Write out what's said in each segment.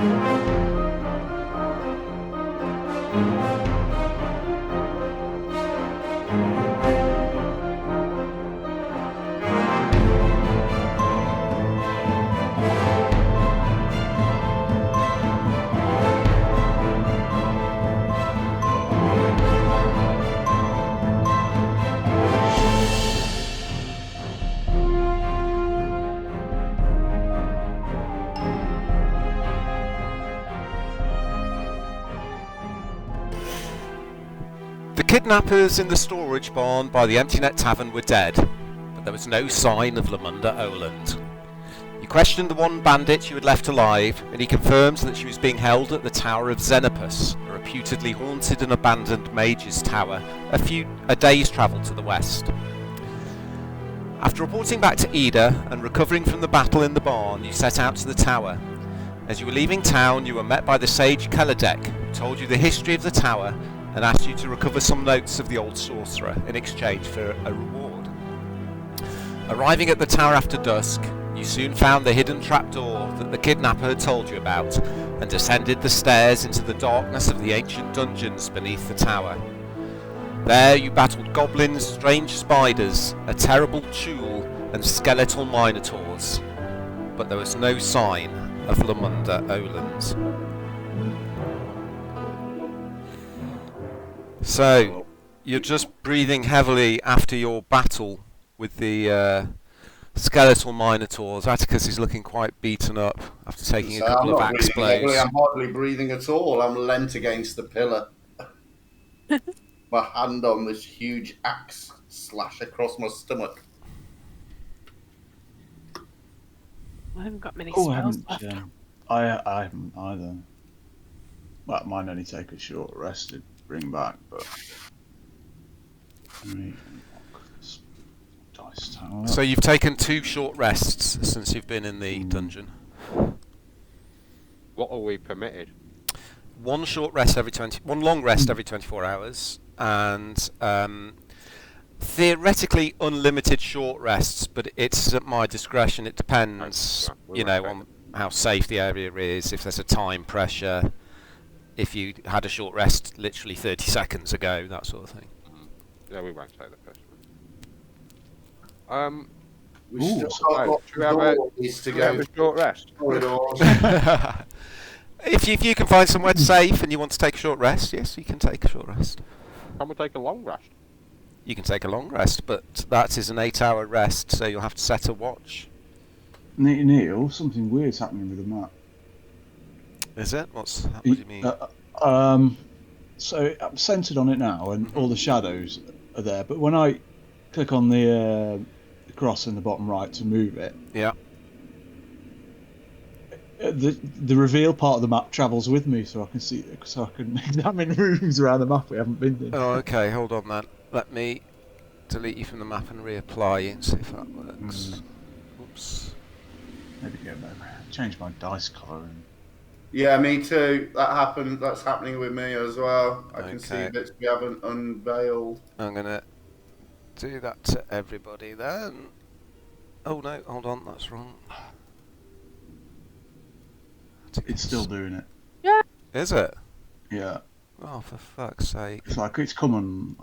The kidnappers in the storage barn by the Empty Net Tavern were dead, but there was no sign of Lemunda Oweland. You questioned the one bandit you had left alive, and he confirmed that she was being held at the Tower of Zenopus, a reputedly haunted and abandoned mage's tower, a day's travel to the west. After reporting back to Ida and recovering from the battle in the barn, you set out to the tower. As you were leaving town, you were met by the sage Keladek, who told you the history of the tower and asked you to recover some notes of the old sorcerer in exchange for a reward. Arriving at the tower after dusk, you soon found the hidden trapdoor that the kidnapper had told you about and descended the stairs into the darkness of the ancient dungeons beneath the tower. There you battled goblins, strange spiders, a terrible Chul, and skeletal minotaurs, but there was no sign of Lemunda Oweland. So, you're just breathing heavily after your battle with the skeletal minotaurs. Atticus is looking quite beaten up after taking a couple of axe blows. I'm hardly breathing at all. I'm leant against the pillar. My hand on this huge axe slash across my stomach. I haven't got many spells left. I haven't either. Well, mine only take a short rest to bring back, but... Dice tower. So you've taken 2 short rests since you've been in the dungeon. What are we permitted? One long rest every 24 hours, and theoretically unlimited short rests, but it's at my discretion. It depends, on how safe the area is, if there's a time pressure, if you had a short rest literally 30 seconds ago, that sort of thing. Yeah, we won't take that personally. We still got lots of doors to go. A short rest. If you can find somewhere safe and you want to take a short rest, yes, you can take a short rest. Can we take a long rest? You can take a long rest, but that is an 8-hour rest, so you'll have to set a watch. Neil, something weird's happening with the map. Is it? What do you mean? So I'm centered on it now, and all the shadows are there. But when I click on the cross in the bottom right to move it, yeah, the reveal part of the map travels with me, so I can see, so I can examine rooms around the map we haven't been in. Oh, okay. Hold on, then. Let me delete you from the map and reapply and see if that works. Oops. Maybe go back. Change my dice colour. Yeah, me too. That's happening with me as well. I can see bits we haven't unveiled. I'm gonna do that to everybody then. Oh no, hold on, that's wrong. It's still doing it. Yeah. Is it? Yeah. Oh, for fuck's sake! It's like it's come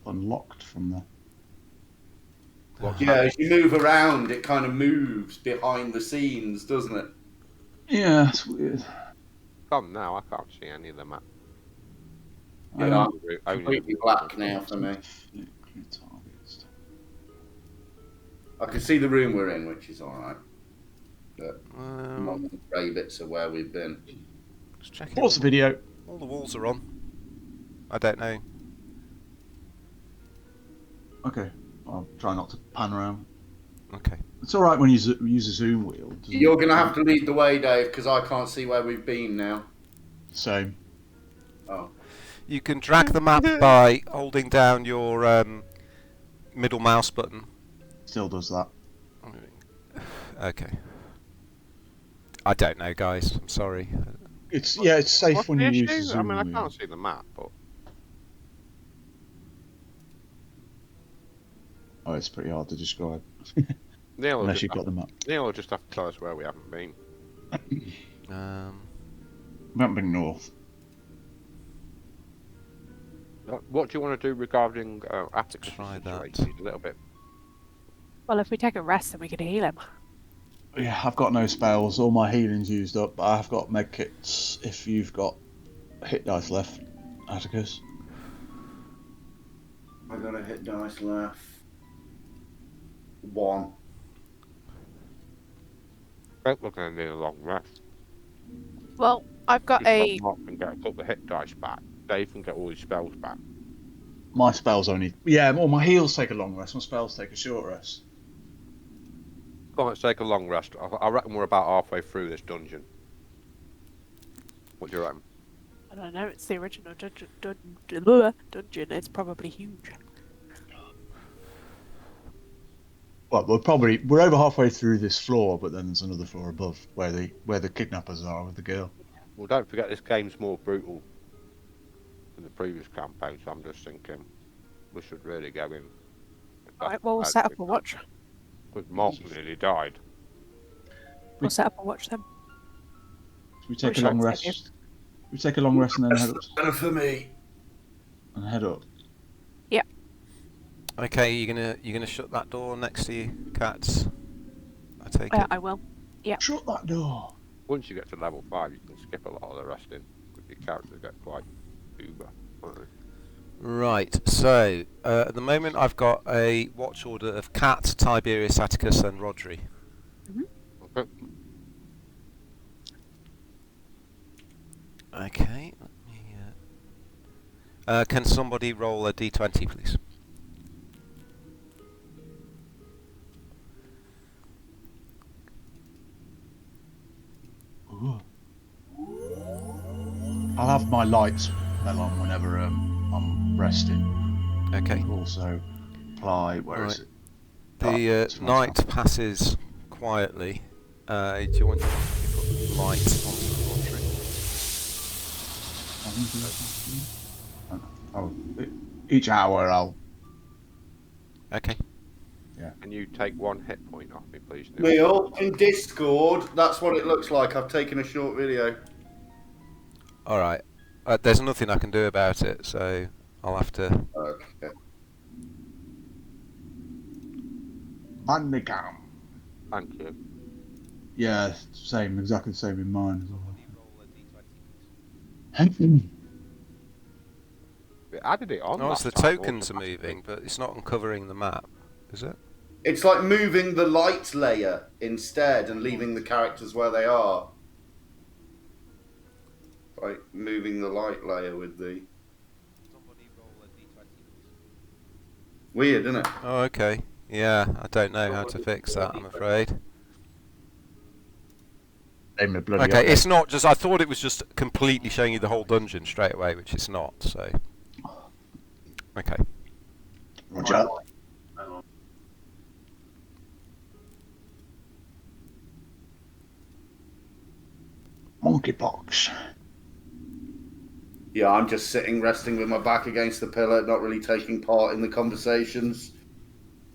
unlocked from there. Yeah, as you move around, it kind of moves behind the scenes, doesn't it? Yeah, it's weird. Come now, I can't see any of the map. Yeah, completely black now for me. I can see the room we're in, which is alright. But not the grey bits of where we've been. Just checking. Pause the video. All the walls are on. I don't know. Okay, I'll try not to pan around. Okay. It's alright when you use a zoom wheel. You're going to have to lead the way, Dave, because I can't see where we've been now. Same. Oh. You can drag the map by holding down your middle mouse button. Still does that. Okay. I don't know, guys. I'm sorry. It's safe when you use the zoom wheel. I can't see the map, but... Oh, it's pretty hard to describe. Unless you've got the map. Neil will just have to tell us where we haven't been. We haven't been north. What do you want to do regarding Atticus' Try situation? that. He's a little bit. Well, if we take a rest, then we can heal him. Yeah, I've got no spells. All my healing's used up. But I've got med kits. If you've got hit dice left, Atticus. I got a hit dice left. 1. I think we're going to need a long rest. Well, I've got a. Mark can get a couple of hit dice back. Dave can get all his spells back. My spells only. Yeah, well, my heals take a long rest. My spells take a short rest. Come on, let's take a long rest. I reckon we're about halfway through this dungeon. What do you reckon? I don't know. It's the original dungeon. It's probably huge. Well, we're over halfway through this floor, but then there's another floor above where the kidnappers are with the girl. Well, don't forget this game's more brutal than the previous campaign, so I'm just thinking we should really go in. Alright, well, we'll set up a watch. Because Mark nearly died. We'll set up a watch then. We take a Which long one's rest. We take a long rest and then head up. Better for me. And head up. Okay, you're gonna shut that door next to you, cats. I take it. I will. Shut that door. Once you get to level 5, you can skip a lot of the resting. Because your characters get quite uber. Right. So at the moment, I've got a watch order of Cat, Tiberius, Atticus, and Rodri. Okay. Okay. Let me, can somebody roll a d20, please? Ooh. I'll have my lights bell on whenever I'm resting. Okay. Also, apply. Where is Right. it? The night passes quietly. Do you want to put light onto the Rodri? Oh, each hour I'll. Okay. Can you take 1 hit point off me, please? Neil? Neil, in Discord, that's what it looks like. I've taken a short video. All right. There's nothing I can do about it, so I'll have to. Okay. Manicam. Thank you. Yeah, same, exactly the same in mine as well. It added it on. Oh, it's last the time, tokens are automatically. moving, but it's not uncovering the map, is it? It's like moving the light layer instead and leaving the characters where they are. Like moving the light layer with the... Weird, isn't it? Oh, okay. Yeah, I don't know how to fix that, I'm afraid. Okay, it's not just... I thought it was just completely showing you the whole dungeon straight away, which it's not, so... Okay. Roger. Monkeypox. Yeah, I'm just sitting, resting with my back against the pillar, not really taking part in the conversations.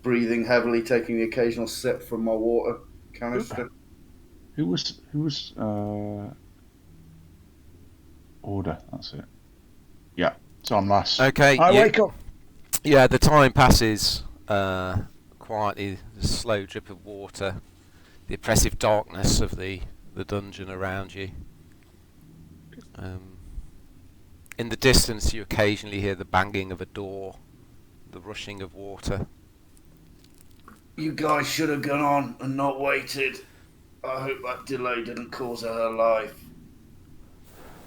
Breathing heavily, taking the occasional sip from my water canister. Who was order? That's it. Yeah. So I'm last. Okay, I wake up. Yeah, the time passes quietly. The slow drip of water, the oppressive darkness of the dungeon around you. In the distance, you occasionally hear the banging of a door, the rushing of water. You guys should have gone on and not waited. I hope that delay didn't cause her life.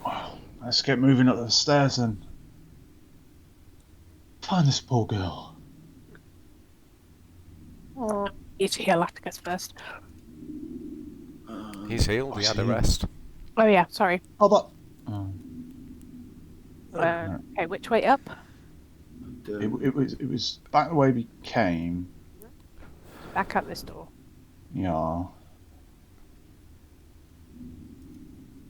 Well, let's get moving up the stairs and find this poor girl. Need to heal Atticus first. He's healed, he had a rest. Oh yeah, sorry. Oh, that. Okay, which way up? It was back the way we came. Back up this door. Yeah.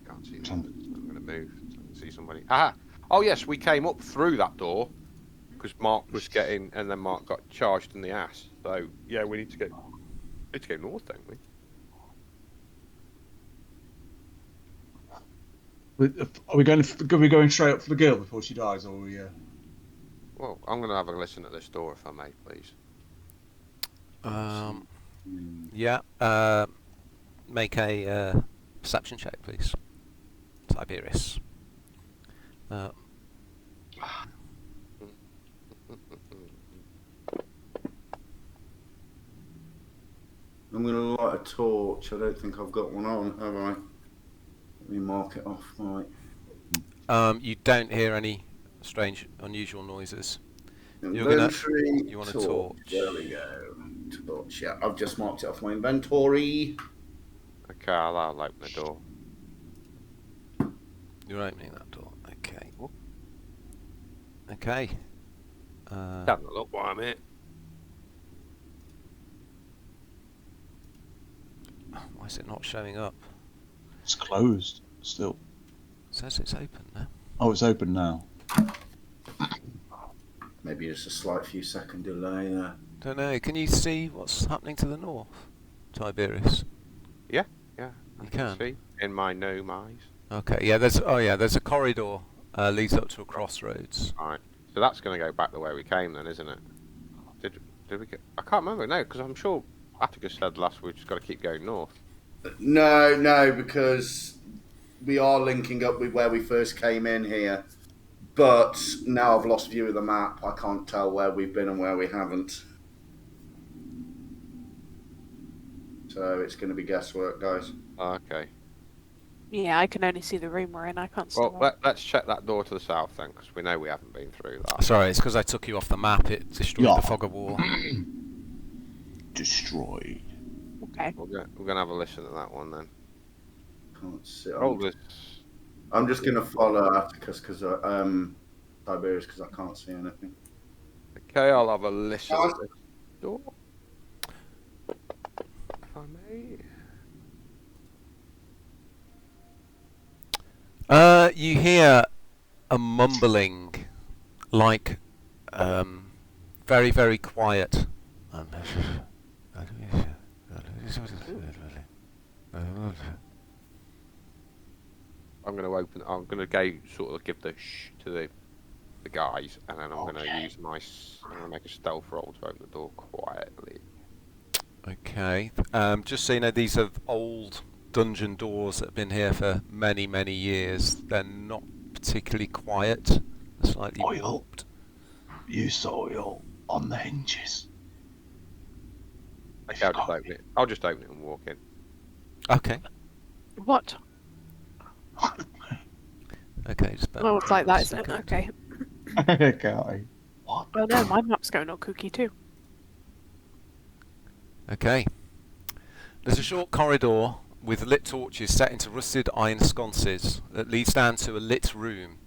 Can't see them. I'm going to move. So I can see somebody. Aha! Oh yes, we came up through that door because Mark was getting, and then Mark got charged in the ass. So yeah, we need to go north, don't we? Are we going straight up for the girl before she dies, or are we? Well, I'm going to have a listen at this door, if I may, please. Yeah. Make a perception check, please. Tiberius. I'm going to light a torch. I don't think I've got one on, have I? Let me mark it off. Right. You don't hear any strange, unusual noises. Inventory. You want a torch. torch? There we go. Torch. Yeah, I've just marked it off my inventory. Okay, I'll open the door. You're opening that door. Okay. Okay. Having a look while I'm here. Why is it not showing up? It's closed still. It says it's open now. Oh, it's open now. Maybe just a slight few second delay there. Don't know. Can you see what's happening to the north, Tiberius? Yeah, You can. see in my gnome eyes. Okay. Yeah. There's a corridor leads up to a crossroads. Alright, so that's going to go back the way we came then, isn't it? Did we get... I can't remember, no, because I'm sure Atticus said last we've just got to keep going north. No, because we are linking up with where we first came in here. But now I've lost view of the map. I can't tell where we've been and where we haven't. So it's going to be guesswork, guys. Okay. Yeah, I can only see the room we're in. I can't see. Well, let's check that door to the south then, because we know we haven't been through that. Sorry, it's because I took you off the map. It destroyed the fog of war. Destroyed. Okay. We're going to have a listen to that one then. Can't see. I'm just going to follow Atticus because Tiberius because I can't see anything. Okay, I'll have a listen at this door. If I may. You hear a mumbling, like very, very quiet. I'm going to go sort of give the shh to the guys, and then I'm going to use I'm going to make a stealth roll to open the door quietly. Okay. Just so you know, these are old dungeon doors that have been here for many, many years. They're not particularly quiet. They're slightly warped. Use oil on the hinges. Okay, I'll just open it and walk in. Okay. What? Okay. Just bear Oh, it's like that, isn't it? second. Okay. Okay. What? Well, no, my map's going all kooky too. Okay. There's a short corridor with lit torches set into rusted iron sconces that leads down to a lit room.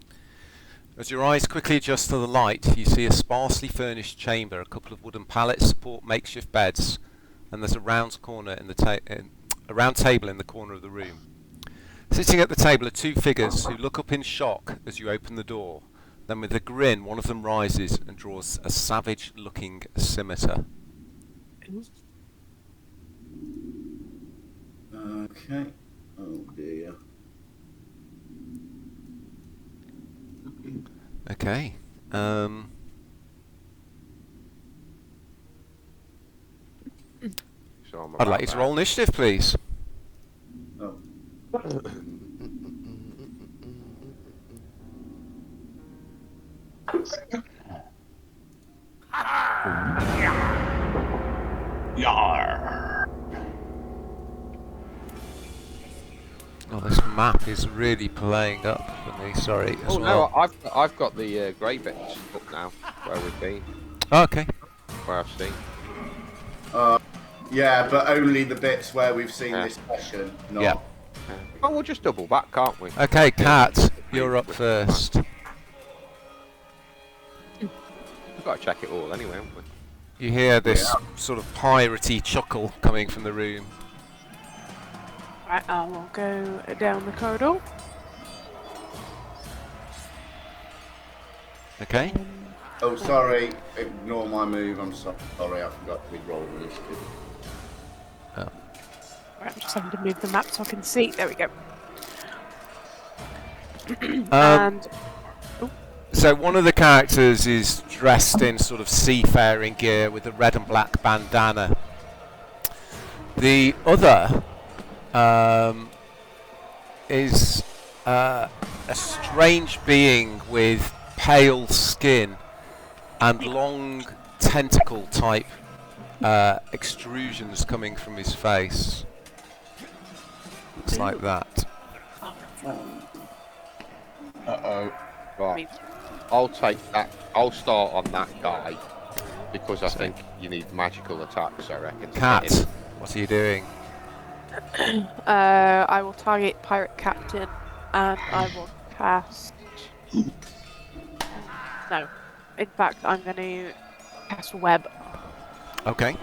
As your eyes quickly adjust to the light, you see a sparsely furnished chamber. A couple of wooden pallets support makeshift beds, and there's a round table in the corner of the room. Sitting at the table are two figures who look up in shock as you open the door. Then with a grin, one of them rises and draws a savage-looking scimitar. Okay. Oh dear. Okay. So I'd like you to roll initiative, please. Oh. Yar. Oh, this map is really playing up for me. Sorry. As Oh well. no, I've got the grey bits up now where we've been, Oh, okay. where I've seen. Yeah, but only the bits where we've seen Yeah. this session. Not. Yeah. Oh, we'll just double back, can't we? Okay, Kat, you're up first. We've got to check it all anyway, haven't we? You hear this sort of piratey chuckle coming from the room. Right, I will go down the corridor. Okay. Oh, sorry. Ignore my move. I'm sorry. I forgot we rolled initiative. Right, I'm just having to move the map so I can see. There we go. And So one of the characters is dressed in sort of seafaring gear with a red and black bandana. The other is a strange being with pale skin and long tentacle type extrusions coming from his face. Looks like that. Uh-oh. Right. I'll take that. I'll start on that guy because I think you need magical attacks, I reckon. Cat, what are you doing? I will target Pirate Captain and I will cast. No. In fact, I'm going to cast Web Okay.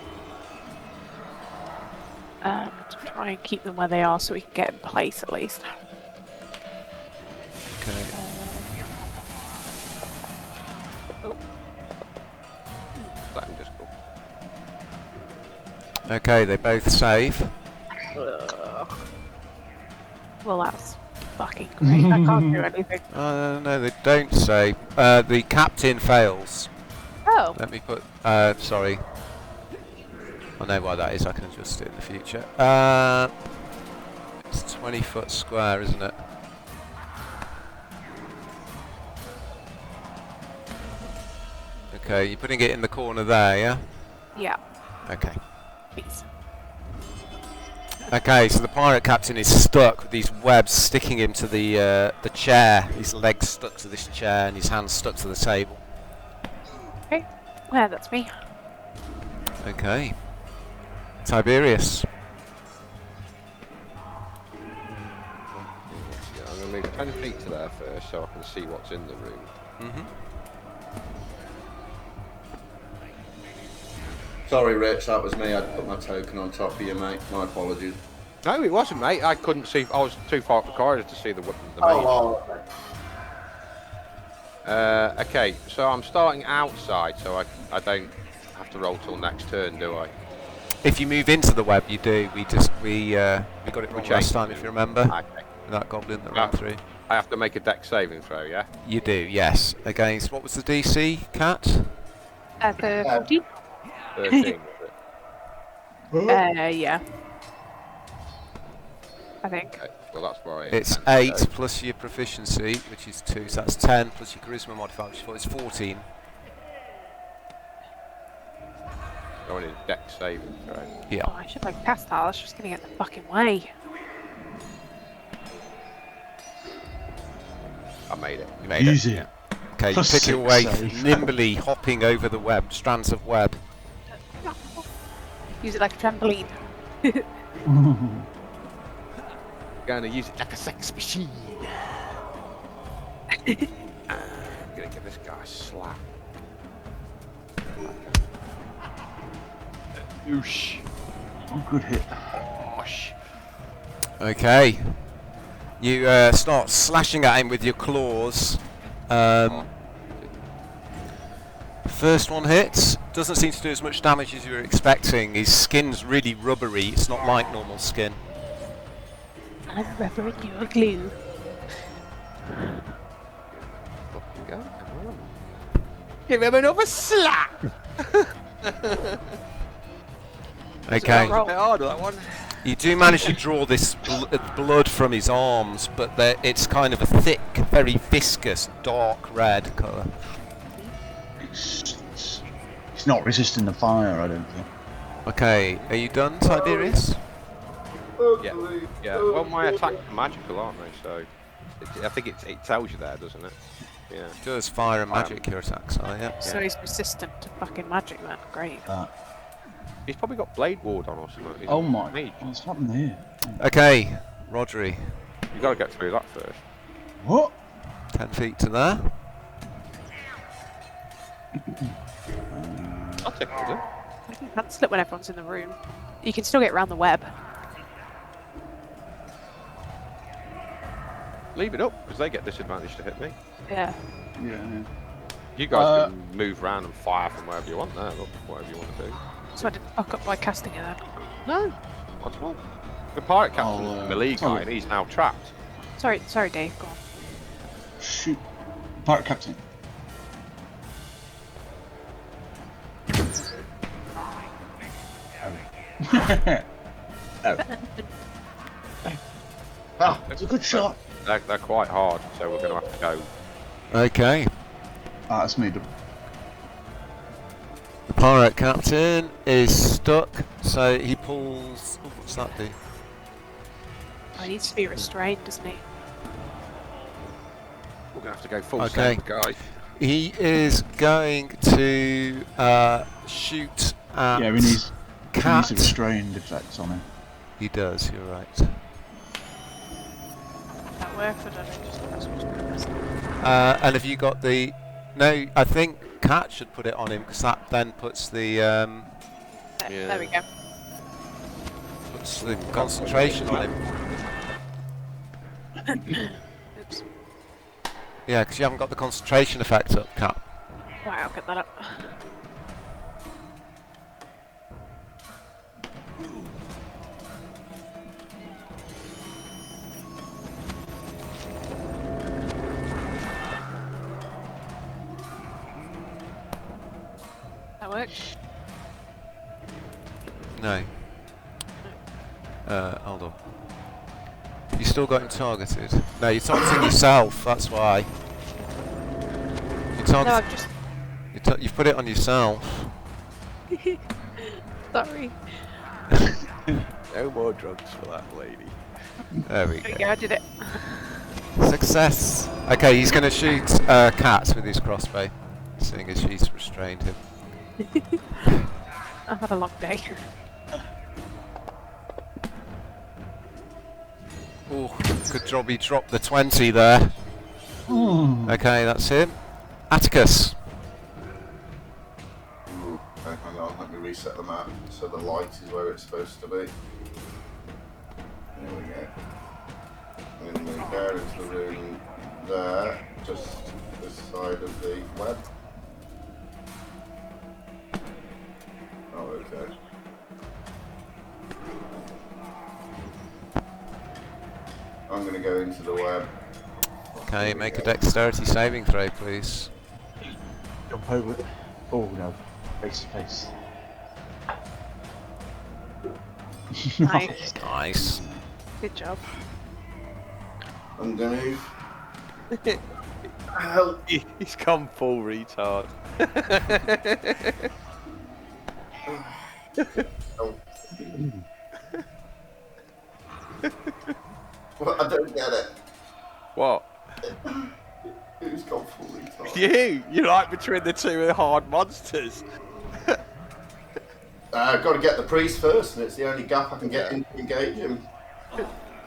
to try and keep them where they are so we can get in place at least. Okay. Let him just go. Okay, they both save. Well, that's fucking great. I can't do anything. No, they don't save. The captain fails. Oh, Let me put. Sorry. I know why that is. I can adjust it in the future. It's 20-foot square, isn't it? Okay, you're putting it in the corner there, yeah? yeah. Okay. Please. Okay, so the pirate captain is stuck with these webs sticking him to the chair. His legs stuck to this chair and his hands stuck to the table. Okay. Yeah, that's me. Okay. Tiberius. Yeah, I'm going to move 10 feet to there first so I can see what's in the room. Mm-hmm. Sorry, Rich, that was me. I put my token on top of you, mate. My apologies. No, it wasn't, mate. I couldn't see. I was too far up the corridor to see the mage. Oh, Okay, so I'm starting outside, so I don't have to roll till next turn, do I? If you move into the web, you do. We got it wrong last time, if you remember. Okay. That goblin that ran through. I have to make a dex saving throw, yeah? You do, yes. Against what was the DC, Cat? The 14? 13, was it? Yeah. I think. Okay, well that's where I It's intend 8 to go. plus your proficiency, which is 2, so that's 10 plus your charisma modifier, which is 4. It's 14. Going in dex saving throw. Yeah. Oh, I should have cast that. I was just gonna get in the fucking way. I made it. You made Use it. it. Yeah. Okay, you Plus pick your 6 way save. nimbly hopping over the web, strands of web. Use it like a trampoline. Gonna use it like a sex machine. I'm gonna give this guy a slap. Oosh. Oh, good hit. Gosh. Okay. You start slashing at him with your claws. First one hits. Doesn't seem to do as much damage as you were expecting. His skin's really rubbery. It's not like normal skin. I'm rubber and you're glue. Fucking go. Come on. Give him another slap. Okay. Roll. Bit harder, that one. You do manage to draw this blood from his arms, but it's kind of a thick, very viscous, dark red colour. It's not resisting the fire, I don't think. Okay, are you done, Tiberius? Yeah. Well, my attacks are magical, aren't they? So, I think it tells you there, doesn't it? Yeah. It does fire and magic, your attacks are, yeah. So he's resistant to fucking magic then. Great. He's probably got Blade Ward on or something. He's Oh a my. mage. What's happened here? Okay, Rodri, You got to get through that first. What? 10 feet to there. I'll take it. You can cancel it when everyone's in the room. You can still get around the web. Leave it up because they get disadvantage to hit me. Yeah. Yeah. You guys can move around and fire from wherever you want there. Look, whatever you want to do. So I didn't fuck up by casting it then. No, not at all. The pirate captain's I'll, a melee guy I'll- and he's now trapped. Sorry, Dave. Go Shoot. Pirate captain. Oh. Ah, it's a good shot. They're quite hard, so we're going to have to go. Okay. Ah, that's me. The pirate captain is stuck, so he pulls. Oh, what's that do? He needs to be restrained, doesn't he? We're going to have to go full Okay. send, guys. He is going to shoot at Yeah, he needs Cat. a restrained effect on him. He does, you're right. That works. I don't know. Just press what's. And have you got the... No, I think Cat should put it on him, because that then puts the... There we go. puts the concentration on him. Oops. Yeah, because you haven't got the concentration effect up, Cat. Right, I'll get that up. That works. No. Hold on. You still got him targeted? No, you're targeting yourself, that's why. You're No, targeting... I've just. You've put it on yourself. Sorry. No more drugs for that lady. There we There we go. go, I did it. Success! Okay, he's going to shoot Cat with his crossbow, seeing as she's restrained him. I've had a long day. Oh, good job he dropped the 20 there. Okay, that's him. Atticus. Ooh, okay, hang on, let me reset the map so the light is where it's supposed to be. There we go. And then go into the room there, just this side of the web. Oh, okay. I'm going to go into the web. Okay, make a dexterity saving throw, please. Jump over it. Oh no. Face to face. Nice. Nice. Good job. I'm going to help. He's gone full retard. Help. Well, I don't get it. What? Who's gone full retard? You're like between the two hard monsters. I've got to get the priest first, and it's the only gap I can get in to engage him.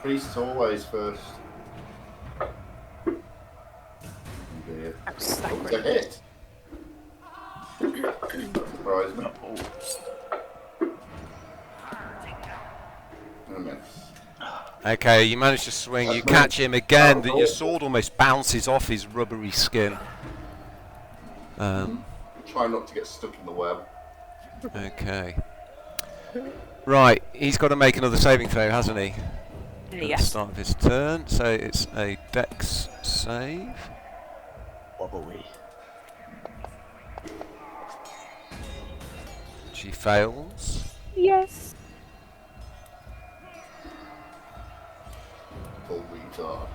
Priest's always first. Oh dear. That was so It's a great. hit. Surprise me. I miss. Okay, you manage to swing, you catch him again, your sword almost bounces off his rubbery skin. Try not to get stuck in the web. Okay. Right, he's got to make another saving throw, hasn't he? At the Yes. start of his turn, so it's a dex save. Wobbly. She fails. Yes. Full retard.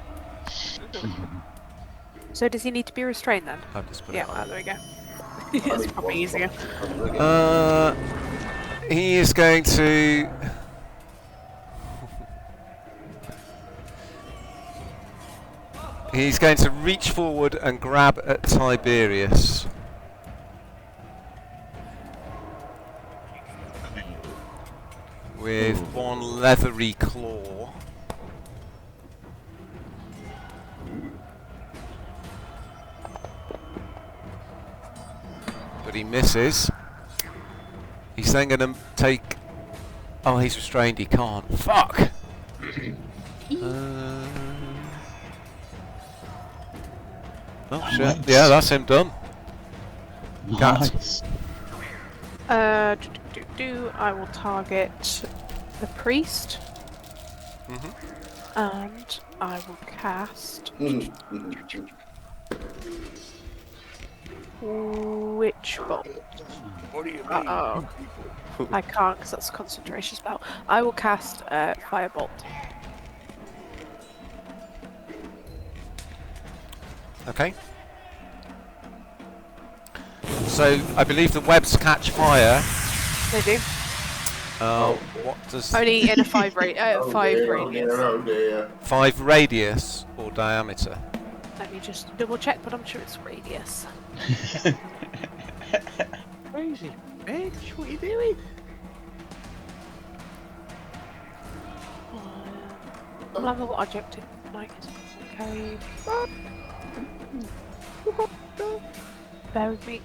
So does he need to be restrained then? I've just put Yeah, it on. there we go. I It's need probably one easier. shot. He is going to... He's going to reach forward and grab at Tiberius. With one leathery claw. But he misses. He's then going to take... Oh, he's restrained, he can't. Fuck! Oh shit, yeah, that's him done. Nice. I will target the priest. Mhm. And I will cast Which bolt? What do you mean? Uh-oh. I can't because that's a concentration spell. I will cast Firebolt. Okay. So I believe the webs catch fire. They do. What does Only in a 5 Oh dear, radius. oh dear. 5 radius or diameter? Let me just double check, but I'm sure it's radius. Crazy, bitch. What are you doing? Flammable object like carried. Bear with me.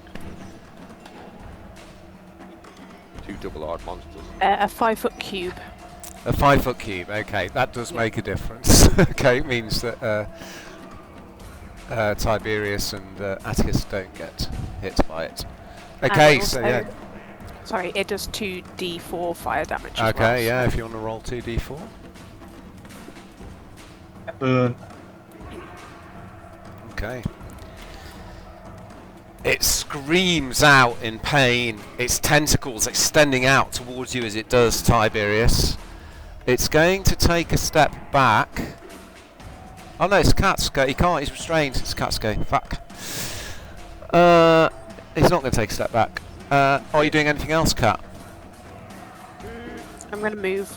2 double-hard monsters. A 5-foot cube. A 5-foot cube. Okay, that does make a difference. Okay, it means that Tiberius and Atticus don't get hit by it. Okay, And so also- yeah. Sorry, it does 2d4 fire damage. as Okay, well, yeah. so- If you want to roll 2d4. Burn. Okay. It screams out in pain, its tentacles extending out towards you as it does, Tiberius. It's going to take a step back. Oh no, it's Katsuko. He can't, he's restrained. It's Katsuko. Fuck. He's not going to take a step back. Are you doing anything else, Kat? I'm going to move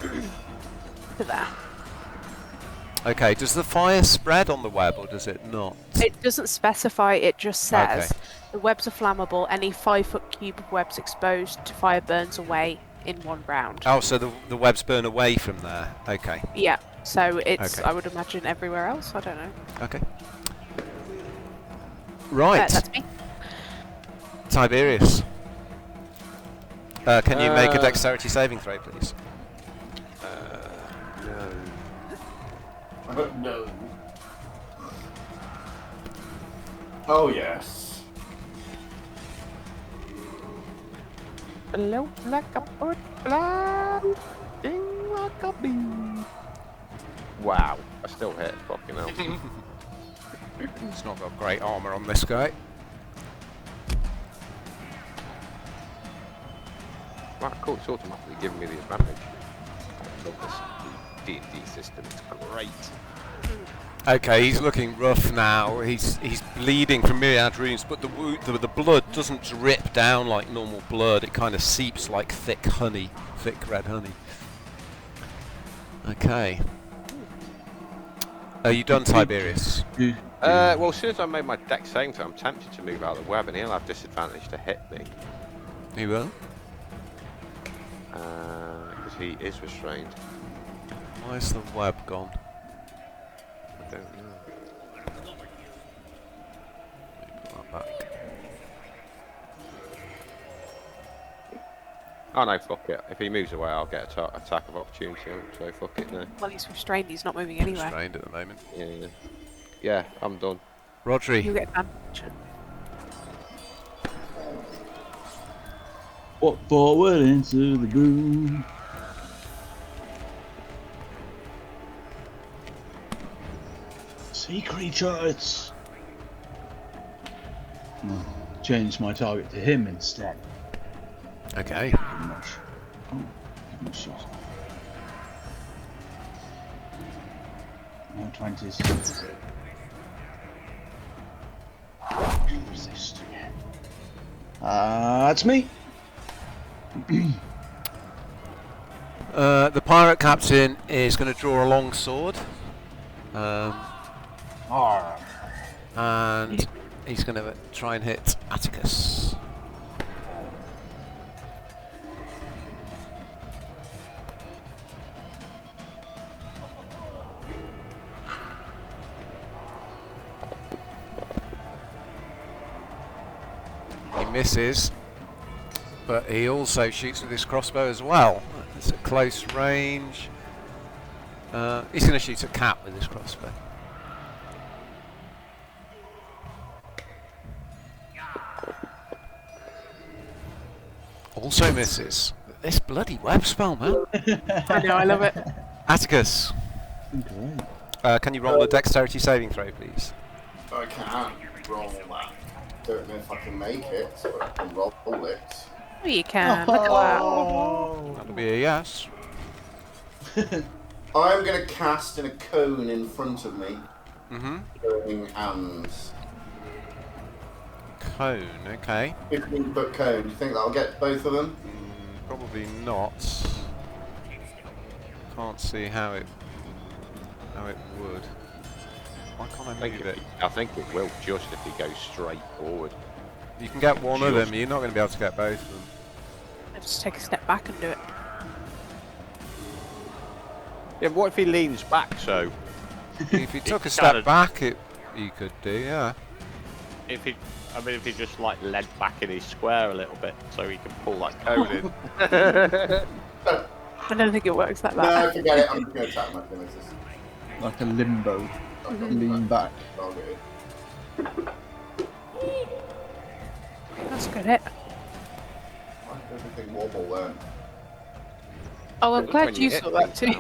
to there. Okay, does the fire spread on the web or does it not? It doesn't specify, it just says Okay. the webs are flammable. Any 5-foot cube of webs exposed to fire burns away in 1 round. Oh, so the webs burn away from there. Okay, Yeah, so it's, Okay. I would imagine, everywhere else. I don't know. okay. Right, That's me. Tiberius. Can you make a Uh, dexterity saving throw, please? No. No. Oh yes. Hello, like a bird, flying like a bee. Wow, I still hit. Fucking hell. It's not got great armour on this guy. Right, cool. It's automatically giving me the advantage. I love this D&D system. It's great. Okay, he's looking rough now. He's bleeding from myriad wounds, but the blood doesn't drip down like normal blood. It kind of seeps like thick honey, thick red honey. Okay. Are you done, Tiberius? Well, as soon as I made my deck saving throw, I'm tempted to move out of the web, and he'll have disadvantage to hit me You will. because he is restrained. Why's the web gone? I don't know. Put that back. Oh no, fuck it. If he moves away, I'll get attack of opportunity. So fuck it now. Well, he's restrained, he's not moving anywhere. Restrained at the moment. Yeah, I'm done. Rodri. You get advantage. Walk forward into the boom. Sea creatures. Change my target to him instead. Okay. Pretty much. Oh, give him a shot. No 20s. Resist. That's me. The pirate captain is going to draw a long sword. And he's going to try and hit Atticus. He misses, but he also shoots with his crossbow as well. It's at close range. He's going to shoot a cat with his crossbow. Also misses. This bloody web spell, man. I know, I love it. Atticus, Great. can you roll a dexterity saving throw, please? I can't roll that. Don't know if I can make it, but I can roll it. Oh, you can. Look at that. That'll be a yes. I'm going to cast in a cone in front of me. Mm-hmm. Burning hands. Cone, okay. 15-foot cone. Do you think that'll get both of them? Probably not. Can't see how it would. Why can't I move it? I think it will just if he goes straight forward. You can get one of them, you're not going to be able to get both of them. Just take a step back and do it. Yeah, but what if he leans back so? If you took a It's step kinda- back, you could do, yeah. If he just like led back in his square a little bit, so he can pull that cone in. I don't think it works like that. No, forget it. I'm just going to attack my kinesis. Like a limbo. Lean back. Targeted. That's a good hit. Why did everything wobble then? Oh, I'm When glad you you hit saw that too.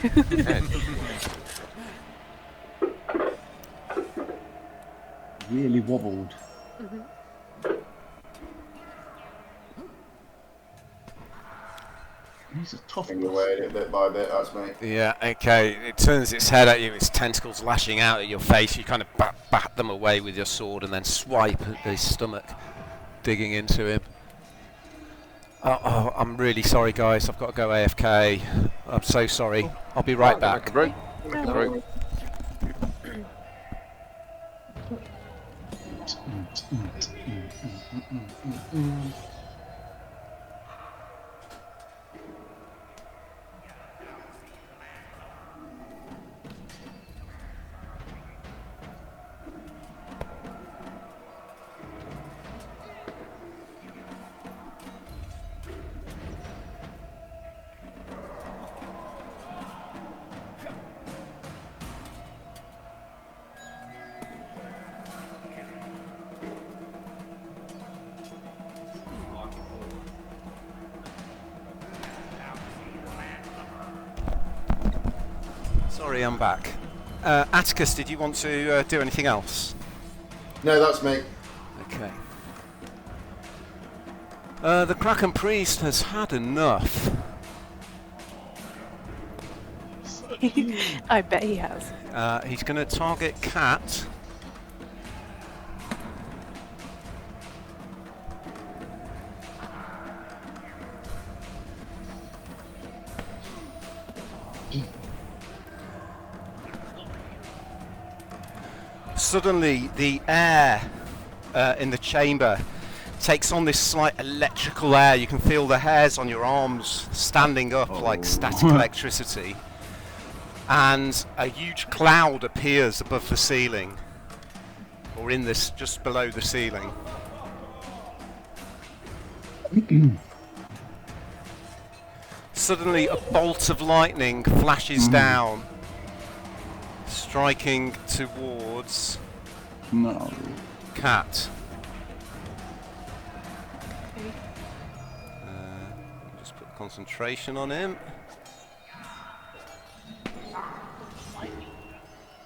Really wobbled. He's a tough Finger away it bit by bit, that's me. Yeah, okay. It turns its head at you, its tentacles lashing out at your face. You kind of bat them away with your sword and then swipe at his stomach, digging into him. Oh, I'm really sorry, guys. I've got to go AFK. I'm so sorry. I'll be right back. Through. Through. Sorry, I'm back. Atticus, did you want to do anything else? No, that's me. Okay. The Kraken Priest has had enough. I bet he has. He's going to target Cat. Suddenly, the air in the chamber takes on this slight electrical air. You can feel the hairs on your arms standing up like static electricity. And a huge cloud appears above the ceiling, or in this, just below the ceiling. Suddenly, a bolt of lightning flashes down, striking towards No. Cat. Just put concentration on him.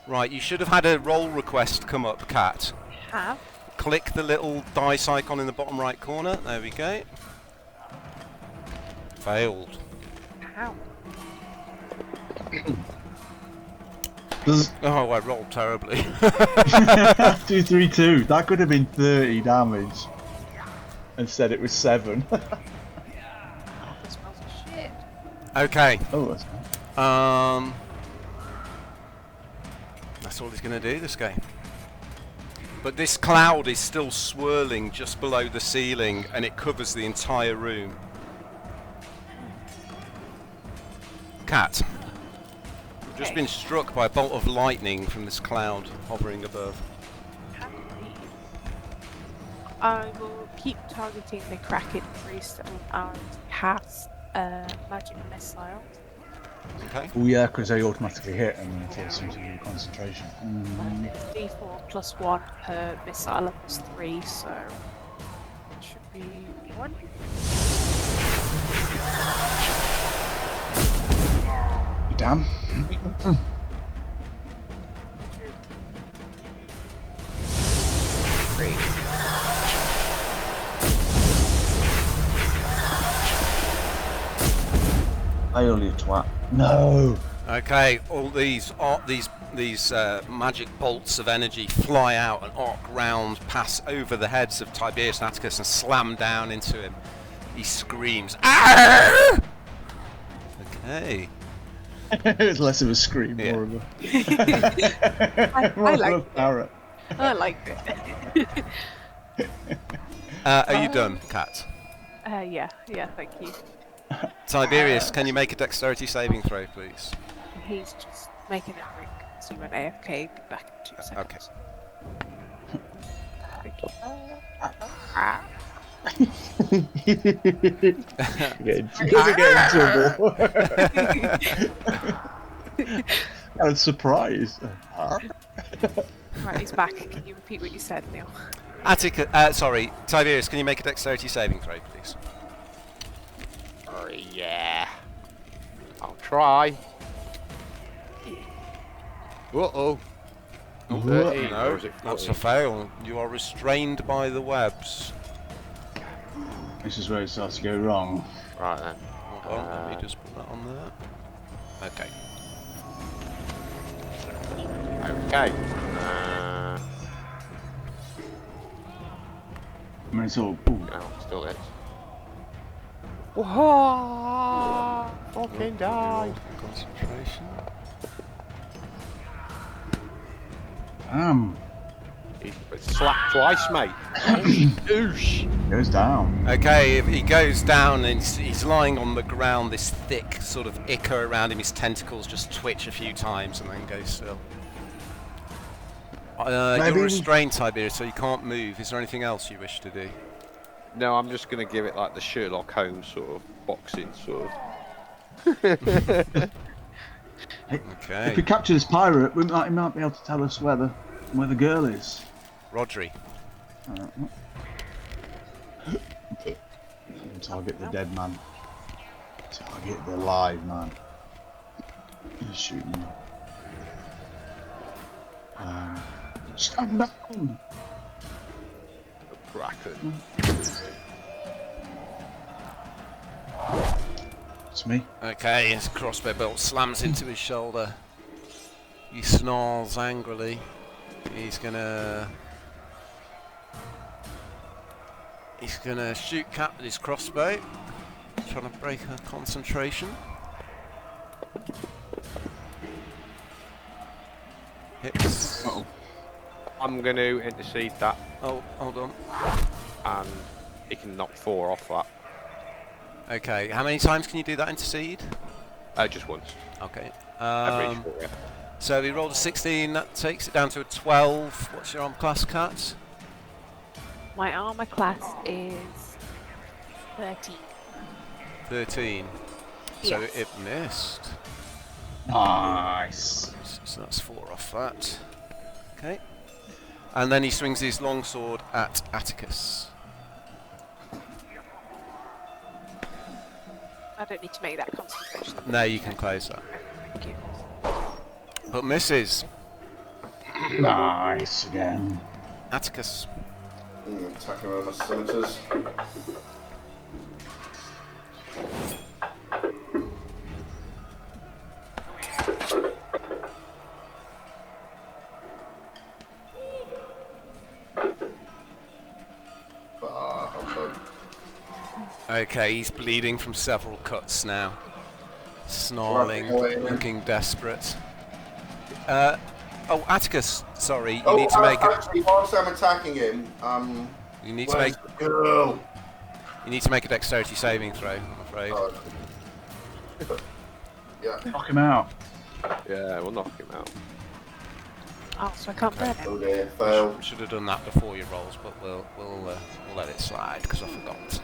Right, you should have had a roll request come up, Cat. Have? Click the little dice icon in the bottom right corner. There we go. Failed. Ow. Oh, I rolled terribly. 232. That could have been 30 damage. Instead, it was 7. It smells of shit. Okay. Oh, that's that's all he's going to do this game. But this cloud is still swirling just below the ceiling, and it covers the entire room. Cat. You've just been struck by a bolt of lightning from this cloud hovering above. I will keep targeting the Kraken Priest and cast Magic Missile. Okay. Oh yeah, because they automatically hit and then it forces them to do concentration. And it's d4 plus 1 per missile levels 3, so it should be 1. Damn. Fail, you twat. No! Okay, all these magic bolts of energy fly out and arc round, pass over the heads of Tiberius and Atticus and slam down into him. He screams, "Arr!" Okay. It's less of a scream, Yeah. more of a... I like a it. parrot. I like it. Are you done, Cat? Yeah, thank you. Tiberius, can you make a dexterity saving throw, please? He's just making a drink, so he went AFK, be back in 2 seconds. Thank you. Gonna get in trouble. I was surprised. Right, he's back. Can you repeat what you said, Neil? Atticus, Tiberius, can you make a dexterity saving throw, please? Oh, yeah. I'll try. Uh-oh. No, Or is it that's a 14? fail. You are restrained by the webs. This is where it starts to go wrong. Right then. Hold on, let me just put that on there. Okay. Okay. I mean, it's all... Ooh. No, still it. Whoa! Fucking die! Concentration. Slap twice, mate. Oosh! Goes down. Okay, if he goes down and he's lying on the ground, this thick sort of ichor around him, his tentacles just twitch a few times and then go still. Maybe- You're restrained, Tiberius, so you can't move. Is there anything else you wish to do? No, I'm just gonna give it like the Sherlock Holmes sort of boxing sort of. Okay. If we capture this pirate, he might be able to tell us where the girl is. Rodri. Target the dead man. Target the live man. He's shooting me. Stand down! Kraken. It's me. Okay, his crossbow bolt slams into his shoulder. He snarls angrily. He's gonna shoot Cat with his crossbow, trying to break her concentration. Hits. Uh-oh. I'm gonna intercede that, Oh, hold on. and he can knock 4 off that. Okay, how many times can you do that intercede? Just once. Okay. Average 4, yeah. So he rolled a 16, that takes it down to a 12. What's your arm class, Cat? My armor class is 13. 13. So Yes. it missed. Nice. So that's 4 off that. Okay. And then he swings his longsword at Atticus. I don't need to make that concentration. No, you can close that. Thank you. But misses. Nice again. Atticus. Attacking with my scimitars. Okay, he's bleeding from several cuts now. Snarling, looking desperate. Oh, Atticus, sorry, you need to make it. Actually, whilst I'm attacking him, You need to make. where's the girl? You need to make a dexterity saving throw. I'm afraid. Yeah. Knock him out. Yeah, we'll knock him out. Oh, so I can't burn him. Oh dear, fail. Should have done that before your rolls, but we'll let it slide because I forgot.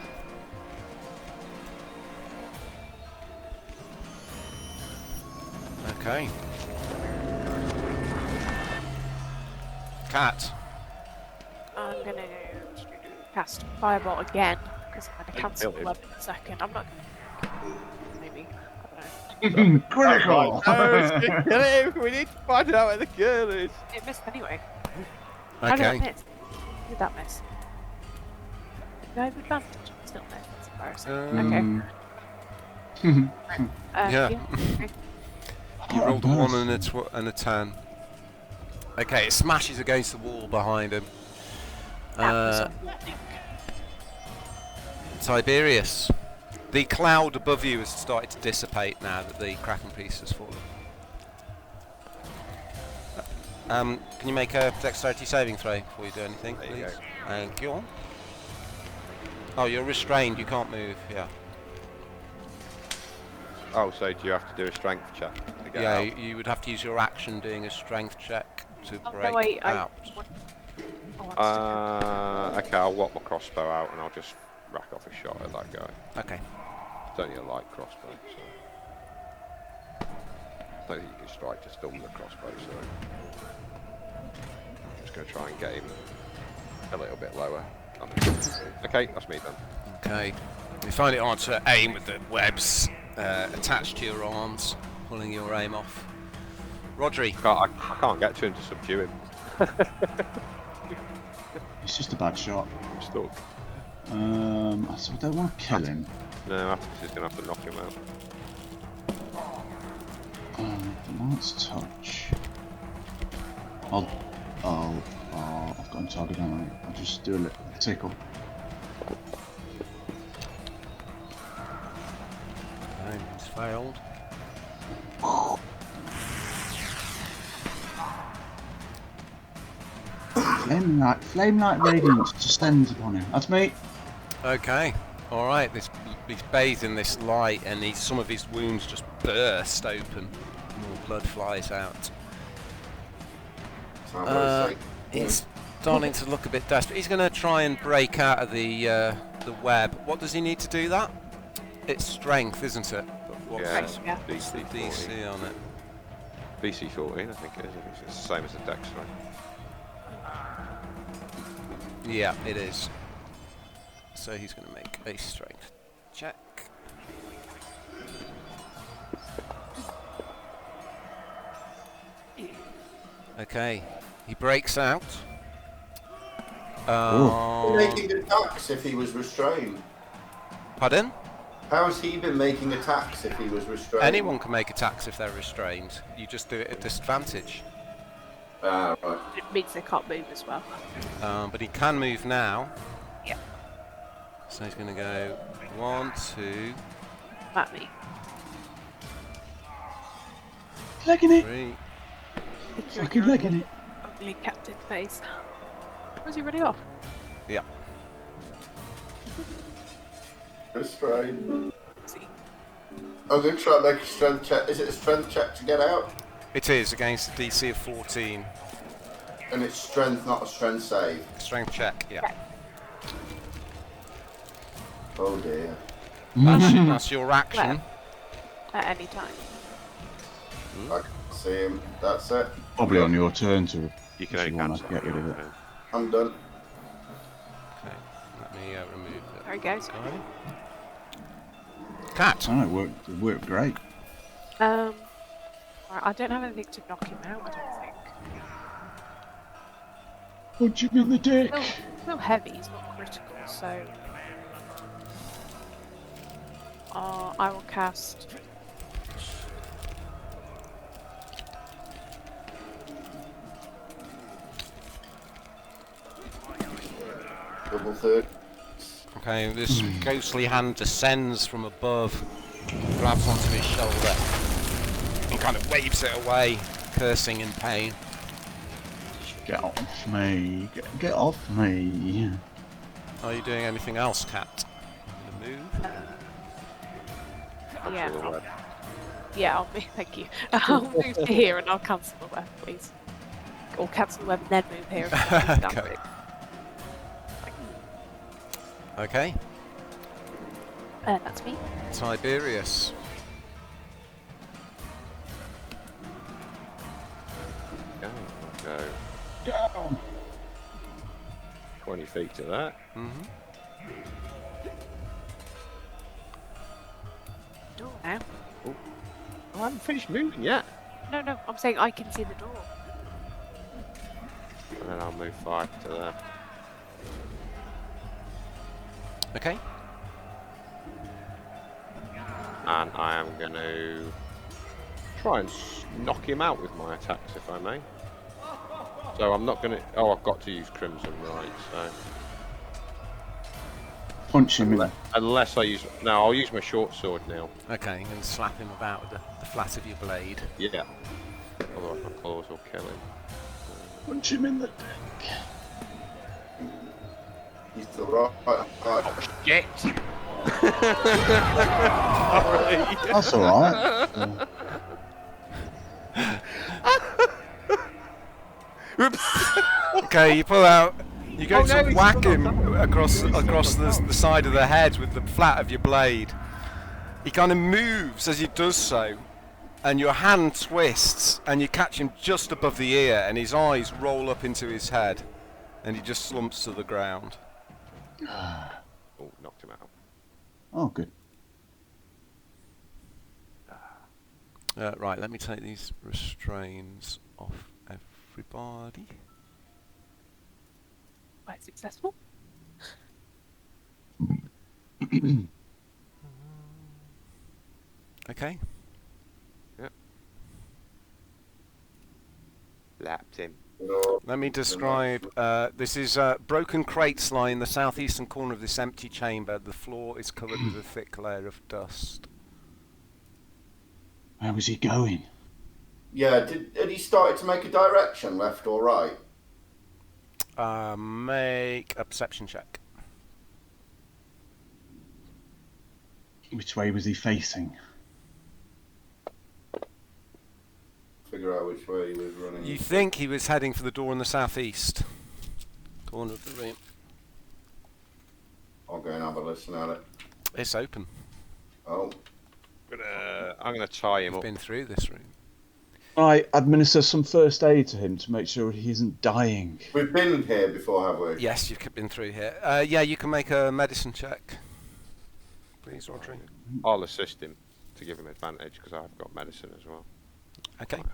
Okay. Cat. I'm gonna cast Fireball again because I'm gonna cancel Kill him. 11 in a second. I'm not gonna. Maybe. I don't know. Critical! Kill him! We need to find out where the girl is. It missed anyway. How did that Okay. miss? How did that miss? Did I have advantage? Still missed. That's embarrassing. Okay. Yeah. Okay. You rolled a Nice. 1 and a 10. Okay, it smashes against the wall behind him. That was a warning. Tiberius. The cloud above you has started to dissipate now that the Kraken piece has fallen. Can you make a dexterity saving throw before you do anything, There you please? go. Thank you. Oh, you're restrained. You can't move. Yeah. Oh, so do you have to do a strength check to get Yeah. out? You would have to use your action doing a strength check to Oh, break no, wait, out. Okay, I'll whop my crossbow out and I'll just rack off a shot at that guy. Okay. It's only a light crossbow, so I don't think you can strike to stun the crossbow, so I'm just going to try and get him a little bit lower. Okay, that's me done. Okay. You find it hard to aim with the webs attached to your arms, pulling your aim off. Rodri. I can't get to him to subdue him. It's just a bad shot. I'm stuck. So I don't want to kill him. No, Atticus is going to have to knock him out. The Lance touch. I've got him target, haven't I? I'll just do a little tickle. Okay, it's failed. Flame light radiance descends upon him. That's me. Okay. All right. He's bathed in this light, and some of his wounds just burst open. More blood flies out. He's starting to look a bit desperate. He's going to try and break out of the web. What does he need to do that? It's strength, isn't it? But what's Yeah, the DC 14. DC on it? BC 14, I think it is. It's the same as the dex, right? Yeah, it is. So he's going to make a strength check. Okay, he breaks out. Making attacks if he was restrained. Pardon? How has he been making attacks if he was restrained? Anyone can make attacks if they're restrained. You just do it at disadvantage. Right. It means they can't move as well. But he can move now. Yeah. So he's going to go 1, 2, At me. Legging it. 3. Fucking legging it. Ugly captain face. Was he running off? Yeah. Restrained. See. I'm going to try and make a strength check. Is it a strength check to get out? It is against a DC of 14. And it's strength, not a strength save. Strength check, yeah. Oh dear. That's your action. At any time. I can see him. That's it. Probably on your turn to. You if can only wanna cancel get rid of it. I'm done. Okay, let me remove that. There he goes. Cat. Oh, it worked great. Right, I don't have anything to knock him out, I don't think. Punch him in the dick. Still heavy, he's not critical, so... I will cast... Double third. Okay, this ghostly hand descends from above, grabs onto his shoulder, and kind of waves it away, cursing in pain. Get off me. Get off me. Are you doing anything else, Cat? Gonna move? Yeah, I'll move, thank you. I'll move to here and I'll cancel the web, please. Or cancel the web and then move here. If Okay. Okay, That's me. Tiberius. Go. Down. 20 feet to that. Door now. I haven't finished moving yet. No, I'm saying I can see the door. And then I'll move 5 to there. Okay. and I am going to try and knock him out with my attacks, if I may. So I'm not going to... Oh, I've got to use Crimson, right, so... Punch him in the... Unless I use... No, I'll use my short sword now. Okay, and slap him about with the flat of your blade. Yeah. Otherwise my claws will kill him. Punch him in the dick. He's the right. Shit! That's alright. Okay, you pull out. You go Oh, no, to he's whack still him across the side of the head with the flat of your blade. He kind of moves as he does so, and your hand twists, and you catch him just above the ear, and his eyes roll up into his head, and he just slumps to the ground. Oh, knocked him out. Oh, good. Right, let me take these restraints off everybody. Quite successful. Okay. Yep. Lapped him. Let me describe. This is broken crates lie in the southeastern corner of this empty chamber. The floor is covered with a thick layer of dust. Where was he going? Yeah, had he started to make a direction, left or right? Make a perception check. Which way was he facing? Figure out which way he was running. You think he was heading for the door in the southeast corner of the room. I'll go and have a listen at it. It's open. Oh. I'm gonna tie him You've up. been through this room. I administer some first aid to him to make sure he isn't dying. We've been here before, have we? Yes, you've been through here. Yeah, you can make a medicine check. Please, Audrey. I'll assist him to give him advantage because I've got medicine as well. Okay. Quite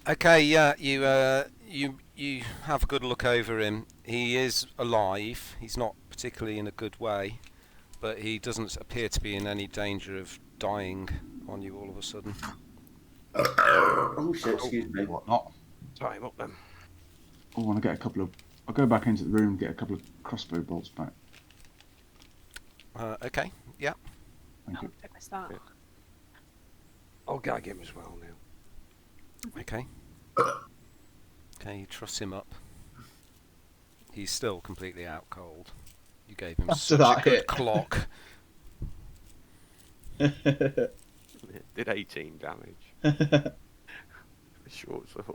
high. Okay, yeah, you have a good look over him. He is alive. He's not particularly in a good way, but he doesn't appear to be in any danger of dying on you all of a sudden. Oh shit, excuse me. Whatnot. Tie him up then. I want to get a couple of... I'll go back into the room and get a couple of crossbow bolts back. Okay, yeah. Thank you. Take my start. Yeah. I'll gag him as well now. Okay. Okay, you truss him up. He's still completely out cold. You gave him After such that a good hit. clock. It did 18 damage. Short sword.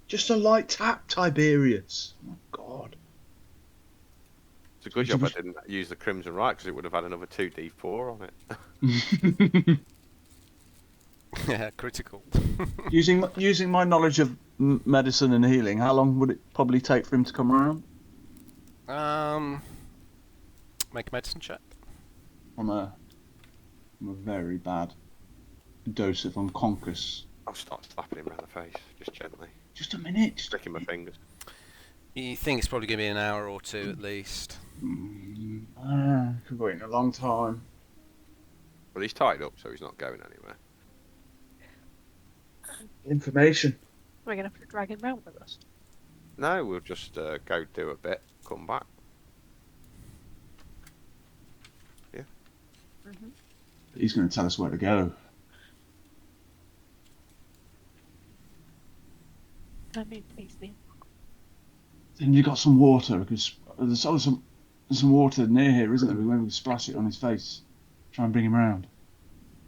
Just a light tap, Tiberius. Oh, God. It's a good job I didn't use the Crimson Right because it would have had another 2d4 on it. Yeah, critical. Using my knowledge of medicine and healing, how long would it probably take for him to come around? Make a medicine check. I'm a very bad dose of unconscious. I'll start slapping him around the face, just gently. Just a minute. Sticking my fingers. You think it's probably going to be an hour or two at least. Could wait a long time. Well, he's tied up, so he's not going anywhere. Information. We're gonna have to drag him round with us. No, we'll just go do a bit, come back. Yeah. He's going to tell us where to go. I mean, easily. Then you got some water because there's some water near here, isn't there? We won't splash it on his face. Try and bring him round.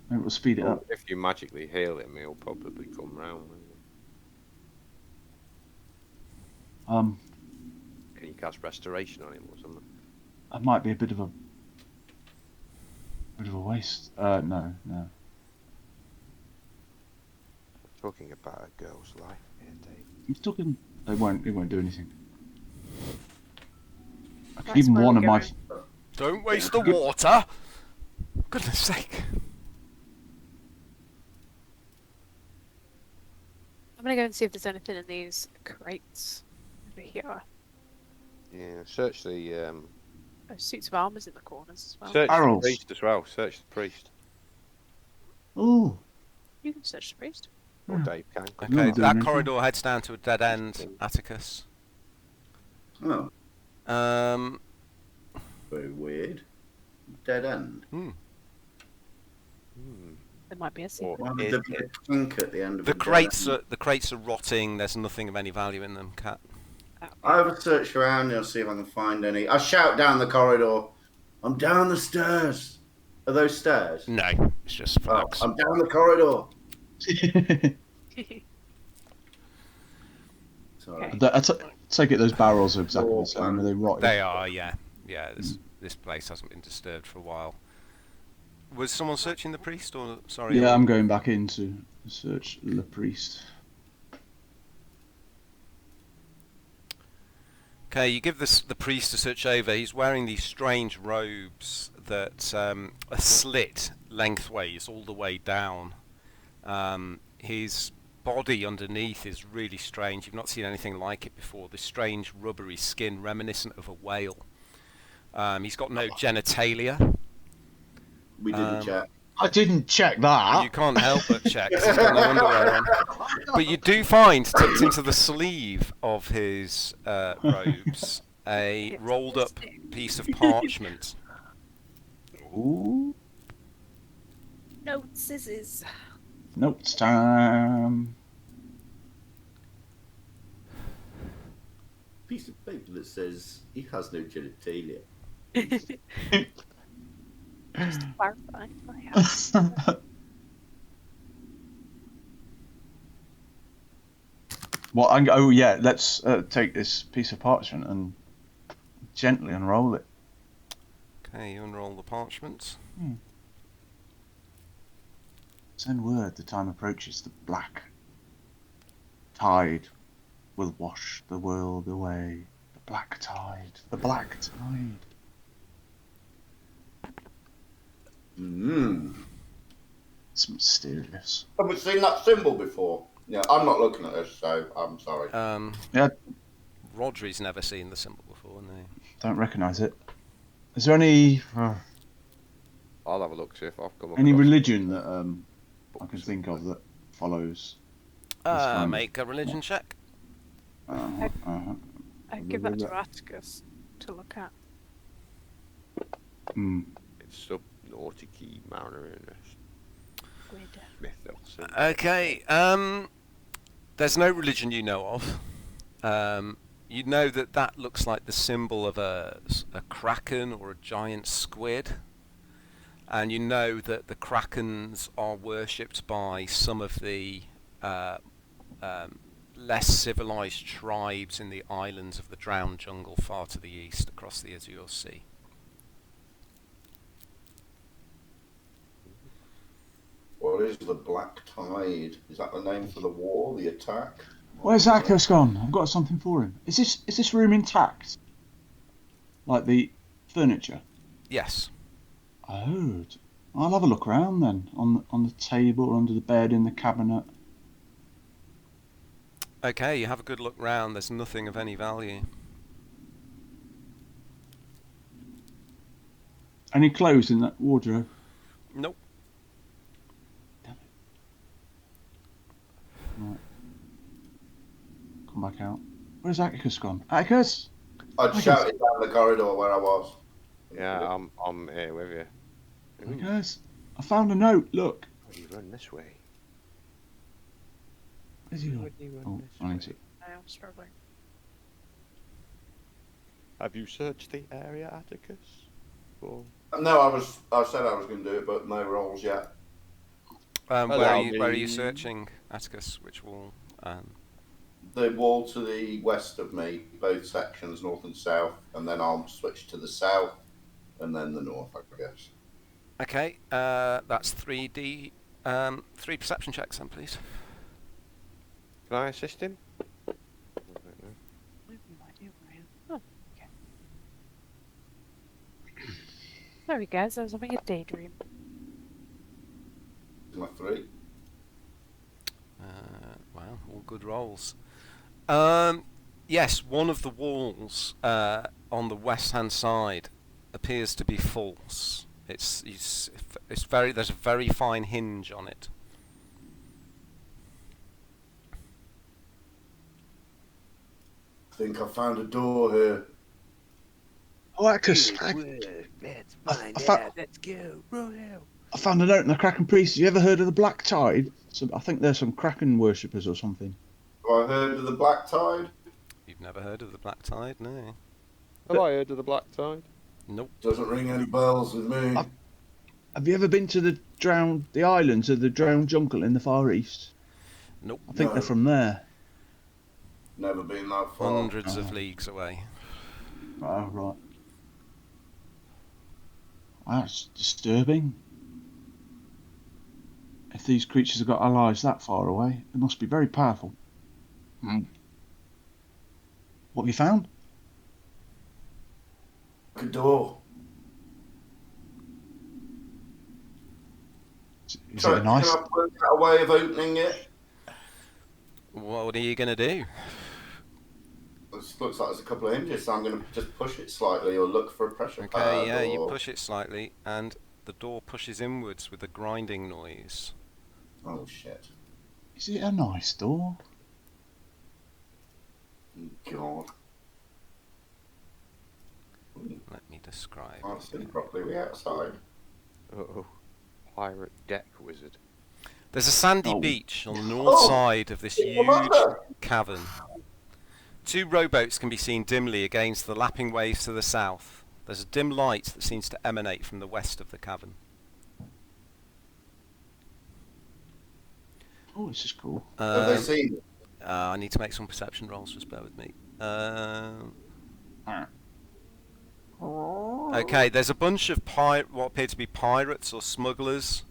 Maybe it'll speed it up. If you magically heal him, he'll probably come round. Won't he? Can you cast restoration on him or something? That might be a bit of a waste. No. Talking about a girl's life here, Dave. He's talking. It won't do anything. That's Even where one we're of my. going. Don't waste the water! Goodness sake. I'm gonna go and see if there's anything in these crates over here. Yeah, search the Oh, suits of armor's in the corners as well. search the Barrels. priest as well. Search the priest. Ooh. You can search the priest. Or Yeah. Dave can. Okay, not doing that anything. corridor heads down to a dead end, Atticus. Oh, Um, very weird. Dead end. Hmm. There might be a Or secret. Why would is there be it? a clink at the end of the a dead crates end? are rotting. There's nothing of any value in them, Cat. I have a search around and I'll see if I can find any. I shout down the corridor. I'm down the stairs. Are those stairs? No, it's just Oh, flags. I'm down the corridor. Sorry. Okay. I take it those barrels are exactly the same. Are they rotted? They are, yeah. Yeah, this place hasn't been disturbed for a while. Was someone searching the priest, or sorry? Yeah, or- I'm going back in to search the priest. Okay, you give the priest a search over. He's wearing these strange robes that are slit lengthways all the way down. His body underneath is really strange. You've not seen anything like it before. This strange rubbery skin reminiscent of a whale. He's got no genitalia. We didn't check. I didn't check that. You can't help but check 'cause he's got no underwear on. But you do find, tucked into the sleeve of his robes, a rolled up piece of parchment. Ooh. No scissors. Notes time. Piece of paper that says he has no genitalia. Just to clarify, I have. Well, oh yeah, let's take this piece of parchment and gently unroll it. Okay, you unroll the parchment. Send word the time approaches. The black tide will wash the world away. The black tide. The black tide. It's mysterious. Have we seen that symbol before? Yeah, I'm not looking at this, so I'm sorry. Yeah, Rodri's never seen the symbol before, no. don't recognise it. Is there any I'll have a look, see if I've come any across religion that I can think of that follows? kind of- Make a religion check. I'd give that to Atticus to look at. It's sub Nautiki Mariners Squid. mythos. Okay, there's no religion you know of. You know that looks like the symbol of a kraken or a giant squid. And you know that the krakens are worshipped by some of the less civilized tribes in the islands of the drowned jungle far to the east across the Azure Sea. What is the Black Tide? Is that the name for the war, the attack? Where's Atticus gone? I've got something for him. Is this room intact? Like the furniture? Yes. Oh, I'll have a look around then. On the table, under the bed, in the cabinet. Okay, you have a good look round. There's nothing of any value. Any clothes in that wardrobe? Nope. Right. Come back out. Where's Atticus gone? Atticus! I'd shouted down the corridor where I was. Yeah, I'm here with you. Atticus! I found a note. Look. You run this way. Where's he gone? Oh, I need to. I am struggling. Have you searched the area, Atticus? Or... No, I said I was going to do it, but no rolls yet. Where Allow are you me. searching, Atticus? Which wall? The wall to the west of me, both sections, north and south, and then I'll switch to the south, and then the north, I guess. Okay, that's 3D. 3 perception checks then, please. Can I assist him? I have no idea where I am. Oh, okay. There we go. So I was having a daydream. Is my 3? Well, go. All good rolls. Yes, one of the walls on the west-hand side appears to be false. It's very. There's a very fine hinge on it. I think I found a door here. Oh, Acus, Let's find out. Let's go. Roll out. I found a note in the Kraken Priest. Have you ever heard of the Black Tide? I think there's some Kraken worshippers or something. Have I heard of the Black Tide? You've never heard of the Black Tide, no? Have I heard of the Black Tide? Nope. Doesn't ring any bells with me. Have you ever been to the islands of the Drowned Jungle in the Far East? Nope. I think No. they're from there. Never been that far. Hundreds of leagues away. Oh, right. That's disturbing. If these creatures have got allies that far away, they must be very powerful. What have you found? A door. Is it nice? Can I work out a way of opening it? What are you gonna do? This looks like there's a couple of hinges, so I'm going to just push it slightly or look for a pressure pad. Okay, yeah, you or- push it slightly, and the door pushes inwards with a grinding noise. Oh shit! Is it a nice door? God, Let me describe. I see properly. We outside. Uh-oh. Pirate deck wizard. There's a sandy Oh. beach on the north Oh. side of this huge Lemunda. cavern. Two rowboats can be seen dimly against the lapping waves to the south. There's a dim light that seems to emanate from the west of the cavern. Oh, this is cool. Have they seen it? I need to make some perception rolls, just bear with me. Okay, there's a bunch of what appear to be pirates or smugglers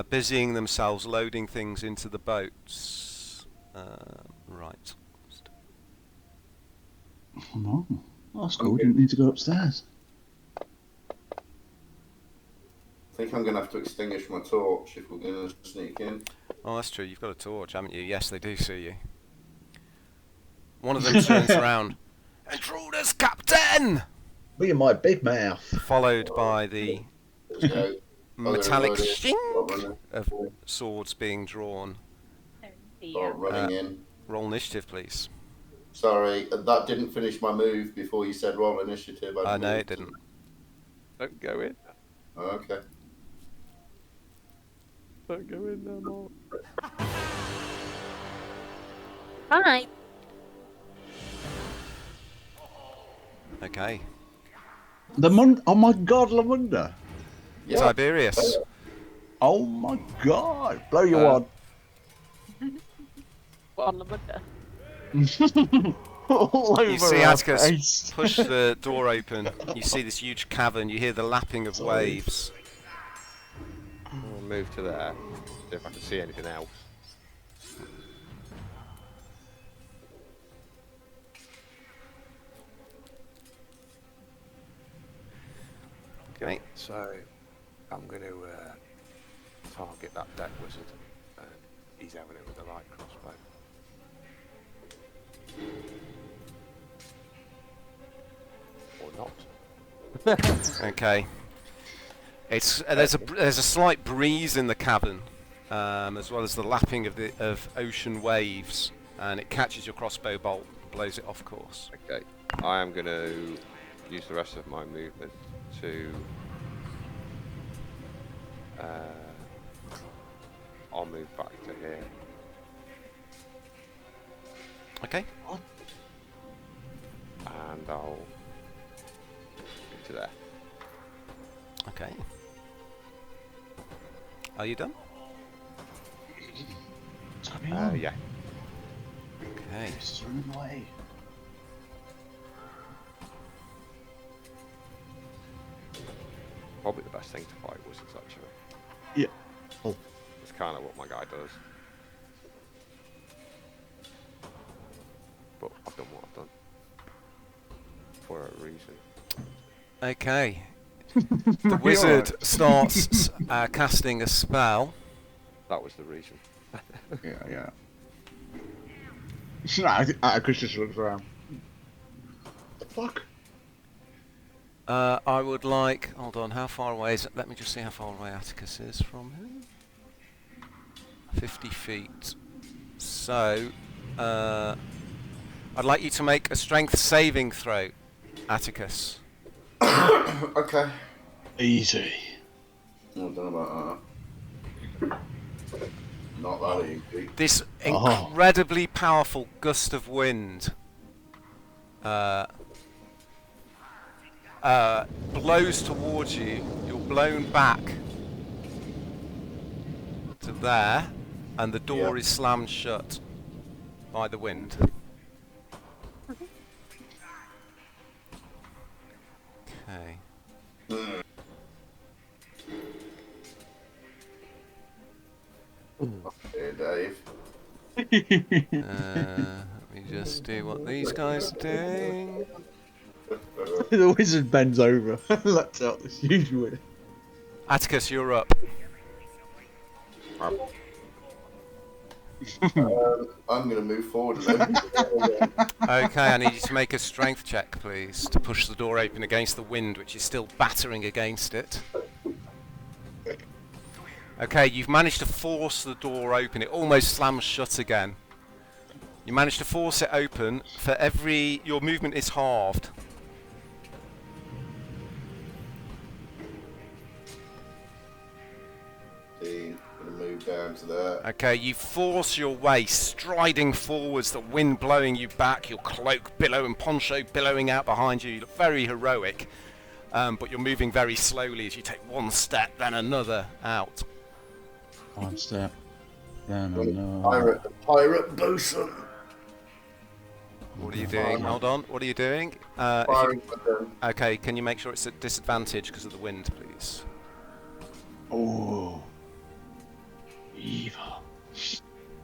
busying themselves loading things into the boats. Right. No, that's cool. Didn't need to go upstairs. I think I'm going to have to extinguish my torch if we're going to sneak in. Oh, that's true. You've got a torch, haven't you? Yes, they do see you. One of them turns around. Intruders, Captain! Look at my big mouth. Followed by the Okay. metallic Start shing of swords being drawn. running in. Roll initiative, please. Sorry, that didn't finish my move before you said roll initiative. No, moved. it didn't. Don't go in. Okay. Don't go in no more. Hi. Okay. Oh my God, Lemunda! Yeah. Tiberius. Oh my God! Blow your wad. What on the window? All over You see our Atticus face. push the door open. You see this huge cavern. You hear the lapping of waves. I'll move to there. See if I can see anything else. Okay. So, I'm going to target that deck wizard. And he's having it with a light crossbow. Or not. Okay. It's there's a slight breeze in the cavern, as well as the lapping of ocean waves, and it catches your crossbow bolt, blows it off course. Okay. I am going to use the rest of my movement to... I'll move back to here. Okay. And I'll move to there. Okay. Are you done? Turn me on. Yeah. Okay. This is running away. Probably the best thing to fight wizards, actually. Yeah. Oh. It's kind of what my guy does. But I've done what I've done. For a reason. Okay. The wizard starts casting a spell. That was the reason. Yeah, yeah. Atticus just looks around. The fuck? I would like. Hold on, how far away is it? Let me just see how far away Atticus is from him. 50 feet. So, I'd like you to make a strength saving throw, Atticus. Okay. Easy. I don't know about that. Not that easy. This incredibly powerful gust of wind blows towards you. You're blown back to there, and the door is slammed shut by the wind. Okay. Okay, Dave. Let me just do what these guys are doing. The wizard bends over and lets out this huge wind. Atticus, you're up. I'm going to move forward a little. Okay, I need you to make a strength check, please, to push the door open against the wind, which is still battering against it. Okay, you've managed to force the door open. It almost slams shut again. You managed to force it open. For every... your movement is halved. See, going to move down to there. Okay, you force your way, striding forwards, the wind blowing you back, your cloak and poncho billowing out behind you. You look very heroic, but you're moving very slowly as you take one step, then another out. One step, then another. Pirate bosun. What are you doing? Hold on, what are you doing? Okay, can you make sure it's at disadvantage because of the wind, please? Oh, evil.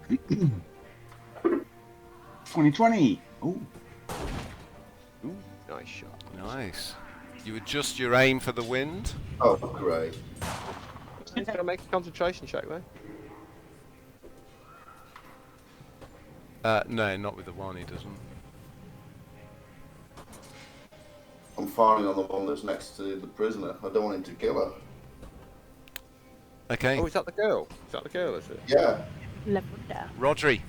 2020. Oh, Ooh, nice shot. Nice. You adjust your aim for the wind. Oh, great. He's going to make a concentration check there. No, not with the one, he doesn't. I'm firing on the one that's next to the prisoner. I don't want him to kill her. Okay, Oh, is that the girl? Is that the girl, is it? Yeah. Lemunda. Rodri,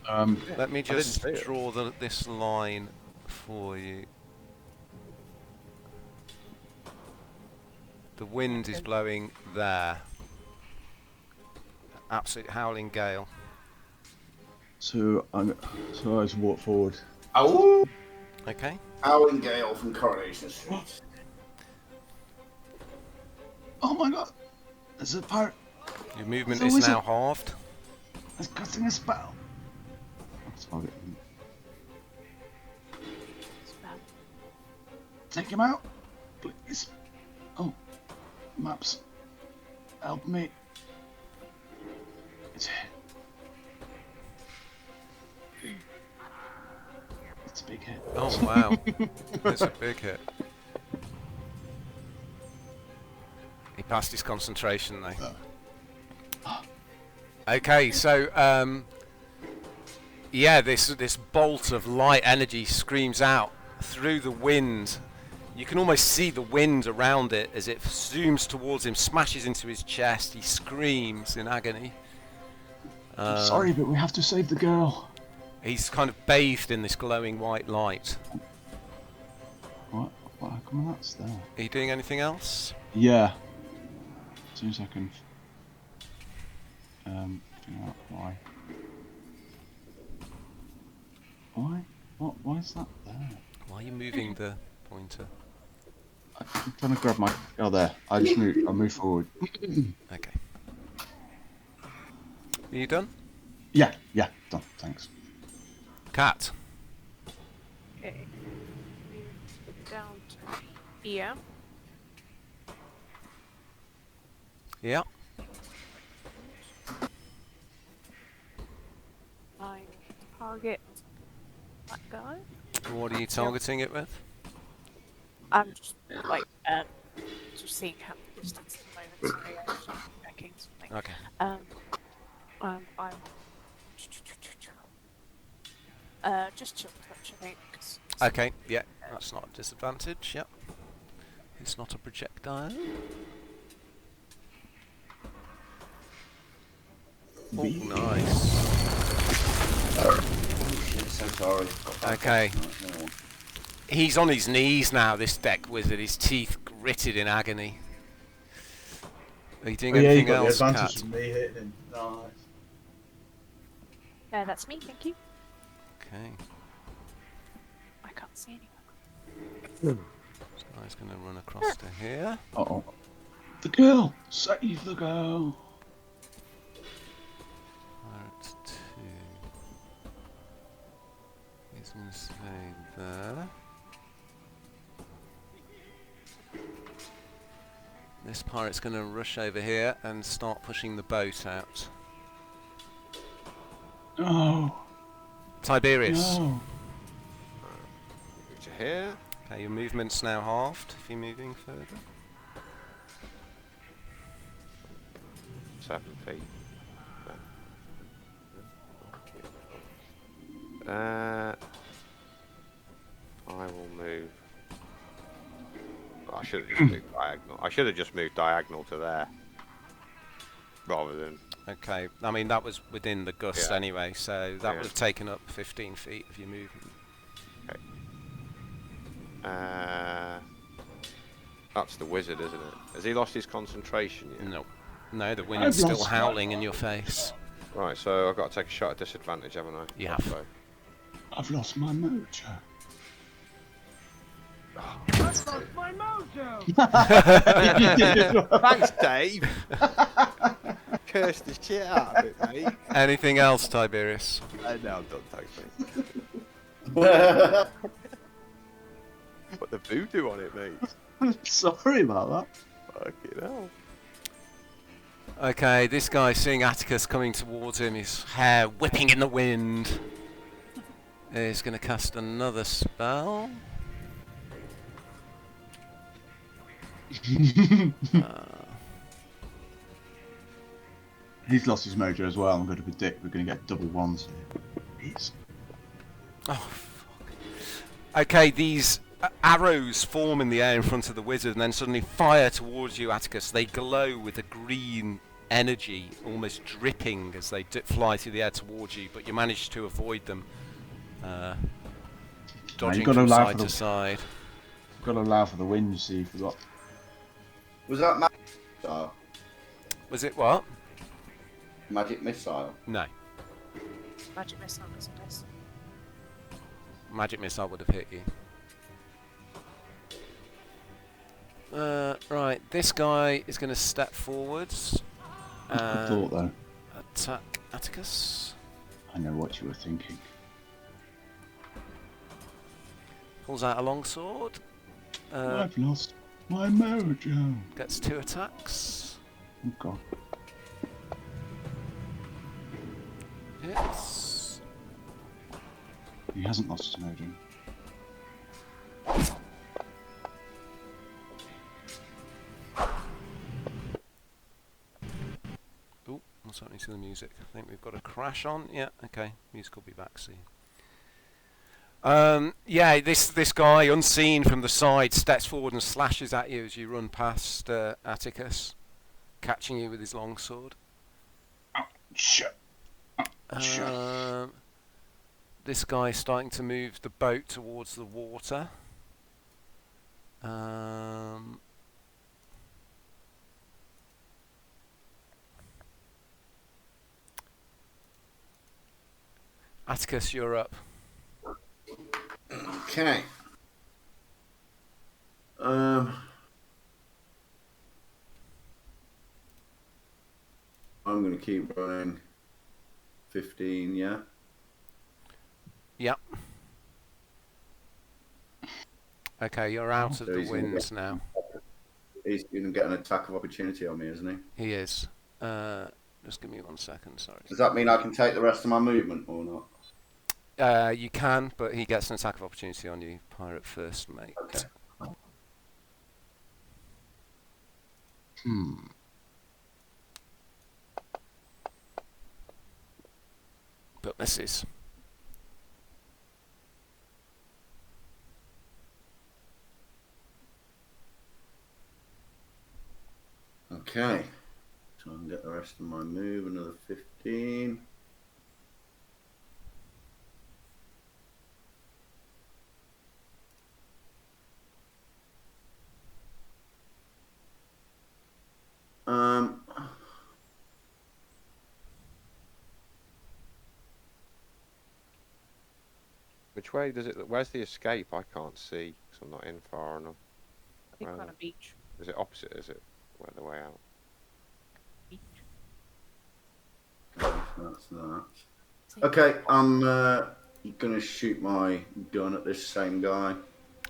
let me didn't just see it. draw this line for you. The wind is blowing there. Absolute howling gale. so I just walk forward. Ow! Okay. Howling Gale from Coronation Street. Oh my god! There's a pirate. Your movement There's is a now wizard. halved. It's casting a spell. Let's target him. Take him out, please. Oh, maps. Help me. It's a hit. It's a big hit. Oh wow, it's a big hit. He passed his concentration though. Okay, so yeah, this bolt of light energy screams out through the wind. You can almost see the wind around it as it zooms towards him, smashes into his chest. He screams in agony. I'm sorry, but we have to save the girl. He's kind of bathed in this glowing white light. What? How come that's there? Are you doing anything else? Yeah. 2 seconds. Figure out why. Why? What? Why is that there? Why are you moving the pointer? I'm trying to grab my. Oh, there. I just move. I move forward. Okay. Are you done? Yeah. Done. Thanks. Cat. Okay. Move down to here. Yeah. I target that guy. What are you targeting it with? I'm just like just seeing how the distance at the moment. So yeah, just checking something. Okay. I'm just chill touch, I think. 'Cause Okay, yeah, that's not a disadvantage, yep. It's not a projectile. Oh, nice. Oh shit, so sorry. Okay. He's on his knees now, this deck wizard, his teeth gritted in agony. Are you doing Oh, yeah, you anything got the else, advantage Kat? from me hitting him. Nice. that's me, thank you. Okay. I can't see anyone. This guy's going to run across to here. Uh-oh. The girl! Save the girl! That's 2. He's going to stay there. This pirate's going to rush over here and start pushing the boat out. No! Tiberius. No! Move to here. Okay, your movement's now halved if you're moving further. 7 feet. I will move. I should have just moved diagonal. I should have just moved diagonal to there, rather than. Okay, I mean that was within the gust Yeah. anyway, so that Yeah. would have taken up 15 feet of your movement. That's the wizard, isn't it? Has he lost his concentration yet? No. No, the I've wind's still lost howling in your face. Right, so I've got to take a shot at disadvantage, haven't I? You have. So. I've lost my mojo. Thanks, Dave. Cursed the shit out of it, mate. Anything else, Tiberius? No, I'm done. Thanks, mate. Put the voodoo on it, mate. Sorry about that. Fucking hell. Okay, this guy seeing Atticus coming towards him, his hair whipping in the wind, is going to cast another spell. He's lost his mojo as well. I'm going to predict we're going to get double ones here. Please. Oh, fuck. Okay, these arrows form in the air in front of the wizard and then suddenly fire towards you, Atticus. They glow with a green energy, almost dripping as they fly through the air towards you, but you manage to avoid them, dodging gotta from allow side for to the- side. Got to allow for the wind, you see, you forgot. Was that magic missile? Was it what? Magic missile? No. Magic missile doesn't miss. Magic missile would have hit you. Right, this guy is going to step forwards I thought, though. attack Atticus. I know what you were thinking. Pulls out a longsword. I've lost my mojo. Gets 2 attacks. Oh, God. Hits. He hasn't lost his mojo. Oh, what's happening to the music? I think we've got a crash on. Yeah, okay. Music will be back soon. Yeah, this guy, unseen from the side, steps forward and slashes at you as you run past Atticus, catching you with his longsword. Shut. This guy's starting to move the boat towards the water. Atticus, you're up. Okay. I'm going to keep running 15, yeah? Yep. Okay, you're out of So the he's gonna winds now. He's going to get an attack of opportunity on me, isn't he? He is. Just give me 1 second, sorry. Does that mean I can take the rest of my movement or not? You can, but he gets an attack of opportunity on you. Pirate first, mate. Okay. But misses. Okay. Try and get the rest of my move. Another 15. Which way does it? Where's the escape? I can't see because I'm not in far enough. I think we're on a beach. Is it opposite? Is it where the way out? Beach. That's that. Okay, I'm gonna shoot my gun at this same guy.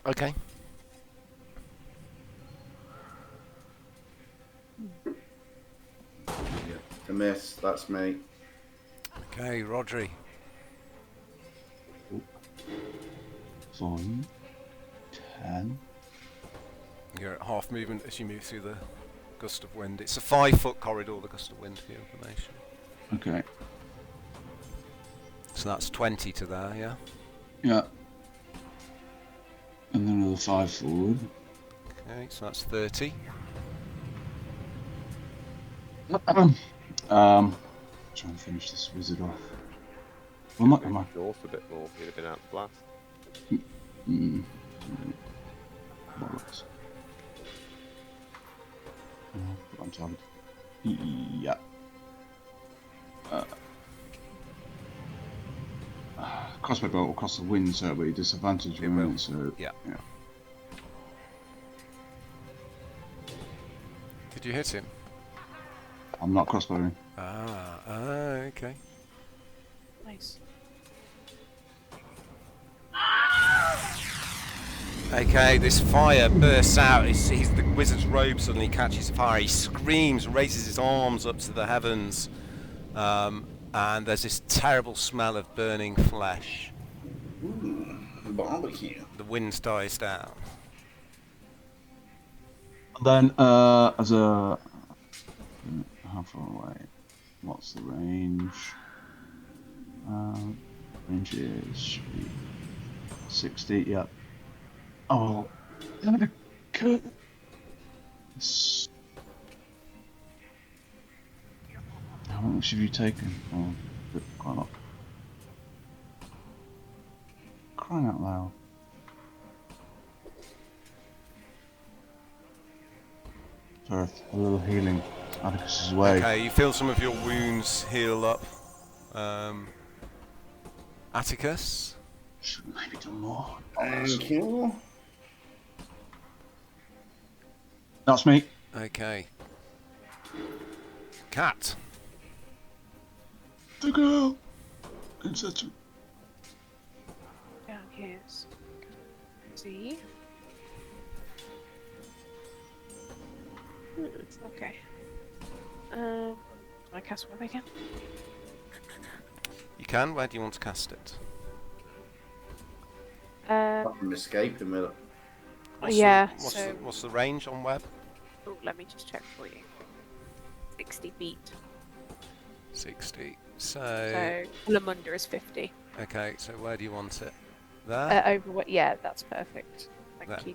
Okay. Yeah, a miss. That's me. Okay, Rodri. 5, 10. You're at half movement as you move through the gust of wind. It's a 5-foot corridor, the gust of wind, for your information. Okay. So that's 20 to there, yeah? Yeah. And then another 5 forward. Okay, so that's 30. Trying to finish this wizard off. Well, am I? North a bit more. You'd have been out the blast. Bollocks. Put on target. Yeah. Crossbow bolt will cross the wind, so it'll be a disadvantage. It will. So Yeah. Did you hit him? I'm not crossbowing. Okay. Nice. Okay, this fire bursts out. The wizard's robe suddenly catches fire. He screams and raises his arms up to the heavens. And there's this terrible smell of burning flesh. Ooh, barbecue. The wind dies down. And then, as a... How far away? What's the range? Range is 60, yep. Oh, I'm gonna cut. How much have you taken? Oh, quite a lot. Crying out loud. For a little healing. Atticus's way. Okay, you feel some of your wounds heal up. Atticus? Should maybe do more. Thank you. That's me. Okay. Cat. The girl. Insert. Down here's Z. Okay. I cast one again. You can. Where do you want to cast it? I'm escaping with it. What's the range on web? Oh, let me just check for you. 60 feet. 60. So Lemunda is 50. Okay, so where do you want it? There? Over what? Yeah, that's perfect. There. Thank you.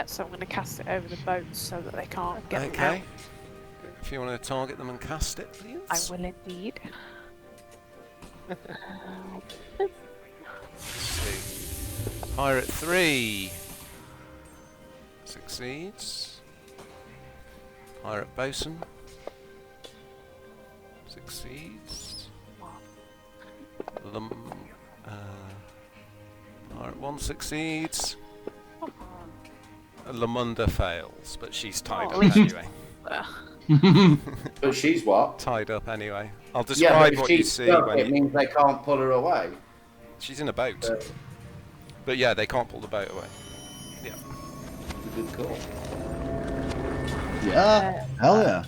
So I'm going to cast it over the boats so that they can't get them out. Okay. If you want to target them and cast it, please. I will indeed. Let's see. Pirate 3 succeeds. Pirate Bosun succeeds. Pirate 1 succeeds. Lemunda fails, but she's tied up anyway. But she's what? Tied up anyway. I'll Yeah, describe but if what you she's see stuck, when it means they can't pull her away. she's in a boat. But yeah, they can't pull the boat away. Yeah. Good call. Yeah. Hell yeah.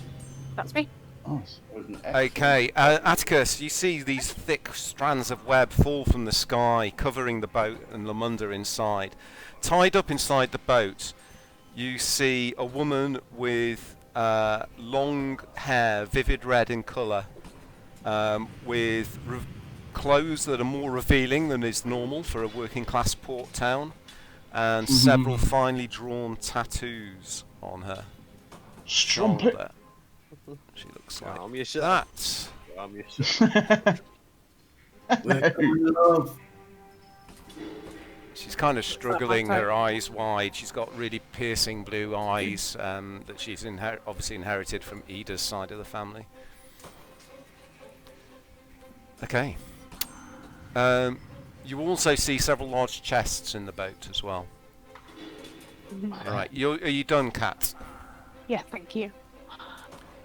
That's me. Nice. Okay, Atticus, you see these thick strands of web fall from the sky, covering the boat and Lemunda inside. Tied up inside the boat, you see a woman with long hair, vivid red in colour, with clothes that are more revealing than is normal for a working class port town, and several finely drawn tattoos on her. Strumpet. shoulder. She looks like Calm yourself. that. Calm yourself. Love. She's kind of struggling, her eyes wide. She's got really piercing blue eyes that she's obviously inherited from Ida's side of the family. Okay. You also see several large chests in the boat as well. Right, are you done, Kat? Yeah, thank you.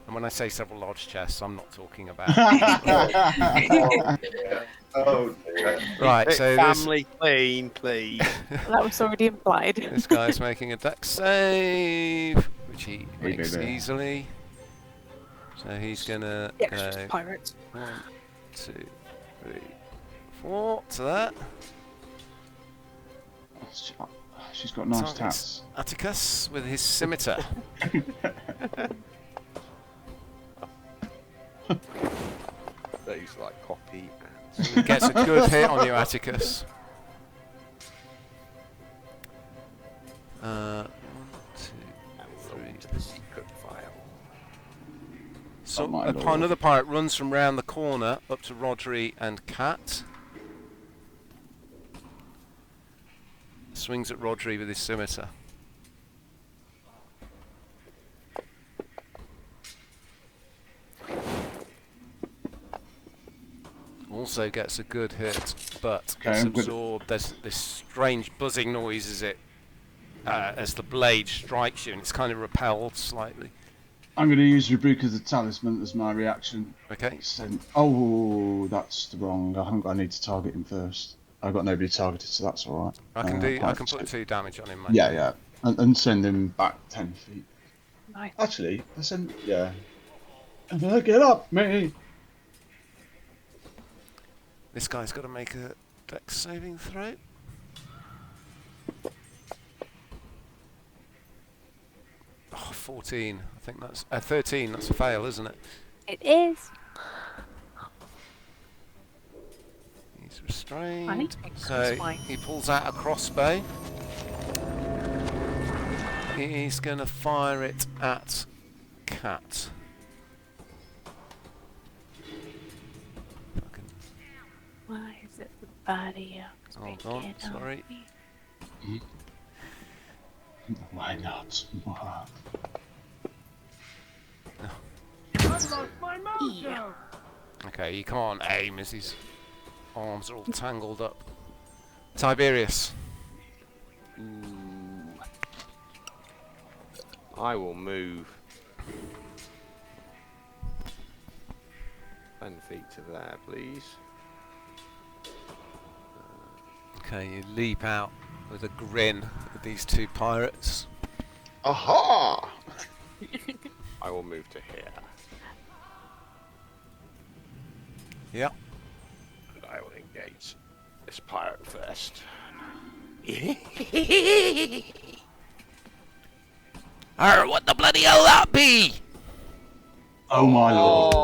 And when I say several large chests, I'm not talking about... Oh, dear. Right, so this, Family clean, please. That was already implied. this guy's making a deck save, which he makes easily. So he's gonna Yeah, go it's just pirates. 1, 2, 3, 4 to that. She's got nice Targets tats. Atticus with his scimitar. These like copy He gets a good hit on you, Atticus. 1, 2, 3. the secret file. So Oh my another pirate runs from round the corner up to Rodri and Kat. Swings at Rodri with his scimitar. Also gets a good hit, but Okay, it's I'm good. absorbed. There's this strange buzzing noise as the blade strikes you, and it's kind of repelled slightly. I'm going to use Rebuke of the Talisman as my reaction. Okay. Oh, that's the wrong. I need to target him first. I've got nobody targeted, so that's all right. I can right, put so- 2 damage on him. mate. Yeah, and send him back 10 feet. Nice. Actually, I send. Yeah. And then get up, me. This guy's got to make a dex saving throw. Oh, 14. I think that's 13. That's a fail, isn't it? It is. He's restrained. I need to make So mine. he pulls out a crossbow. He's going to fire it at Cat. Why is it the body of Hold on, sorry. Why not? Yeah. Okay, he can't aim as his arms are all tangled up. Tiberius. I will move 10 feet to there, please. Okay, you leap out with a grin at these 2 pirates. Aha! I will move to here. Yep. And I will engage this pirate first. Arr, what the bloody hell that be? Oh my lord.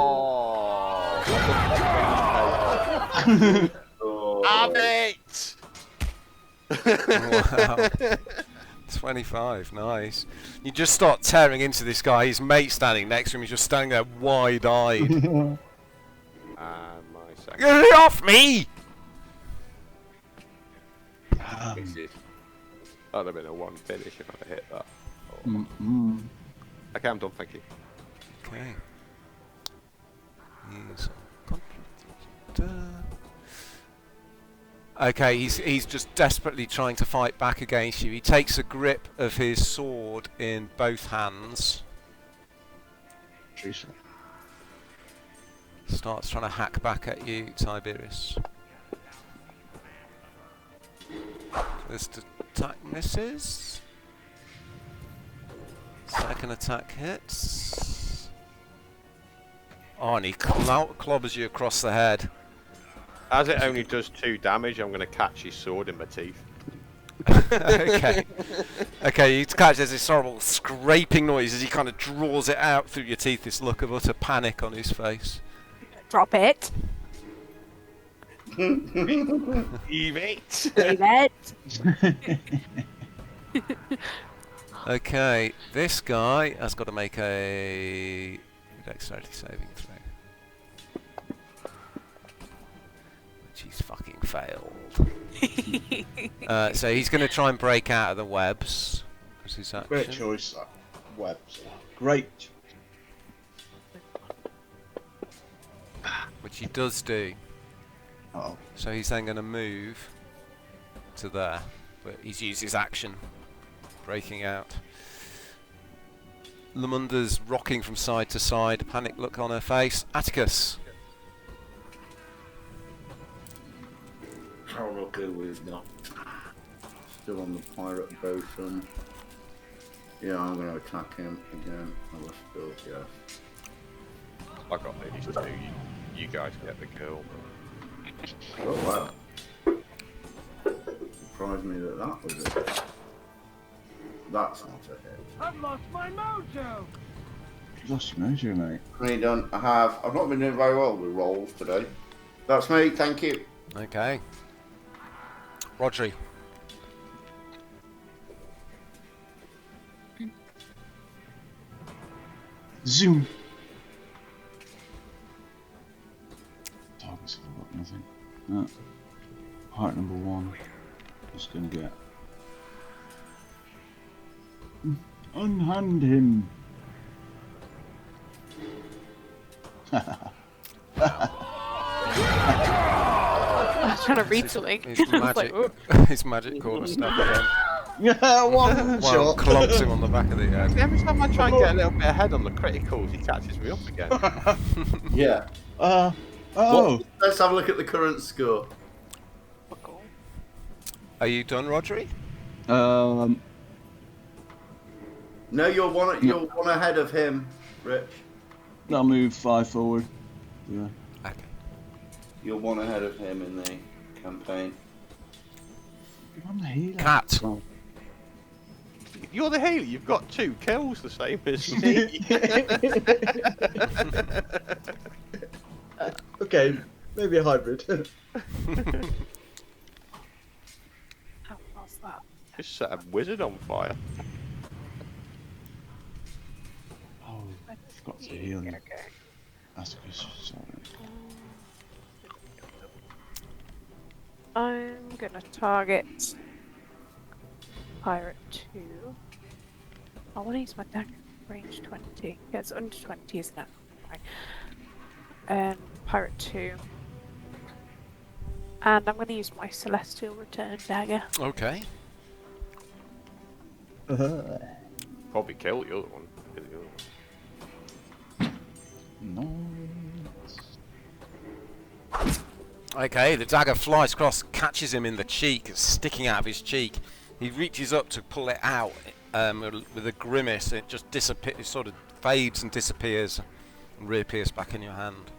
Oh! Have it! Wow. 25, nice. You just start tearing into this guy, his mate standing next to him, he's just standing there wide-eyed. And my second Get it off me! misses. That'd have been a 1 finish if I'd have hit that. Oh. Okay, I'm done, thank you. Okay. Okay, he's just desperately trying to fight back against you. He takes a grip of his sword in both hands. Starts trying to hack back at you, Tiberius. First attack misses. Second attack hits. Oh, and he clobbers you across the head. As it only does 2 damage, I'm going to catch his sword in my teeth. Okay. Okay, you catch there's this horrible scraping noise as he kind of draws it out through your teeth, this look of utter panic on his face. Drop it. Leave it! Leave it. Okay, this guy has got to make a dexterity saving throw. Which he's fucking failed. So he's going to try and break out of the webs. That's his action. Great choice, that. Webs. Great choice. Which he does do. Oh. So he's then going to move to there. But he's used his action. Breaking out. Lemunda's rocking from side to side, a panic look on her face. Atticus. How lucky we've got. Still on the pirate bosun. Yeah, I'm going to attack him again. I will still, yes. I got these two. You guys get the kill. Oh wow. Surprised me that was it. That's not a hit. I've lost my mojo! You lost your mojo, mate. Me done. I've not been doing very well with rolls today. That's me, thank you. Okay. Rodri. Zoom. Targets have got nothing. No. Heart number 1. Just gonna get. Unhand him. I was trying to read something. His magic, his magic corner stuff again. Yeah, one Well, shot. clumps him on the back of the head. Every time I try and get a little bit ahead on the criticals, he catches me up again. Yeah. Oh. Well, let's have a look at the current score. Are you done, Rodri? Um. No, you're one ahead of him, Rich. I'll move 5 forward. Yeah. Okay. You're one ahead of him in the campaign. I'm the healer. Cat. Oh. You're the healer. You've got 2 kills, the same as me. Okay, maybe a hybrid. How was that? Just set a wizard on fire. Oh, I've got to heal you. Okay. That's good. Sorry. I'm gonna target Pirate 2. I want to use my dagger. Range 20. Yeah, it's under 20, isn't it? Right. Pirate 2. And I'm going to use my Celestial Return dagger. Okay. Probably kill the other one. No. Okay, the dagger flies across, catches him in the cheek, it's sticking out of his cheek. He reaches up to pull it out with a grimace. It just disappears, it sort of fades and disappears and reappears back in your hand.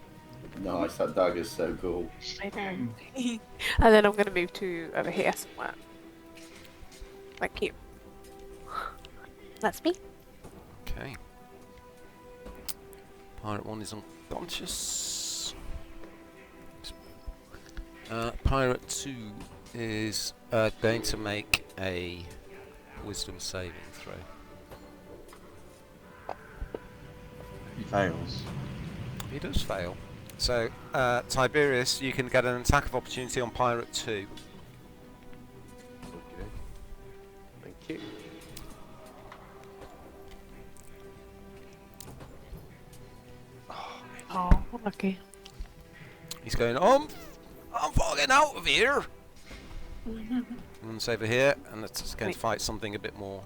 Nice, that dagger's so cool. I know. And then I'm going to move to over here somewhere. Thank you. That's me. Okay. Pirate 1 is unconscious. Pirate 2 is going to make a wisdom saving throw. He fails. He does fail. So, Tiberius, you can get an attack of opportunity on Pirate 2. Okay. Thank you. Oh, lucky. He's going, I'm fucking out of here! Runs over here, and it's going to fight something a bit more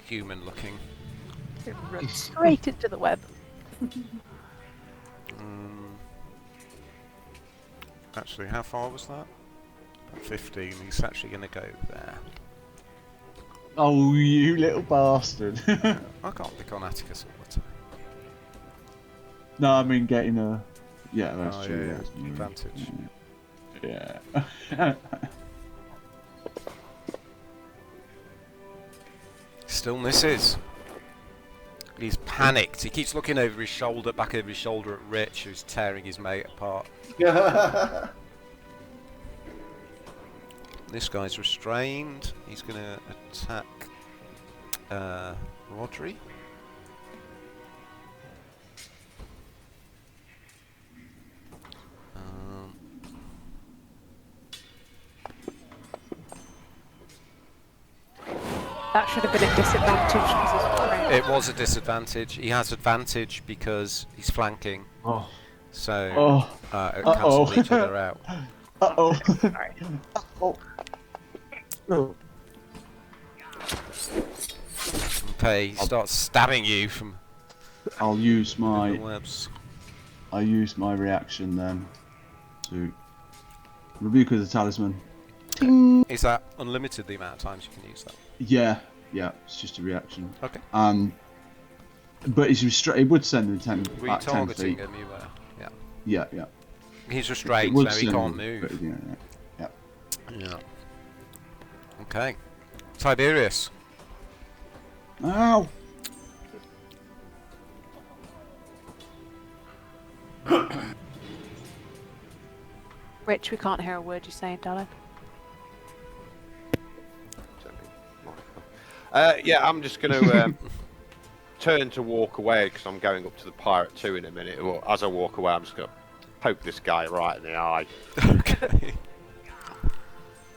human looking. Run straight into the web. Actually, how far was that? About 15. He's actually going to go there. Oh, you little bastard. I can't pick on Atticus all the time. No, I mean getting a... Yeah, that's Oh, true. yeah, That's true. advantage. Yeah. Still misses. He's panicked. He keeps looking over his shoulder, back over his shoulder at Rich, who's tearing his mate apart. This guy's restrained. He's going to attack Rodri. That should have been a disadvantage because he's prone. It was a disadvantage. He has advantage because he's flanking. Oh. So it cancels each other out. Uh-oh. Sorry. Oh. Okay, he starts stabbing you from I'll use the my webs. reaction then to rebuke with the talisman. Is that unlimited, the amount of times you can use that? Yeah, it's just a reaction. Okay. But he's restrained. It would send him 10 Were you back 10 targeting feet. him? You were. Yeah. Yeah. He's It restrained, would so he send can't him, move. but yeah. Yeah. Okay. Tiberius. Ow! Rich, we can't hear a word you're saying, darling. Yeah, I'm just going to turn to walk away because I'm going up to the Pirate 2 in a minute. Well, as I walk away, I'm just going to poke this guy right in the eye Okay.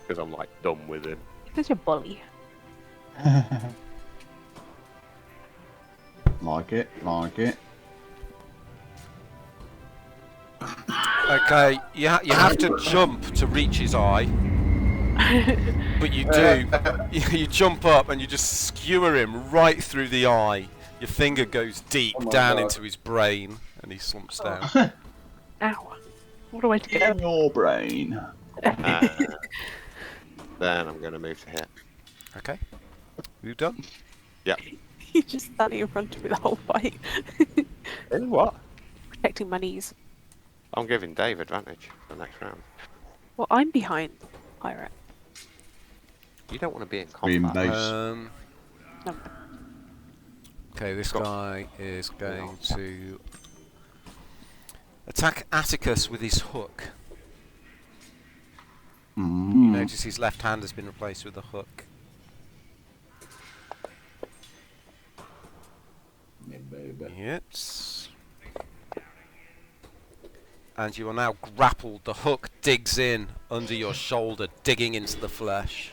because I'm like done with him. Because you're bully. Like it. Okay, you have to jump to reach his eye, but you do. You jump up and you just skewer him right through the eye. Your finger goes deep down God. into his brain, and he slumps down. Ow. What a way to In go. your brain. Then I'm going to move to here. Okay, you done? Yep. He's just standing in front of me the whole fight. In what? Protecting my knees. I'm giving Dave advantage for the next round. Well, I'm behind Pirate. You don't want to be in Being combat. base. No. Okay, this Go on. guy is going to attack Atticus with his hook. Notice his left hand has been replaced with a hook. Yes. And you are now grappled. The hook digs in under your shoulder, digging into the flesh.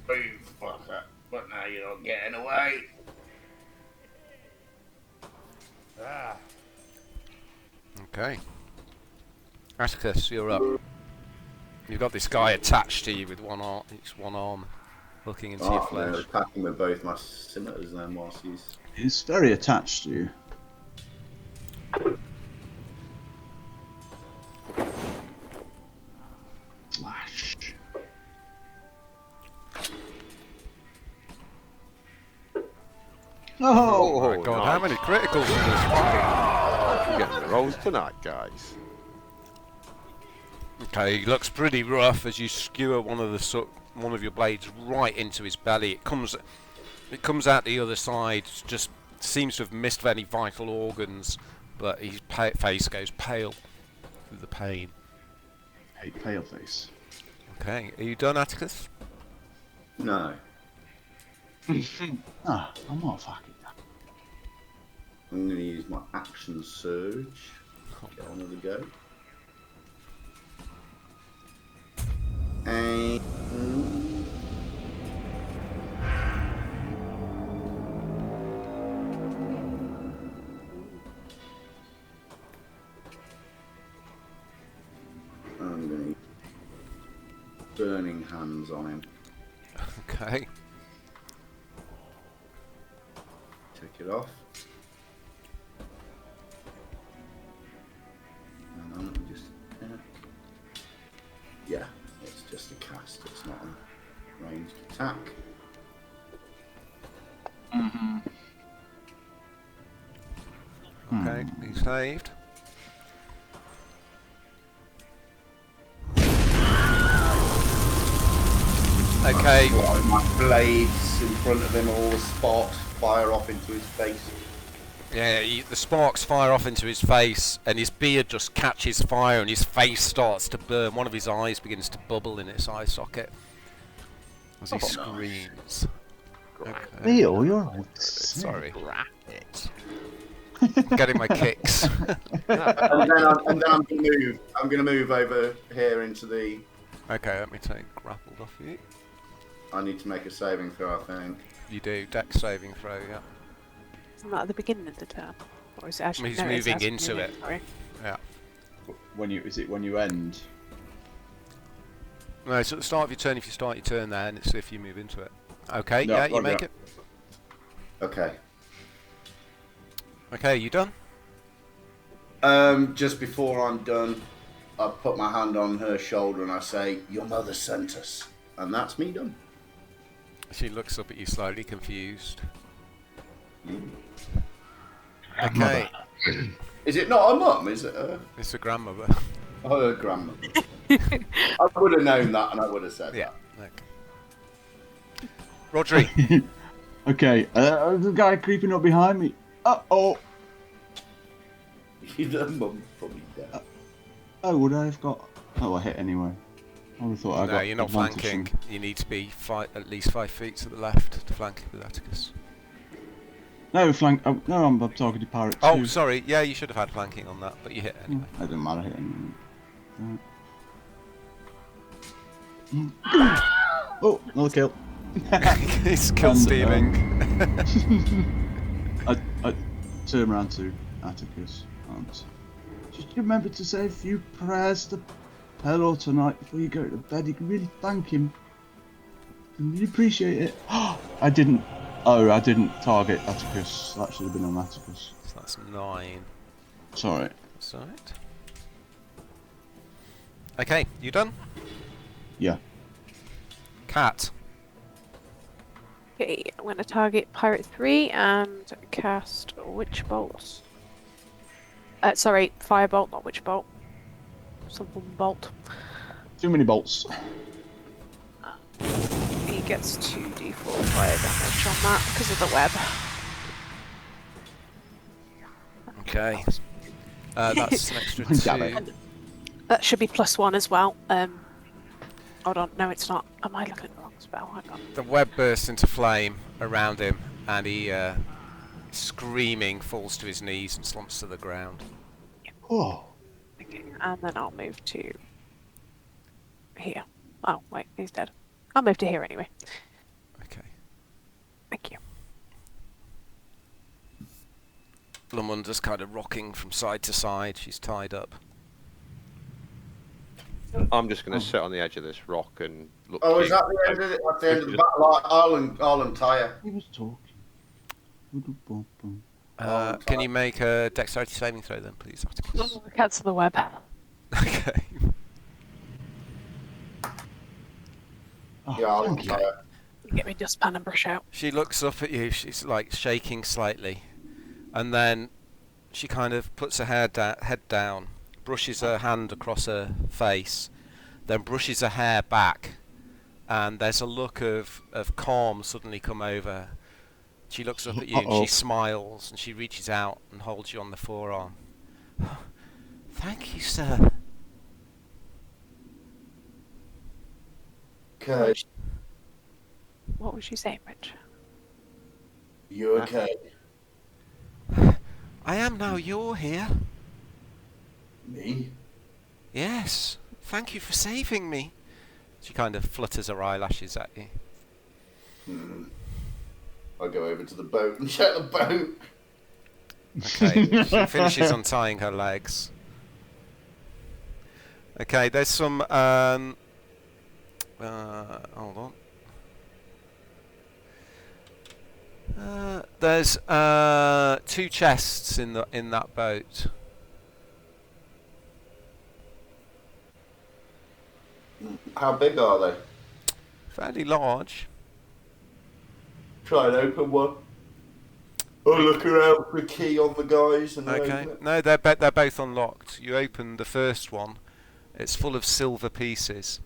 You fucker. But now you're not getting away. Okay. Atticus, you're up. You've got this guy attached to you with one arm hooking into your Oh, man, flesh. attacking with both my scimitars then whilst he's... He's very attached to you. Flash. Oh, Oh my god, how many criticals in this fight? We're getting the rolls tonight, guys. Okay, he looks pretty rough as you skewer one of your blades right into his belly. It comes out the other side. Just seems to have missed any vital organs, but his face goes pale through the pain. Hey, pale face. Okay, are you done, Atticus? No. I'm not fucking. I'm going to use my action surge. Get on with the go. And... I'm going to use burning hands on him. Okay. Take it off. And then let me just... yeah, it's just a cast, it's not a ranged attack. Okay, he's saved. Okay, My blades in front of him, all the sparks fire off into his face. yeah, the sparks fire off into his face, and his beard just catches fire, and his face starts to burn. One of his eyes begins to bubble in its eye socket as he screams. Neil, you're right. Sorry. Grab it. Getting my kicks. And then I'm going to move. I'm going to move over here into the. Okay, let me take grappled off you. I need to make a saving throw, I think. You do. Dex saving throw, yeah. Isn't that at the beginning of the turn? Or is it actually... He's no, it's moving actually into moving, it. Sorry. Yeah. Is it when you end? No, so at the start of your turn, if you start your turn there, and it's if you move into it. Okay, No, yeah, you make yeah. it. Okay. Okay, you done? Just before I'm done, I put my hand on her shoulder and I say, "Your mother sent us," and that's me done. She looks up at you slightly confused. Okay, Is it not her mum? Is it her? it's a grandmother. Her grandmother. I would have known that, and I would have said Yeah. Okay. Rodri. Okay, there's a guy creeping up behind me. Uh-oh. that. Her mum's probably dead. Oh, would I have got... Oh, I hit anyway. I would have thought I got... No, you're not advantage flanking. from- You need to be at least 5 feet to the left to flank with Atticus. No, flank... Oh, no, I'm targeted pirate too. Oh, sorry. Yeah, you should have had flanking on that, but you hit anyway. It doesn't matter, I hit anyway. Oh, another kill. He's kill And, stealing. I turn around to Atticus and just remember to say a few prayers to Pelor tonight before you go to bed. You can really thank him. You really appreciate it. I didn't target Atticus. That should have been on Atticus. So that's 9. Sorry. That's alright. Okay, you done? Yeah. Cat. Okay, I'm going to target Pirate 3 and cast Witch Bolt. Sorry, Firebolt, not Witch Bolt. Something bolt. Too many bolts. He gets 2d4 fire damage on that because of the web. Okay. That's an extra Damn 2. it. That should be +1 as well. Hold on, no it's not. Am I looking at the wrong spell? Hang on. The web bursts into flame around him, and he, screaming, falls to his knees and slumps to the ground. Oh. Okay, and then I'll move to here. Oh, wait, he's dead. I'll move to here anyway. Okay. Thank you. Lemunda's kind of rocking from side to side. She's tied up. I'm just going to sit on the edge of this rock and look. Oh, is cute. that the end of it? At the end of the battle? I'll untire. He was talking. Can you make a dexterity saving throw then, please, Atticus? Cancel the web. Okay. Oh, Yeah, I'll thank you. untire. Get me dustpan and brush out. She looks up at you. She's like shaking slightly, and then she kind of puts her head down, brushes her hand across her face, then brushes her hair back, and there's a look of calm suddenly come over her. She looks up at you and she smiles and she reaches out and holds you on the forearm. Thank you, sir. Okay, What was she saying, Rich? you okay? I am now you're here. Me? Yes. Thank you for saving me. She kind of flutters her eyelashes at you. I'll go over to the boat and check the boat. Okay, she finishes untying her legs. Okay, there's some, hold on. There's 2 chests in that boat. How big are they? Fairly large. Try and open one. I'll look around for a key on the guys and Okay. open it. No, they're both unlocked. You open the first one. It's full of silver pieces.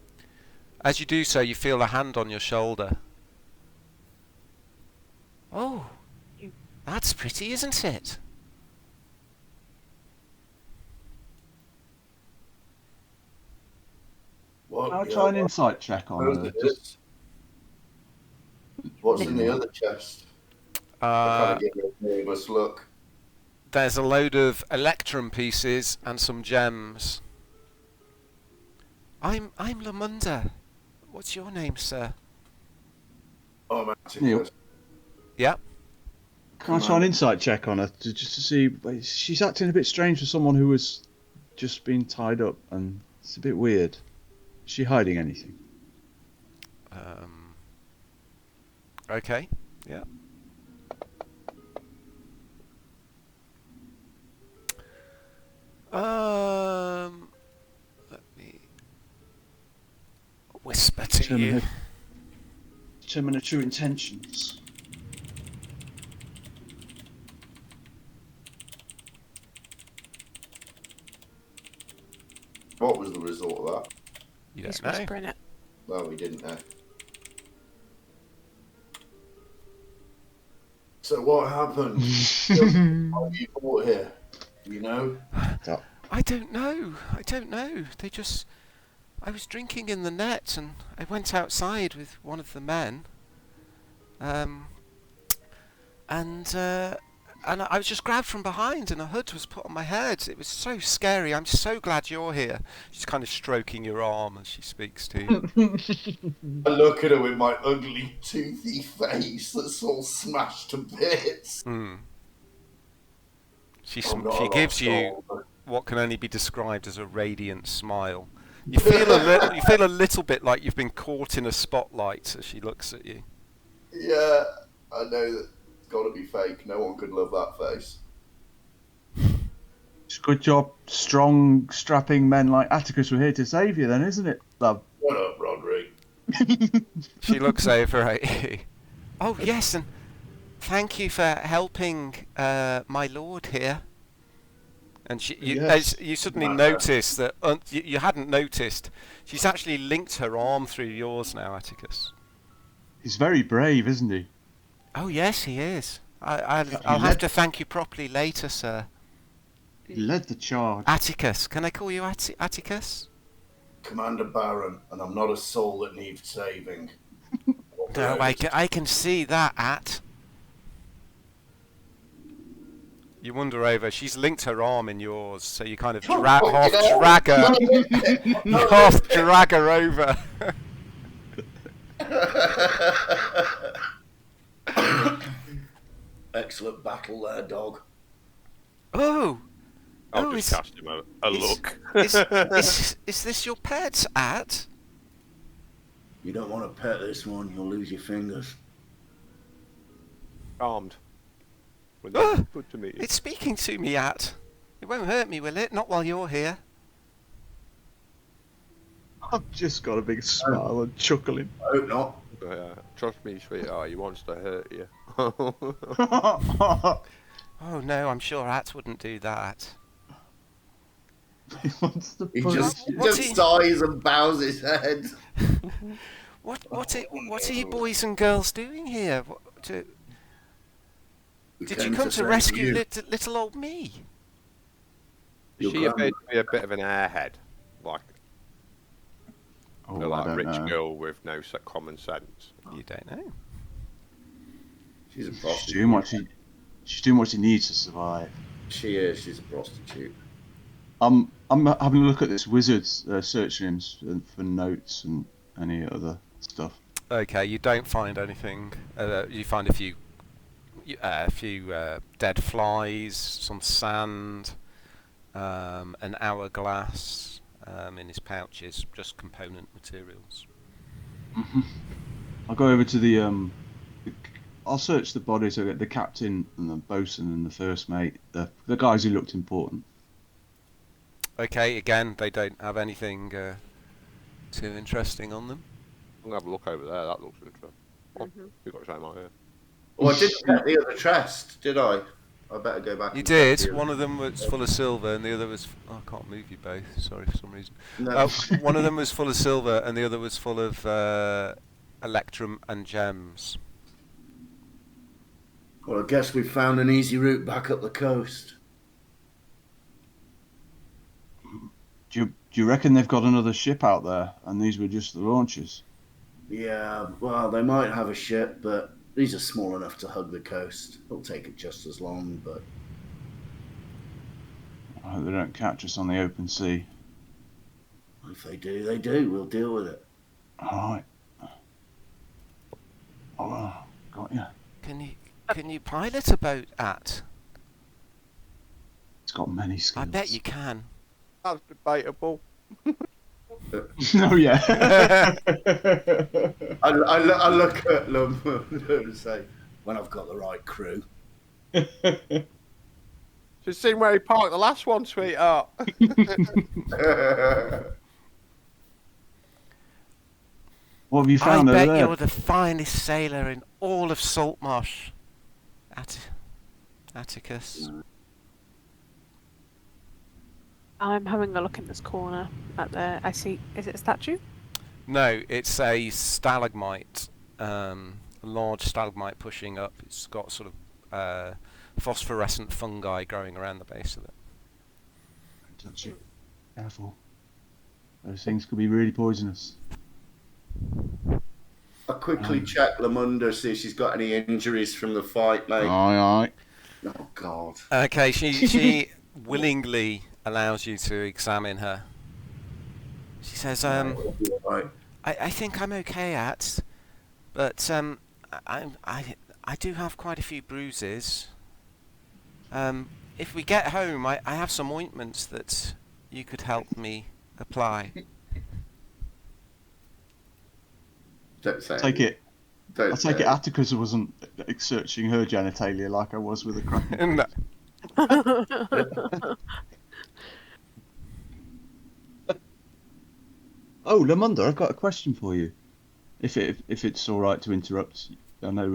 As you do so, you feel a hand on your shoulder. Oh, that's pretty, isn't it? What? I'll Yeah, try an what insight check on is her. it? Just What's in the other chest? I kind of give it a nervous look. There's a load of electrum pieces and some gems. I'm Lemunda. What's your name, sir? Oh, man. Neil. Yeah. Can I try an insight check on her just to see? She's acting a bit strange for someone who was just been tied up, and it's a bit weird. Is she hiding anything? Okay. Yeah. Let me whisper to you. Determine her true intentions. What was the result of that? You He's don't know. whispering it. Well, we didn't know. So what happened? How you brought here? You know? I don't know. I was drinking in the net and I went outside with one of the men. And I was just grabbed from behind and a hood was put on my head. It was so scary. I'm so glad you're here. She's kind of stroking your arm as she speaks to you. I look at her with my ugly, toothy face that's all smashed to bits. She gives you what can only be described as a radiant smile. You feel a little bit like you've been caught in a spotlight as she looks at you. Yeah, I know that it's got to be fake. No one could love that face. It's a good job strong, strapping men like Atticus were here to save you then, isn't it, love? What up, Roderick? She looks over at you. Oh, yes, and thank you for helping my lord here. And Yes. as you suddenly notice that you hadn't noticed, she's actually linked her arm through yours now, Atticus. He's very brave, isn't he? Oh, yes, he is. I'll have to thank you properly later, sir. He led the charge. Atticus. Can I call you Atticus? Commander Baron, and I'm not a soul that needs saving. No, I can see that, At. You wander over. She's linked her arm in yours, so you kind of drag her over. Excellent battle there, dog. I'll just cast him a look. Is this your pet, At? You don't want to pet this one, you'll lose your fingers. Armed. When they're good to me. It's speaking to me, At. It won't hurt me, will it? Not while you're here. I've just got a big smile and chuckling. I hope not. Trust me, sweetheart, he wants to hurt you. Oh no, I'm sure At wouldn't do that. He wants to He push just you. sighs and bows his head. What are you boys and girls doing here? Did you come to rescue little old me? She appeared to be a bit of an airhead, like Oh, like I a don't rich know. girl with no common sense. You don't know. She's a She's prostitute. doing what she needs to survive. She is. She's a prostitute. I'm having a look at this wizard, searching him for notes and any other stuff. Okay, you don't find anything. You find a few dead flies, some sand, an hourglass in his pouches, just component materials. I'll go over to I'll search the bodies. I'll get the captain and the bosun and the first mate, the guys who looked important. Okay, again, they don't have anything too interesting on them. I'm gonna have a look over there. That looks interesting. Oh, you got the same idea. Well, I didn't get the other chest, did I? I better go back. You and check did. the One other- of them was full of silver, and the other was. Oh, I can't move you both. Sorry for some reason. No. One of them was full of silver, and the other was full of electrum and gems. Well, I guess we found an easy route back up the coast. Do you reckon they've got another ship out there, and these were just the launches? Yeah, well, they might have a ship, but these are small enough to hug the coast. It'll take it just as long, but I hope they don't catch us on the open sea. if they do, they do. We'll deal with it. Alright. Oh, got you. Can you pilot a boat at? It's got many skills. I bet you can. That's debatable. Oh, yeah. I look at Lemunda and say, when I've got the right crew. Just seen where he parked the last one, sweetheart. What have you I found over bet there? you're the finest sailor in all of Saltmarsh, Atticus. I'm having a look in this corner at the. I see. Is it a statue? No, it's a stalagmite, a large stalagmite pushing up. It's got sort of phosphorescent fungi growing around the base of it. Don't touch it. Careful. Those things could be really poisonous. I quickly check Lemunda, see if she's got any injuries from the fight, mate. Aye. Oh, God. Okay, she willingly allows you to examine her. She says, Right. I think I'm okay but I do have quite a few bruises. If we get home, I have some ointments that you could help me apply. Don't say Take it. Don't I'll take say it Atticus wasn't searching her genitalia like I was with the Kraken. No. Oh, Lemunda, I've got a question for you. If it's all right to interrupt, I know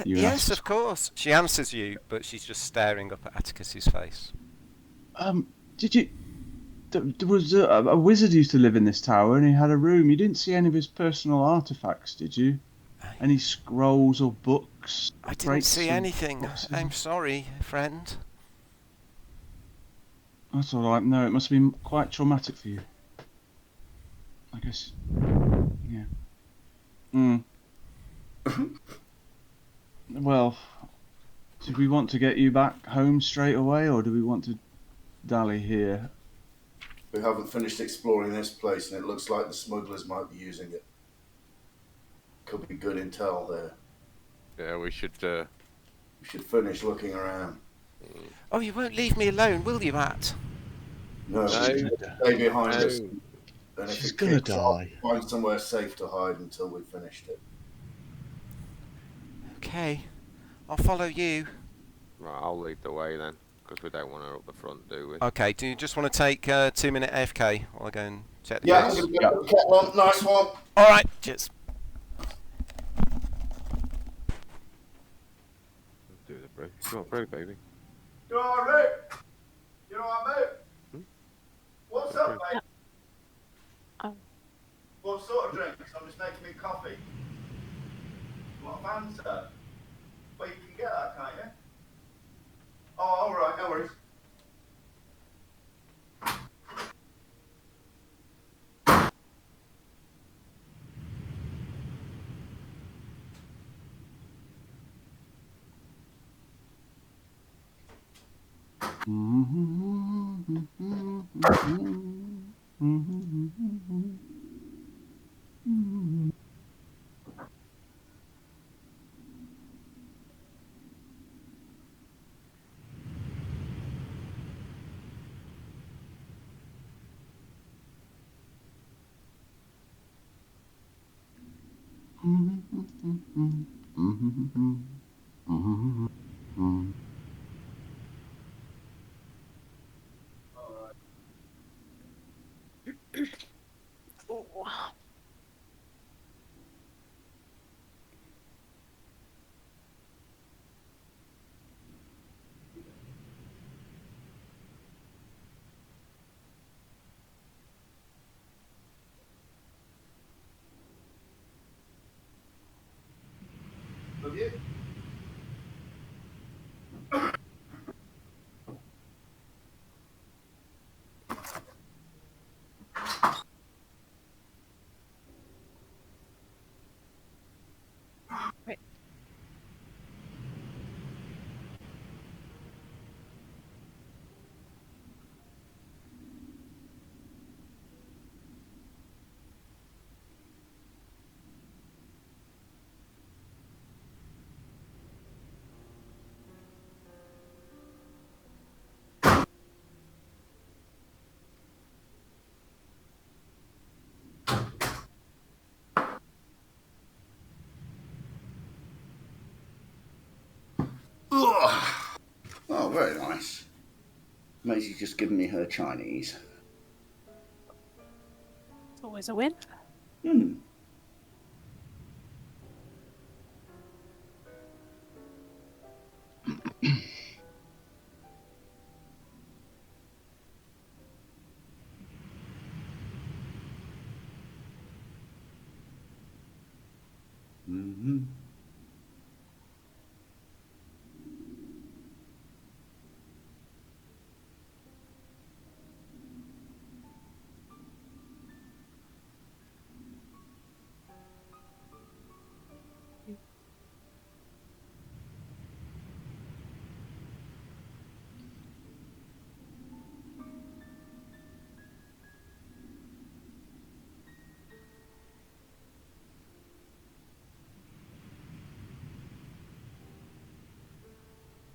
you Yes, asked. of course. She answers you, but she's just staring up at Atticus's face. Did you? There was a wizard used to live in this tower, and he had a room. You didn't see any of his personal artifacts, did you? Any scrolls or books? I didn't crates see of anything. boxes? I'm sorry, friend. That's all right. No, it must have been quite traumatic for you. I guess. Yeah. Well, do we want to get you back home straight away, or do we want to dally here? We haven't finished exploring this place, and it looks like the smugglers might be using it. Could be good intel there. Yeah, we should. We should finish looking around. Oh, you won't leave me alone, will you, Matt? No, No. stay behind No. us. And if She's it gonna kicks off, die. find somewhere safe to hide until we've finished it. Okay, I'll follow you. Right, I'll lead the way then, because we don't want her up the front, do we? Okay, do you just want to take a 2-minute AFK while I go and check the Yeah, gates? nice one. Alright, cheers. Do the brew. Come on, brew, baby. You alright, Rick? You alright, mate? What's up, mate? What sort of drinks? I'm just making me coffee. What a Fanta? Well, you can get that, can't you? Oh, alright, no worries. Have you? very nice. Maisie's just giving me her Chinese. It's always a win. Hmm. Mm-hmm.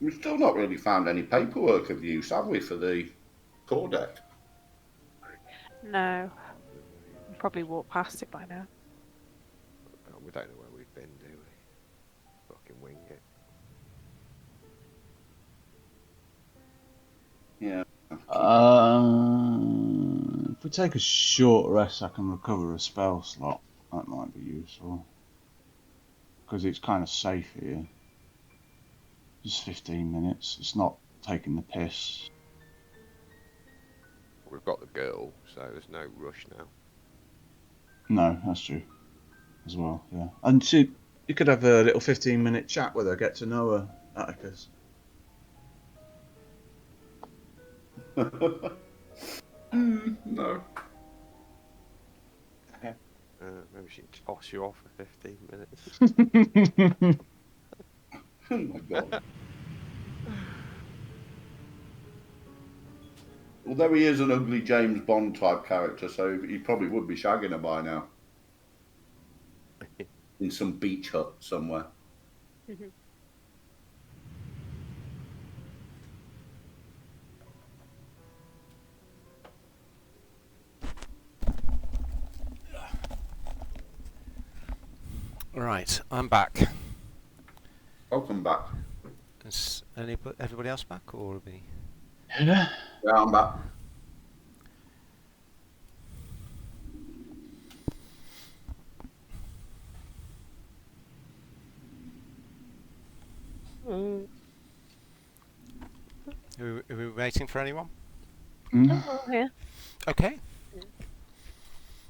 We've still not really found any paperwork of use, have we, for the core deck? No. You probably walked past it by now. Oh, we don't know where we've been, do we? Fucking wing it. Yeah. If we take a short rest, I can recover a spell slot. That might be useful. Because it's kind of safe here. Just 15 minutes. It's not taking the piss. We've got the girl, so there's no rush now. No, that's true. As well, yeah. And you could have a little 15-minute chat with her, get to know her, Atticus. No. Maybe she can toss you off for 15 minutes. Oh my god. Although he is an ugly James Bond type character, so he probably would be shagging her by now. In some beach hut somewhere. Right, I'm back. Welcome back. Is everybody else back, or are we? Yeah. Yeah, I'm back. Are we waiting for anyone? Oh, yeah. Okay.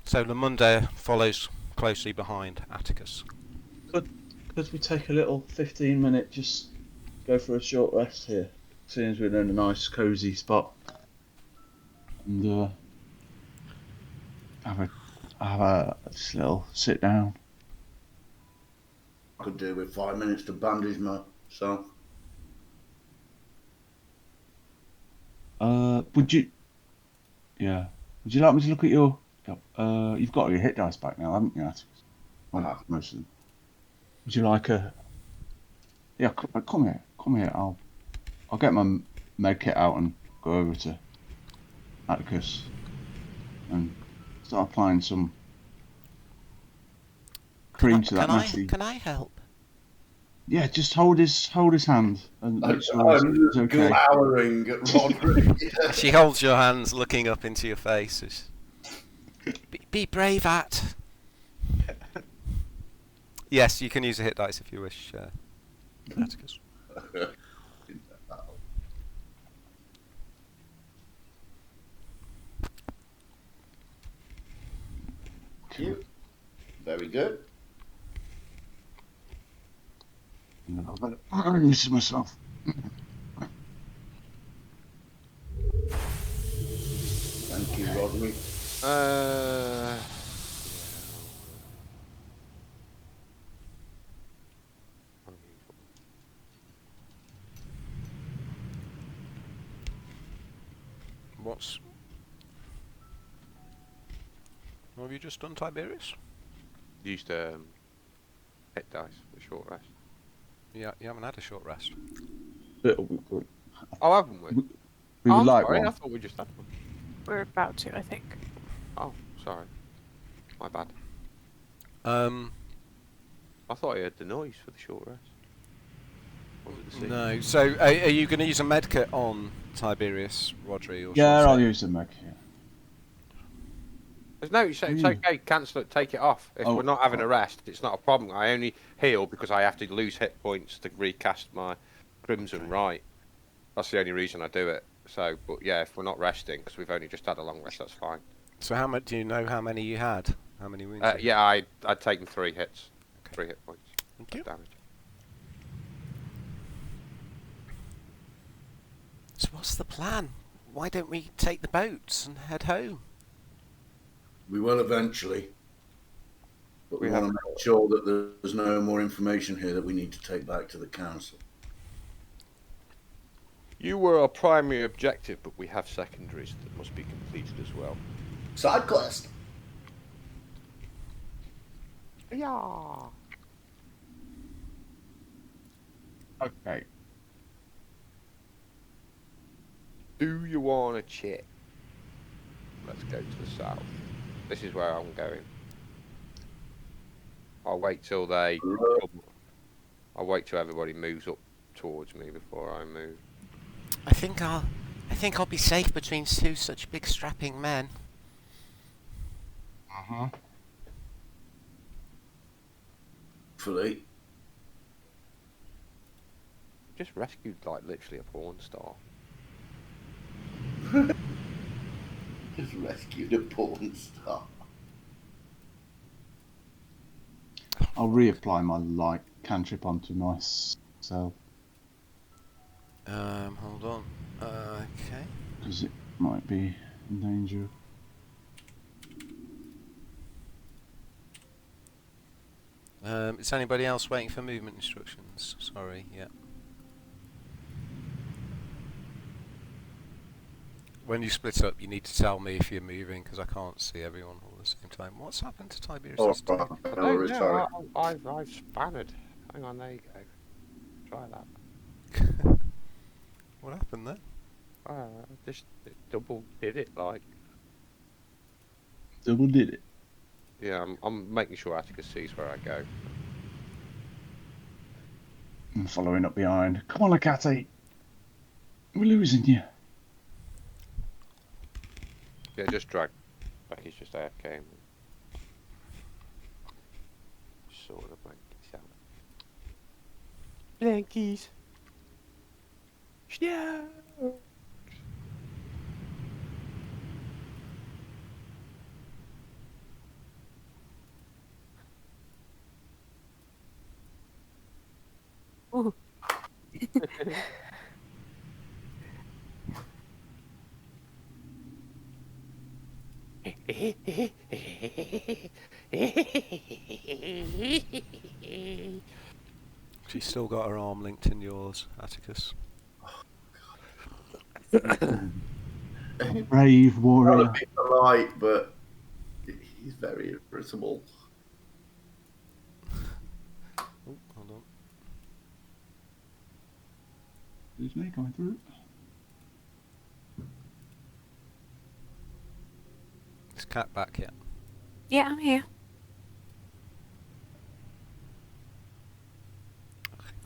So Lemunda follows closely behind Atticus. Could we take a little 15-minute, just go for a short rest here? Seeing as we're in a nice, cosy spot. And have a just little sit down. I could do with 5 minutes to bandage myself. Would you? Yeah. Would you like me to look at your? You've got your hit dice back now, haven't you, Atticus? Well, I have. most of them. Would you like a? Yeah, come here. Come here. I'll get my med kit out and go over to Atticus and start applying some cream to that nasty. Can I help? Yeah, just hold his hand and make sure I'm it's okay. glowering at Roderick. She holds your hands, looking up into your face. Be brave, At. Yes, you can use a hit dice if you wish, Atticus. Cute. Very good. This is myself. Thank you, Roderick. What have you just done, Tiberius? Used hit dice for short rest. Yeah, you haven't had a short rest. Oh, haven't we? We would like sorry, one. I thought we just had one. We're about to, I think. Oh, sorry. My bad. I Um, thought I heard the noise for the short rest. Was it the sea? No. So, are you going to use a medkit on Tiberius, Rodri, or Yeah, shall I I'll say- use the mech here. There's no, it's okay, cancel it, take it off. If Oh, we're not having oh. a rest, it's not a problem. I only heal because I have to lose hit points to recast my Crimson Right. That's the only reason I do it. So, but yeah, if we're not resting, because we've only just had a long rest, that's fine. So, how much do you know? How many you had? How many wounds? you had? Yeah, I'd taken 3 hits. Okay. 3 hit points. Thank you. Damage. So, what's the plan? Why don't we take the boats and head home? We will eventually. But we We want have- to make sure that there's no more information here that we need to take back to the council. You were our primary objective, but we have secondaries that must be completed as well. Side quest. Yeah. Okay. Do you want to check? Let's go to the south. This is where I'm going. I'll wait till I'll wait till everybody moves up towards me before I move. I think I'll be safe between two such big strapping men. Uh-huh. Hopefully. Just rescued like literally a porn star. Just rescued a porn star. I'll reapply my light cantrip onto myself Hold on. Okay. because it might be in danger. Is anybody else waiting for movement instructions? Sorry, yeah. When you split up, you need to tell me if you're moving, because I can't see everyone all at the same time. What's happened to Tiberius? Oh, Today? no worries, sorry. I've spanned. Hang on, there you go. Try that. What happened there? Just double did it like. Double did it. Yeah, I'm making sure Atticus sees where I go. I'm following up behind. Come on, Akate. We're losing you. Yeah, just drag. Like he's just AFK. Sort of blankies out. Blankies. Yeah. Ooh. She's still got her arm linked in yours, Atticus. Brave warrior. He's polite, but he's very irritable. Oh, hold on. Excuse me, going through. Is Cat back yet? Yeah, I'm here.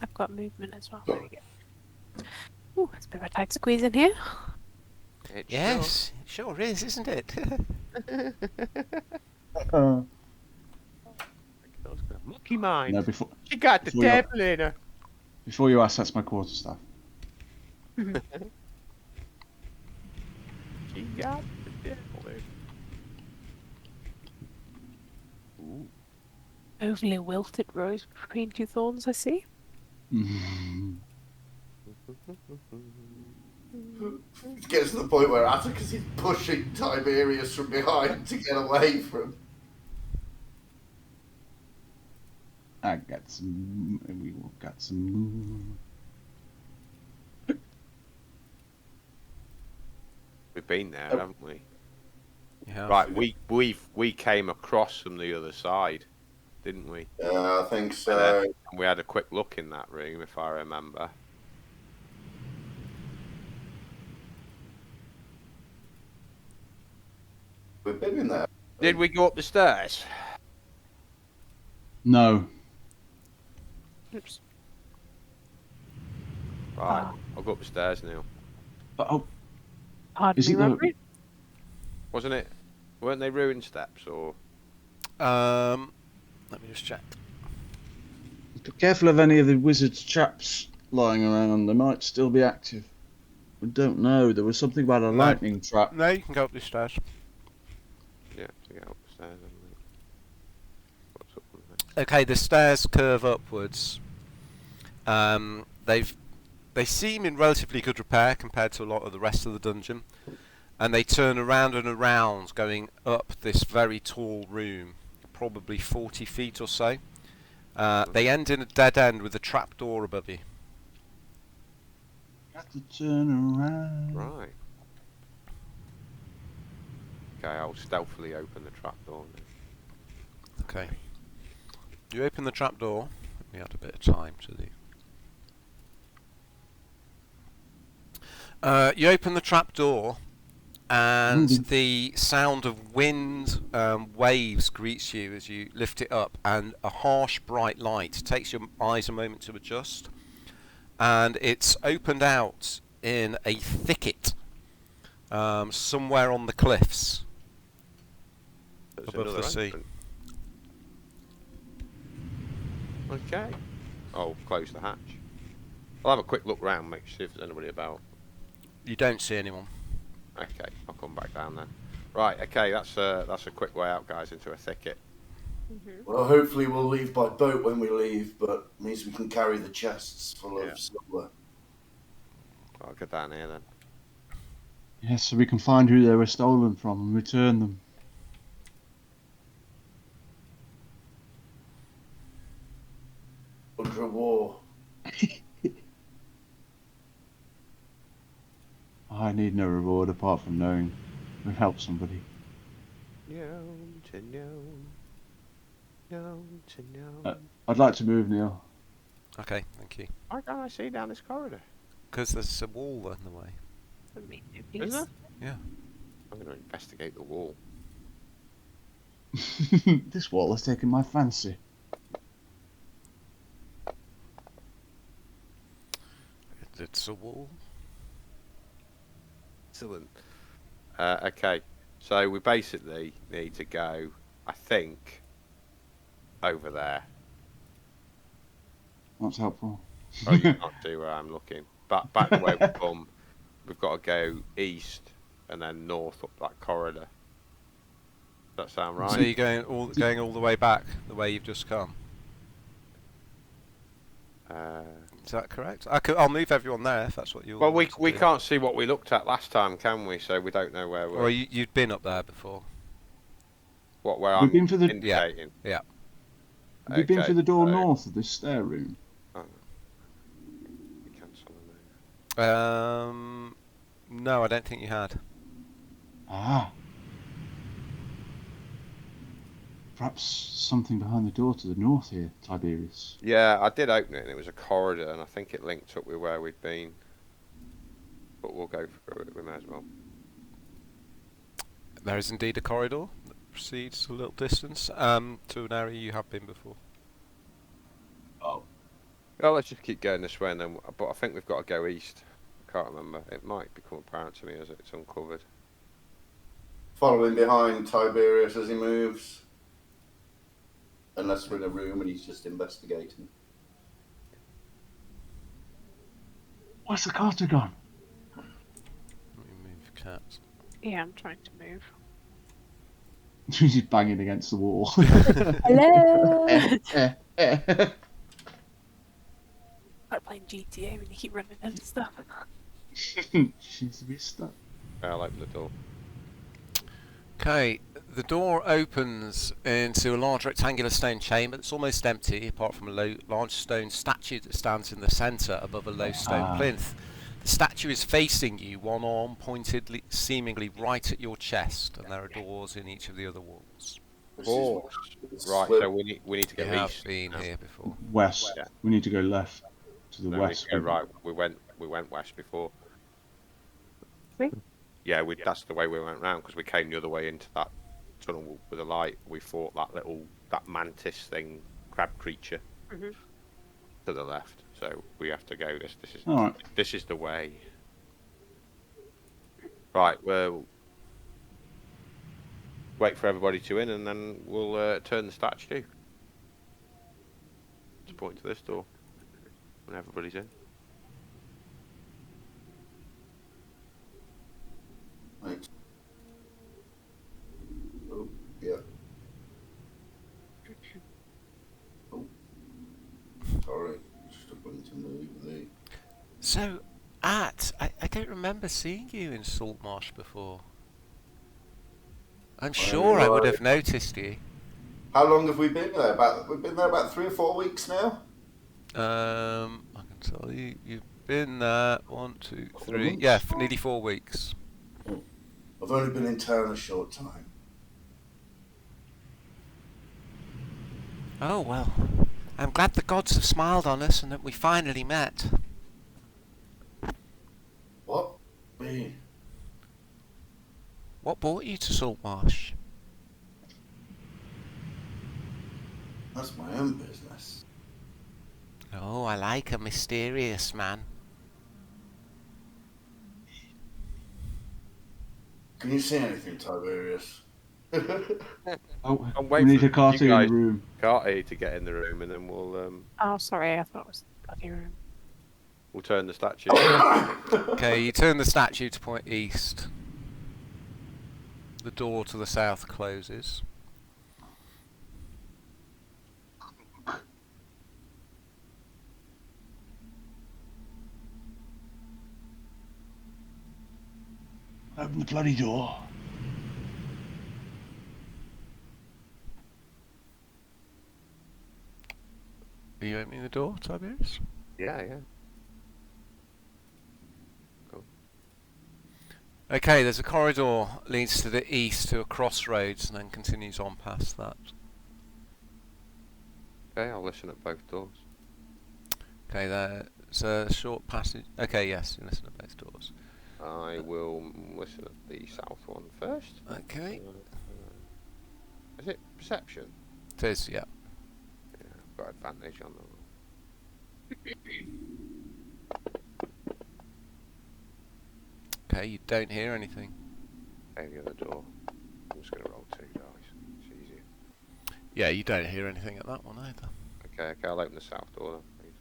I've got movement as well. There we go. Ooh, it's a bit of a tight squeeze in here. Yes, it sure is, isn't it? Monkey mind. No, before She got the before you- devil in her. before you ask, that's my quarterstaff. She got the devil in her. Ooh. Overly wilted rose between two thorns, I see. It gets to the point where Atticus is pushing Tiberius from behind to get away from. I got some. We got some. We've been there, Oh. haven't we? Yeah. Right, we came across from the other side, didn't we? Yeah, I think so. And we had a quick look in that room, if I remember. We've been in there. Did we go up the stairs? No. Oops. Right, I'll go up the stairs now. Oh, Pardon is me, it the- Robert? Wasn't it? Weren't they ruined steps or? Let me just check. be careful of any of the wizard's traps lying around. They might still be active. We don't know. There was something about a No. lightning trap. No, you can go up the stairs. Yeah, to get up the stairs. Haven't they? What's up on there? Okay, the stairs curve upwards. They seem in relatively good repair compared to a lot of the rest of the dungeon, and they turn around and around, going up this very tall room, probably 40 feet or so. They end in a dead end with a trapdoor above you. Have to turn around. Right. Okay, I'll stealthily open the trapdoor now. Okay. You open the trapdoor. Let me add a bit of time to the. You open the trapdoor, and the sound of wind waves greets you as you lift it up, and a harsh, bright light takes your eyes a moment to adjust, and it's opened out in a thicket somewhere on the cliffs There's above another the sea. entrance. Okay. I'll close the hatch. I'll have a quick look round, make sure if there's anybody about. You don't see anyone. Okay, I'll come back down then. Right, okay, that's a quick way out, guys, into a thicket. Well, hopefully we'll leave by boat when we leave, but it means we can carry the chests full Yeah. of silver. I'll get down here then. Yes, so we can find who they were stolen from and return them. Under a war. I need no reward apart from knowing we've helped somebody. I'd like to move, Neil. Okay, thank you. Why can't I see down this corridor? Because there's a wall in the way. Is there? Yeah. I'm going to investigate the wall. This wall has taken my fancy. It's a wall. Excellent. Okay, so we basically need to go, I think, over there. That's helpful. Oh, you can't see where I'm looking. Back the way we've come, we've got to go east and then north up that corridor. Does that sound right? So you're going all the way back the way you've just come. Is that correct? I'll move everyone there if that's what you. Well, we can't see what we looked at last time, can we? So we don't know where we're. Or you'd been up there before. Where We've I'm been for the- indicating. Yeah. Have you been Okay, through the door so- north of this stair room? Cancel the move. No, I don't think you had. Ah. Perhaps something behind the door to the north here, Tiberius. Yeah, I did open it and it was a corridor and I think it linked up with where we'd been. But we'll go through it, we may as well. There is indeed a corridor that proceeds a little distance to an area you have been before. Oh. Well, let's just keep going this way and then. But I think we've got to go east. I can't remember. It might become apparent to me as it's uncovered. Following behind Tiberius as he moves. Unless we're in a room and he's just investigating. Where's the Carter gone? Let me move cat. Yeah, I'm trying to move. She's banging against the wall. Hello! Eh. I'm playing GTA when you keep running and stuff. Seems to be stuck. I'll open the door. Okay, the door opens into a large rectangular stone chamber that's almost empty, apart from a large stone statue that stands in the centre above a low stone plinth. The statue is facing you, one arm pointed seemingly right at your chest, and there are doors in each of the other walls. Oh, right. So we need to go You have east. been here before. West. Yeah. We need to go left to the No, west. we need to go right. We went west before. Me? Yeah, that's the way we went round because we came the other way into that tunnel with a light. We fought that mantis thing, crab creature. to the left. So we have to go All right. this is the way. Right, well, wait for everybody to in, and then we'll turn the statue to point to this door when everybody's in. Right. Oh, yeah. Oh. Sorry. Just a bunch to move. So, I don't remember seeing you in Saltmarsh before. I'm sure I would have noticed you. How long have we been there? We've been there about 3 or 4 weeks now. I can tell you, you've been there 1, 2, 3. months? Yeah, for nearly 4 weeks. I've only been in town a short time. Oh well, I'm glad the gods have smiled on us and that we finally met. What? Me? What brought you to Saltmarsh? That's my own business. Oh, I like a mysterious man. Can you see anything, Tiberius? Oh, I'm we waiting need for a Carty in you the guys. room. Carty to get in the room, and then Oh, sorry, I thought it was the bloody room. we'll turn the statue. Okay, you turn the statue to point east. The door to the south closes. Open the bloody door. Are you opening the door, Tiberius? Yeah. Okay, there's a corridor leads to the east to a crossroads and then continues on past that. Okay, I'll listen at both doors. Okay, there's a short passage. Okay, yes, you listen at both doors. I will listen at the south one first. Okay. Is it perception? It is, yeah. Yeah, I've got advantage on them. Okay, you don't hear anything. Okay, the other door. I'm just going to roll 2 dice. It's easier. Yeah, you don't hear anything at that one either. Okay, I'll open the south door then, please.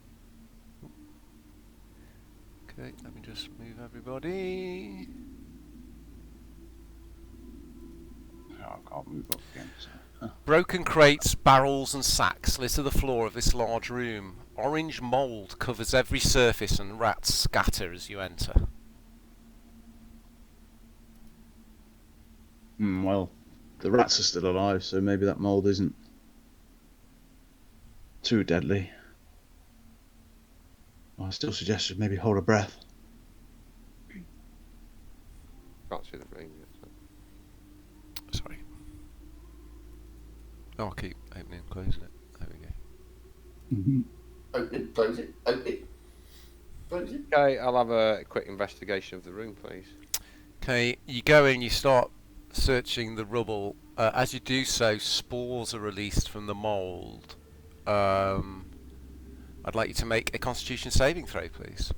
Okay, let me just move everybody. Oh, I can't move up again. So. Broken crates, barrels and sacks litter the floor of this large room. Orange mould covers every surface and rats scatter as you enter. Well, the rats are still alive, so maybe that mould isn't too deadly. Well, I still suggest you maybe hold a breath. Can't see the room yet. So. Sorry. Oh, I'll keep opening and closing it. There we go. Open it, close it, open it, close it. Okay, I'll have a quick investigation of the room, please. Okay, you go in, you start searching the rubble. As you do so, spores are released from the mould. I'd like you to make a Constitution saving throw, please.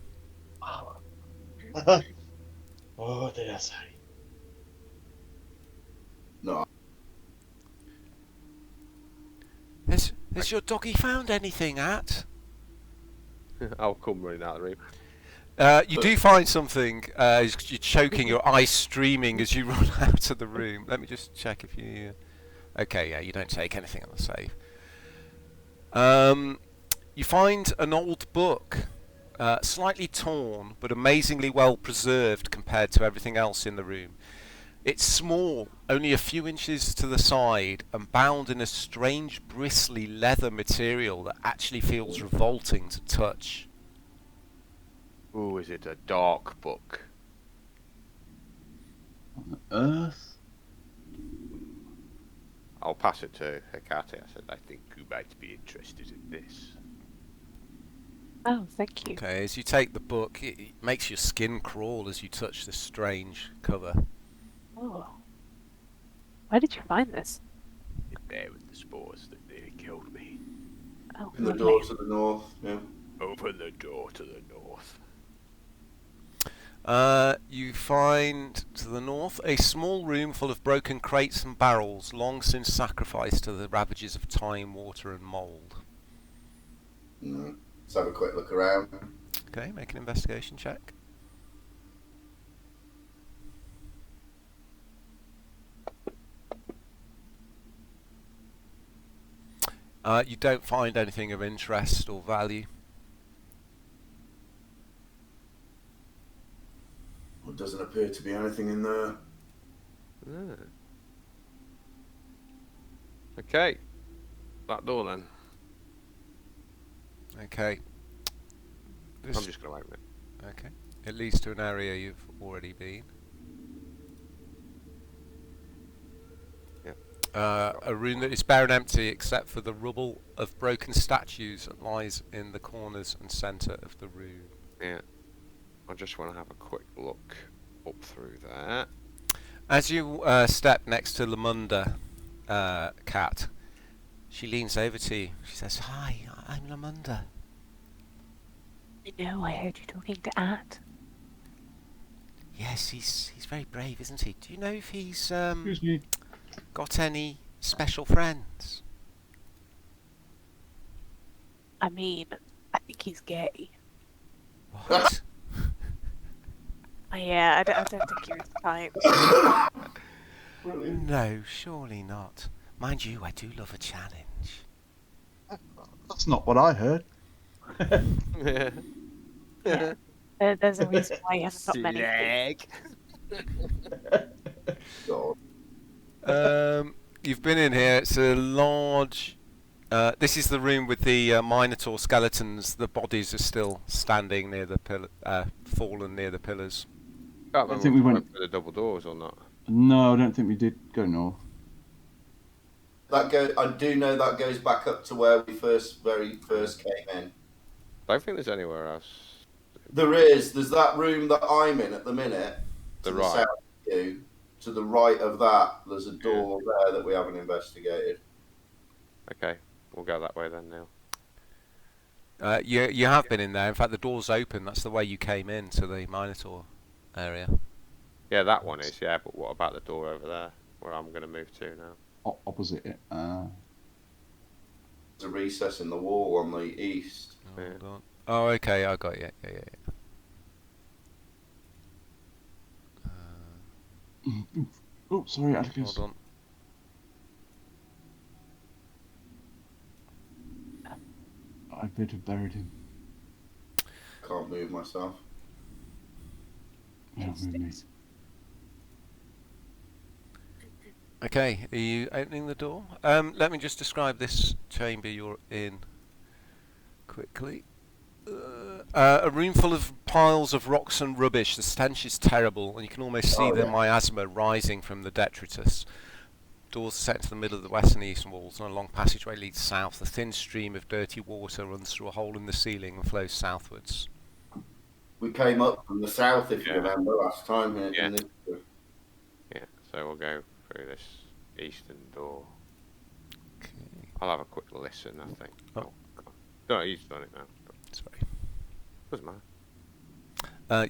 What did I say? No. Has your doggy found anything, At? I'll come running out of the room. You do find something. You're choking, your eyes streaming as you run out of the room. Let me just check if you... Okay, yeah, you don't take anything on the save. You find an old book, slightly torn, but amazingly well preserved compared to everything else in the room. It's small, only a few inches to the side, and bound in a strange bristly leather material that actually feels revolting to touch. Ooh, is it a dark book? On Earth? I'll pass it to Hecate. I said, I think you might be interested in this. Oh, thank you. Okay, as you take the book, it makes your skin crawl as you touch this strange cover. Oh. Where did you find this? It's there with the spores that nearly killed me. Oh, In the lovely. door to the north, yeah. Open the door to the north. You find to the north a small room full of broken crates and barrels, long since sacrificed to the ravages of time, water, and mould. Let's have a quick look around. Okay, make an investigation check. You don't find anything of interest or value. Well, doesn't appear to be anything in there. Okay. That door then. Okay. I'm just going to open it. Okay. It leads to an area you've already been. A room that is bare and empty except for the rubble of broken statues that lies in the corners and centre of the room. Yeah. I just want to have a quick look up through there. As you step next to Lemunda, Cat, she leans over to you. She says, "Hi, I'm Lemunda." No, I heard you talking to At. Yes, he's very brave, isn't he? Do you know if he's Excuse me. got any special friends? I mean, I think he's gay. What? Yeah, I don't think you're his type. No, surely not. Mind you, I do love a challenge. That's not what I heard. Yeah. There's a reason why he hasn't got many. God. You've been in here. It's a large. This is the room with the Minotaur skeletons. The bodies are still standing near the pillar, fallen near the pillars. I think we went for the double doors or not. No, I don't think we did go north. I do know that goes back up to where we very first came in. I don't think there's anywhere else. There is. There's that room that I'm in at the minute. The to right. south of you. To the right of that, there's a door there that we haven't investigated. Okay, we'll go that way then, Neil. You have been in there. In fact, the door's open. That's the way you came in to the Minotaur area. Yeah, that one is, yeah, but what about the door over there, where I'm going to move to now? Opposite it. There's a recess in the wall on the east. Hold on. Oh, okay, I got you. Yeah. Oh, sorry, Atticus. Hold on. I could have buried him. Can't move myself. Don't move me. Okay, are you opening the door? Let me just describe this chamber you're in quickly. A room full of piles of rocks and rubbish. The stench is terrible, and you can almost see the miasma rising from the detritus. Doors set into the middle of the west and eastern walls, and a long passageway leads south. A thin stream of dirty water runs through a hole in the ceiling and flows southwards. We came up from the south, if you remember, last time here. Yeah. Yeah, so we'll go through this eastern door. Okay. I'll have a quick listen, I think. Oh. No, he's done it now. Sorry. Doesn't matter.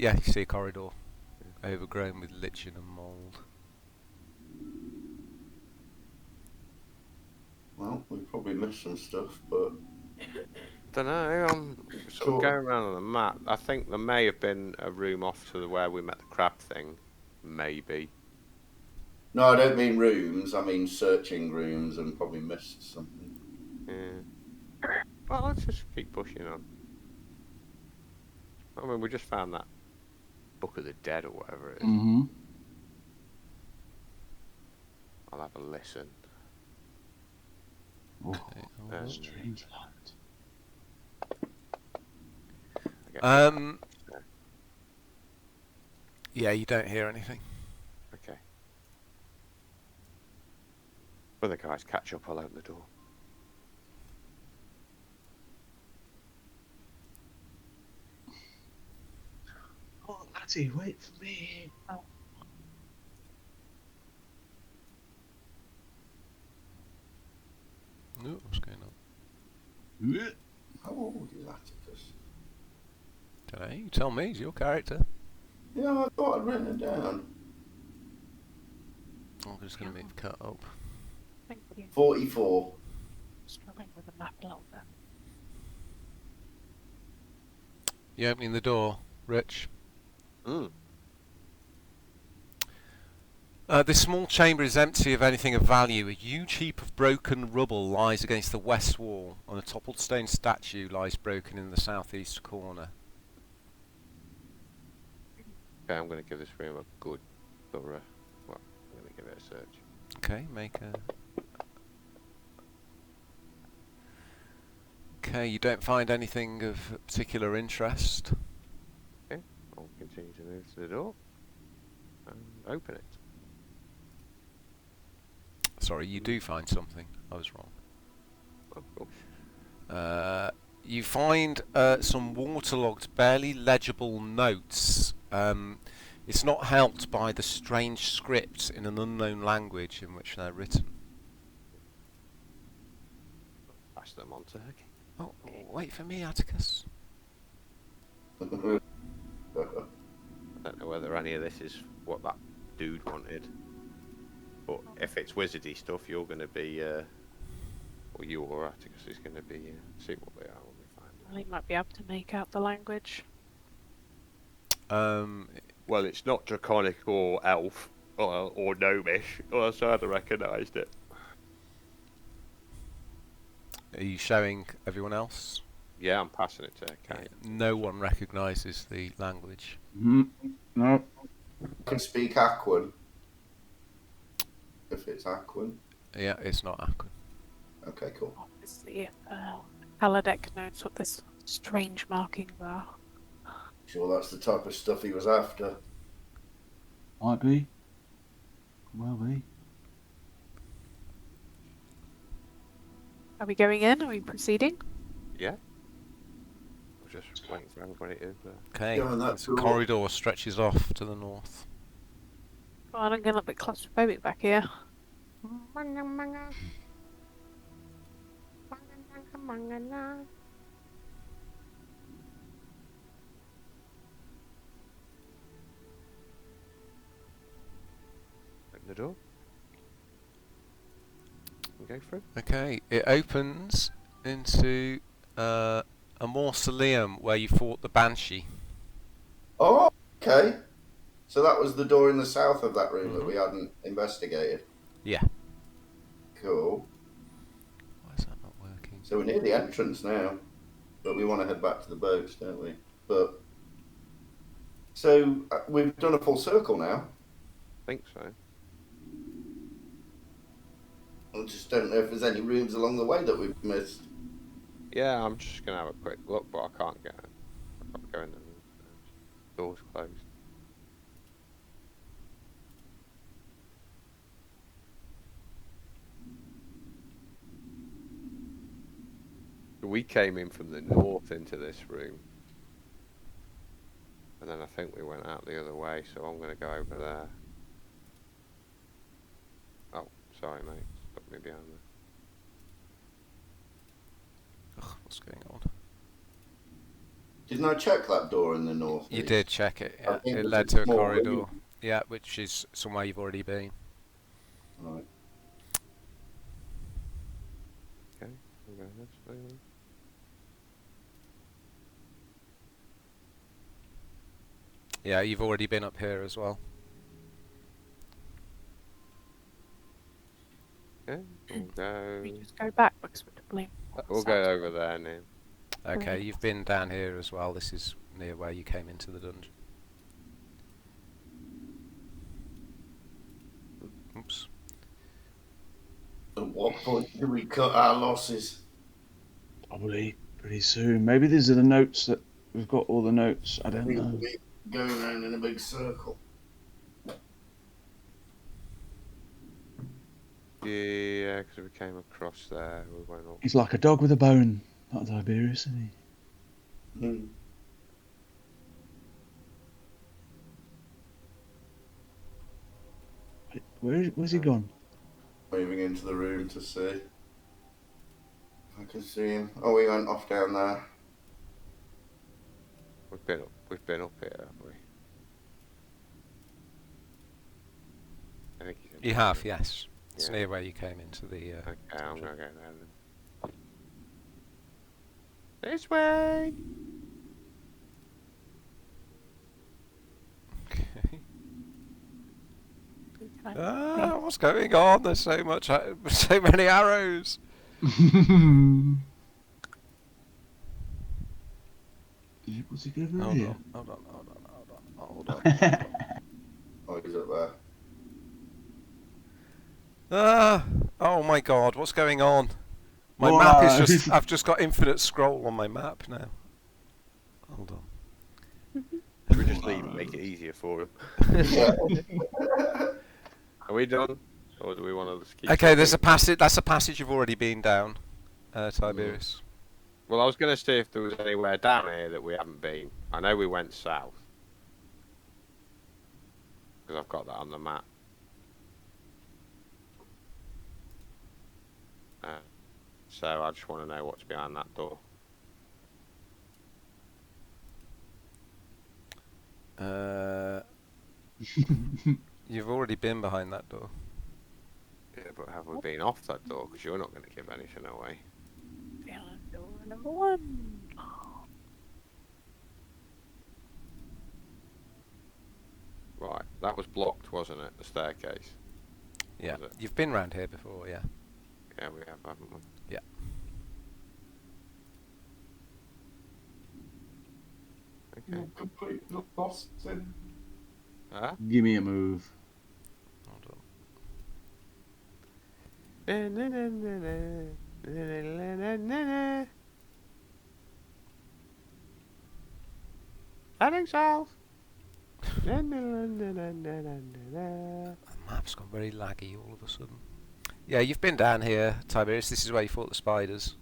Yeah, you see a corridor overgrown with lichen and mould. Well, we probably missed some stuff, but... Don't know, I'm sort of going around on the map. I think there may have been a room off to where we met the crab thing. Maybe. No, I don't mean rooms. I mean searching rooms and probably missed something. Yeah. Well, let's just keep pushing on. I mean, we just found that Book of the Dead or whatever it is. Mm-hmm. I'll have a listen. Oh, Strange land. Yeah, you don't hear anything. Okay. When the guys catch up, I'll open the door. Oh, Atty, wait for me. Oh. No, what's going on? How old is Atticus? Don't know. You tell me. It's your character. Yeah, I thought I'd written it down. I'm just going to move cut up. Thank you. 44. Struggling with the map a little bit. You opening the door, Rich? Mm. This small chamber is empty of anything of value. A huge heap of broken rubble lies against the west wall, and a toppled stone statue lies broken in the southeast corner. Okay, I'm going to give this room a good thorough. Well, I'm going to give it a search. Okay, make a... Okay, you don't find anything of particular interest. Okay, I'll continue to move to the door and open it. Sorry, you do find something. I was wrong. Oh, cool. You find some waterlogged, barely legible notes. It's not helped by the strange script in an unknown language in which they're written. Pass them on to her. Oh, wait for me, Atticus. I don't know whether any of this is what that dude wanted. But if it's wizardy stuff, you're going to be, or you or Atticus is going to be, see what they are when we find them. Well, he might be able to make out the language. Well, it's not Draconic or Elf, or Gnomish, or else I'd have recognised it. Are you showing everyone else? Yeah, I'm passing it to Kate. No one recognises the language. No. I can speak Aquan. If it's Aquan. Yeah, it's not Aquan. Okay, cool. Obviously, Paladek knows what this strange markings are. Sure, that's the type of stuff he was after. Might be. Well be. Are we going in? Are we proceeding? Yeah? I'm just waiting for everybody to... Okay, Go in that this door. corridor stretches off to the north. Well, I'm getting a little bit claustrophobic back here. Open the door. And go through. Okay, it opens into a mausoleum where you fought the Banshee. Oh, okay. So that was the door in the south of that room that we hadn't investigated. Yeah. Cool. Why is that not working? So we're near the entrance now, but we want to head back to the boats, don't we? But so we've done a full circle now. I think so. I just don't know if there's any rooms along the way that we've missed. Yeah, I'm just going to have a quick look, but I can't get it. I can't go in the door's closed. We came in from the north into this room. And then I think we went out the other way, so I'm going to go over there. Oh, sorry mate, stuck me behind there. Ugh, what's going on? Didn't I check that door in the north? You did check it. I Yeah. think It it's led a to a small corridor. room. Yeah, which is somewhere you've already been. Right. Okay, we'll go this way then. Yeah, you've already been up here as well. Okay, we'll go... We just go back because we're doubling. We'll go over there now. Okay, Right. you've been down here as well. This is near where you came into the dungeon. Oops. At what point do we cut our losses? Probably pretty soon. Maybe these are the notes that we've got all the notes. I don't know. We're going around in a big circle. Yeah, because we came across there. We went up. He's like a dog with a bone. Not Tiberius, isn't he? Hmm. Where's he gone? Moving into the room to see if I can see him. Oh, he went off down there. We've been up here, haven't we? I think he's in You the have, room. yes. It's Yeah. near where you came into the. Okay, I'm gonna go there then. This way. Okay. Can I- Ah, what's going on? There's so much, so many arrows. Was he going over Hold here? on, hold on, hold on, hold on, hold on. Oh, he's up there. Ah! Oh my God! What's going on? My More map is arrows. just. I've just got infinite scroll on my map now. Hold on. Should we just leave and make it easier for him? Are we done? Or do we want to just keep Okay, there's a talking? passage. That's a passage you've already been down, Tiberius. Well, I was going to see if there was anywhere down here that we haven't been. I know we went south. Because I've got that on the map. So I just want to know what's behind that door. You've already been behind that door. Yeah, but have we been off that door? Because you're not going to give anything away. Behind door number 1. Right, that was blocked, wasn't it? The staircase. Yeah, Was it? you've been round here before. Yeah. Yeah, we have, haven't we? Yeah. Okay. Completely lost him. Huh? Give me a move. Hold on. Heading south. The map's gone very laggy all of a sudden. Yeah, you've been down here, Tiberius. This is where you fought the spiders,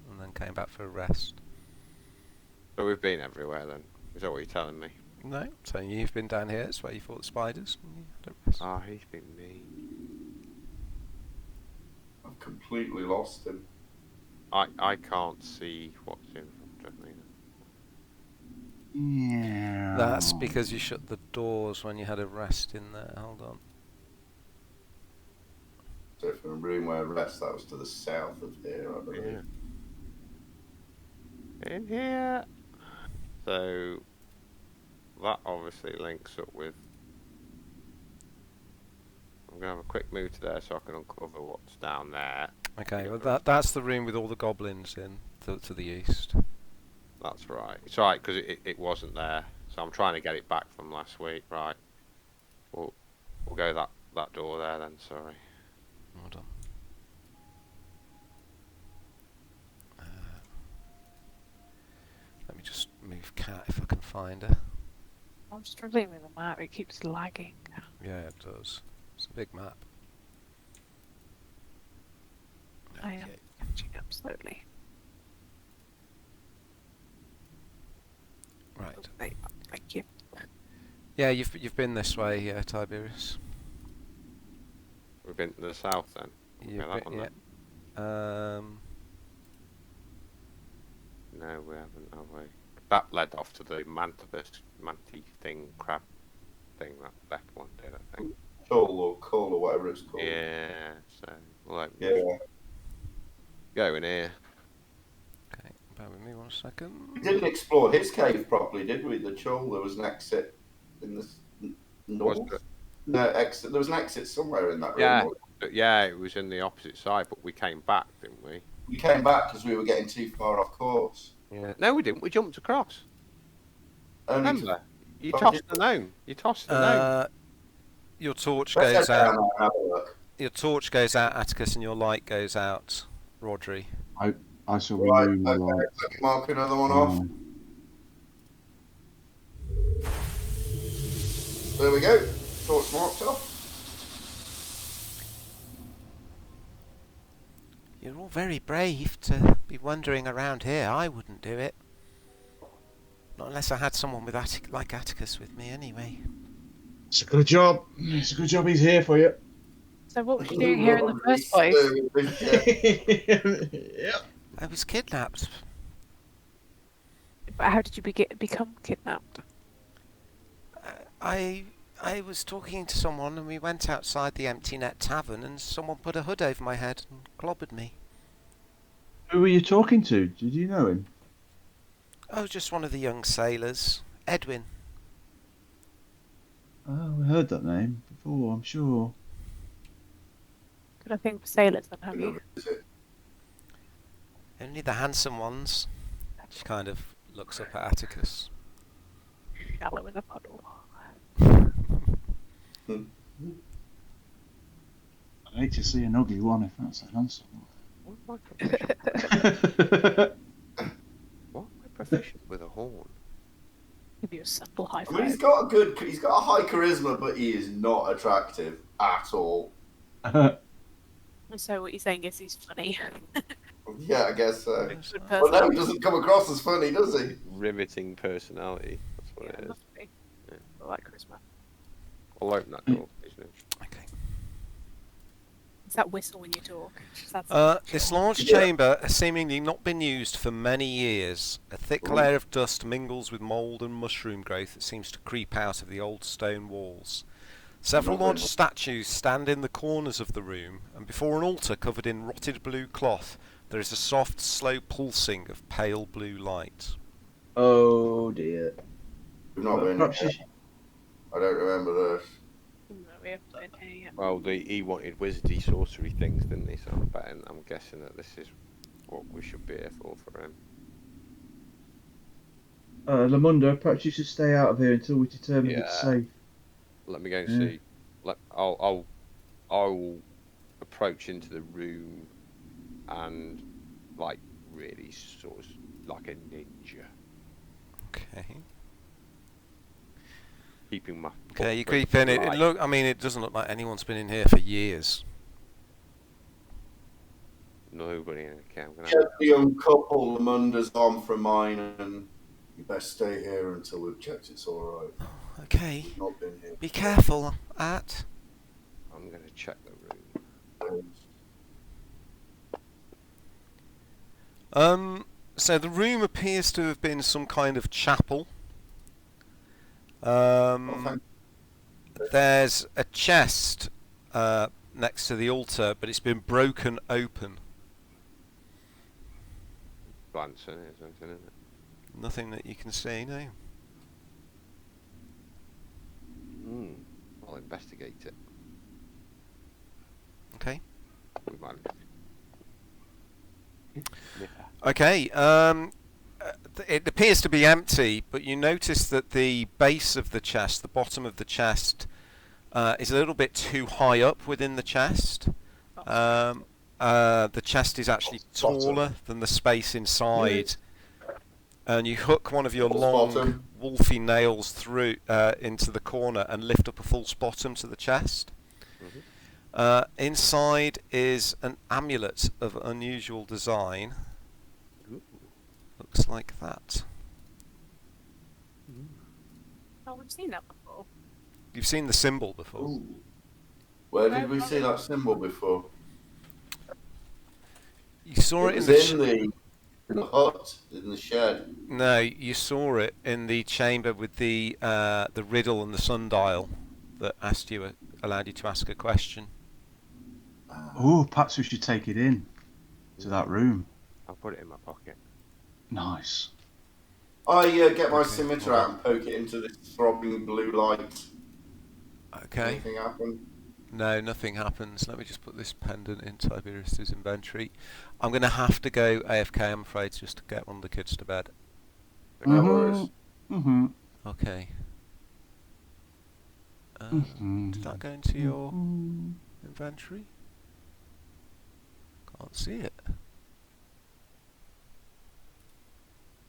and then came back for a rest. So we've been everywhere then. Is that what you're telling me? No, so you've been down here. It's where you fought the spiders. And you had a rest. Ah, he's been mean. I've completely lost him. I can't see what's in front of me. Yeah. That's because you shut the doors when you had a rest in there. Hold on. So from a room where I rest, that was to the south of here, I believe. Yeah. In here. So that obviously links up with. I'm gonna have a quick move to there so I can uncover what's down there. Okay, well that's the room with all the goblins in to the east. That's right. It's alright because it wasn't there, so I'm trying to get it back from last week. Right. We'll go that door there then. Sorry. Hold on. Let me just move Cat if I can find her. I'm struggling with the map. It keeps lagging. Yeah, it does. It's a big map. I am Okay. catching up slowly. Right. Oh, wait, thank you. Yeah, you've been this way, Tiberius. We've been to the south then. You've that been, one yeah. No, we haven't, have we? That led off to the manty thing, crab thing. That left one did, I think. Coal or whatever it's called. Yeah. So we'll open Yeah. go in here. Okay, bear with me 1 second. We didn't explore his cave properly, did we? The Chul, there was an exit in the north. Was it? No, exit. There was an exit somewhere in that room. Yeah. But yeah, it was in the opposite side, but we came back, didn't we? We came back because we were getting too far off course. Yeah. No, we didn't. We jumped across. Only Remember? You Oh, tossed the gnome. You tossed the gnome. Your torch Let's goes head down out. there and have a look. Your torch goes out, Atticus, and your light goes out, Rodri. I shall Right, remove my okay, light. let me mark another one off. There we go. Torch marked off. You're all very brave to be wandering around here. I wouldn't do it. Not unless I had someone with like Atticus with me, anyway. It's a good job. It's a good job he's here for you. So what were you doing here in the first place? Yep. I was kidnapped. But how did you become kidnapped? I was talking to someone and we went outside the Empty Net Tavern and someone put a hood over my head and clobbered me. Who were you talking to? Did you know him? Oh, just one of the young sailors. Edwin. Oh, we heard that name before, I'm sure. Good, I think for sailors then, have you? Is it? Only the handsome ones. She kind of looks up at Atticus. Shallow in a puddle. I'd hate to see an ugly one if that's a handsome What am I proficient? What am I proficient with a horn? Give you a simple high I mean, he's five. got a high charisma, but he is not attractive at all. one. So what you're saying is he's funny. Yeah, I guess so. Good Well, no, person. he doesn't come across as funny, does he? Riveting personality. That's what Yeah, it is. must be. Yeah. I like charisma. I'll open that door, isn't it? Okay. It's that whistle when you talk. Just adds This large chamber has seemingly not been used for many years. A thick layer of dust mingles with mould and mushroom growth that seems to creep out of the old stone walls. Several large statues stand in the corners of the room, and before an altar covered in rotted blue cloth, there is a soft, slow pulsing of pale blue light. Oh dear. We've not been. Perhaps you I don't remember this. No, we haven't put in here yet. Well, he wanted wizardy sorcery things, didn't he? So I'm guessing that this is what we should be here for him. Lemunda, perhaps you should stay out of here until we determine it's Yeah. safe. Let me go and Yeah. see. I'll approach into the room and like really sort of like a ninja, Okay. keeping my. Okay, you footprint creep in. It light. look. I mean, it doesn't look like anyone's been in here for years. Nobody in the camp. Get the young couple, Lamunda's on from mine, and you best stay here until we've checked it's all right. Okay. We've not been here. Be careful, At. I'm gonna check the room. So the room appears to have been some kind of chapel. There's a chest next to the altar, but it's been broken open. Glancing, is anything in it? Nothing that you can see, no. I'll investigate it. Okay. We might. Okay. It appears to be empty, but you notice that the base of the chest, the bottom of the chest, is a little bit too high up within the chest. The chest is actually taller than the space inside, and you hook one of your long, wolfy nails through into the corner and lift up a false bottom to the chest. Inside is an amulet of unusual design. Looks like that. Oh, we've seen that before. You've seen the symbol before. Ooh. Where did we see that symbol before? You saw it, It was in the hut, in the shed. No, you saw it in the chamber with the riddle and the sundial that allowed you to ask a question. Oh, perhaps we should take it in to that room. I'll put it in my pocket. Nice. I get my scimitar out and poke it into this throbbing blue light. Okay. Anything happen? No, nothing happens. Let me just put this pendant in Tiberius's inventory. I'm going to have to go AFK, I'm afraid, just to get one of the kids to bed. No worries. Mm-hmm. Okay. Did that go into your inventory? Can't see it.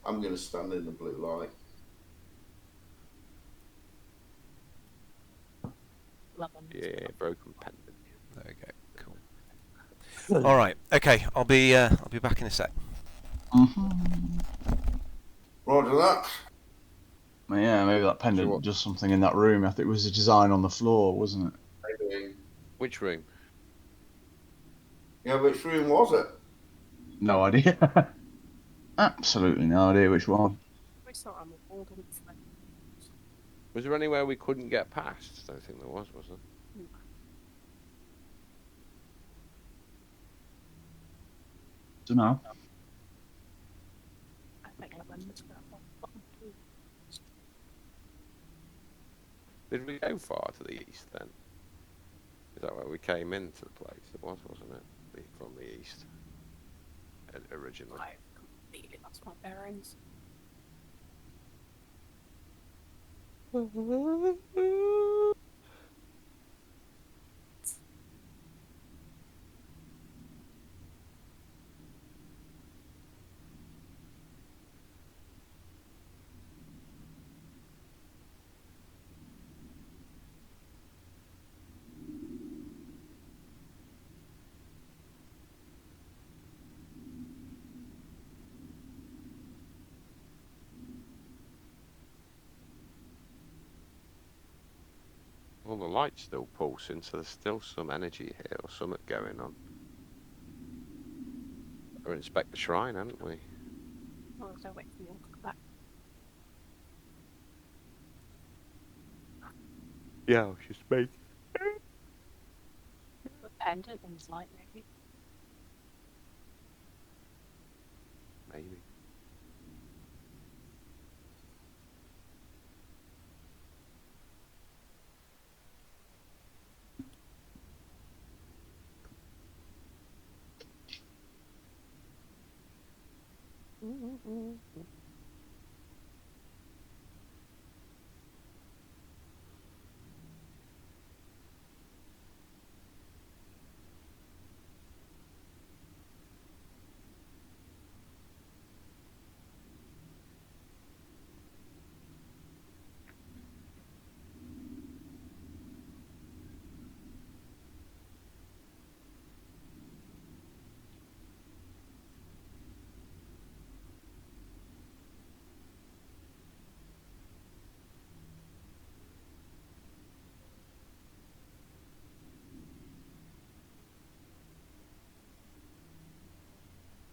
I'm going to stand in the blue light. Lemon. Yeah, broken pendant. There we go. Cool. All right. Okay. I'll be back in a sec. Roger that. Yeah, maybe that pendant does something in that room. I think it was a design on the floor, wasn't it? Maybe. Which room? Yeah, which room was it? No idea. Absolutely no idea which one. Was there anywhere we couldn't get past? I don't think there was there? Don't know. I think Lemunda's got one bottom too. Did we go far to the east then? Is that where we came into the place? It was, wasn't it? From the east. Originally. I completely lost my bearings. Well, the light's still pulsing, so there's still some energy here or something going on. Or inspect the shrine, haven't we? Oh, so wait for you to come back. Yeah, I was just making. The pendant and his light, maybe. Maybe.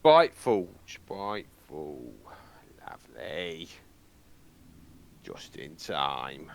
Spiteful. Lovely. Just in time.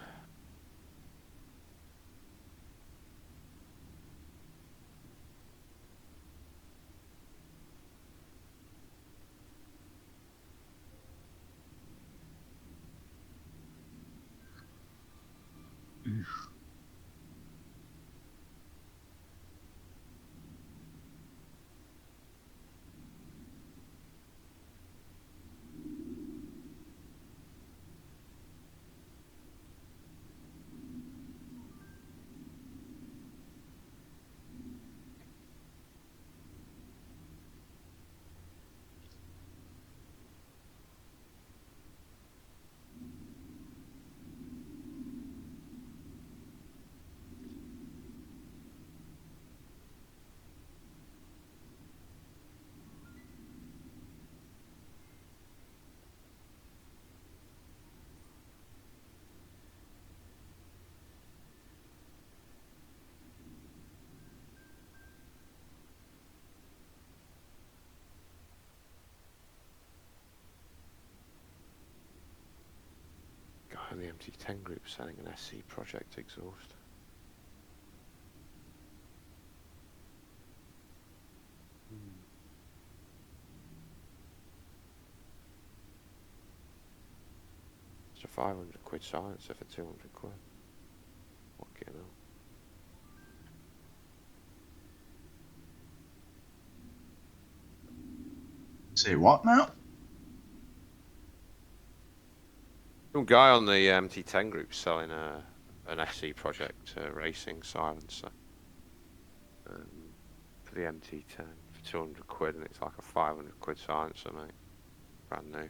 Guy in the MT10 group selling an SC project exhaust. It's a 500 quid silencer for 200 quid. Fucking hell. Say what now? Some guy on the MT10 group selling an SC project racing silencer for the MT10 for 200 quid, and it's like a 500 quid silencer, mate. Brand new.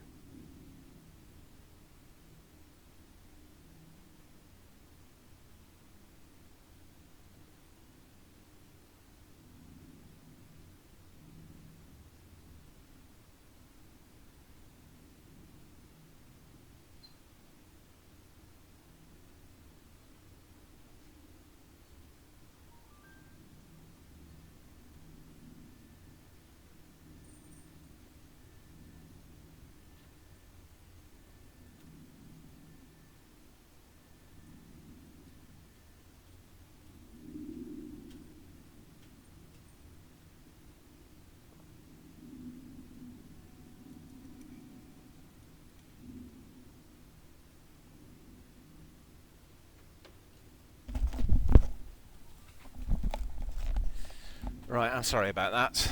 Right, I'm sorry about that.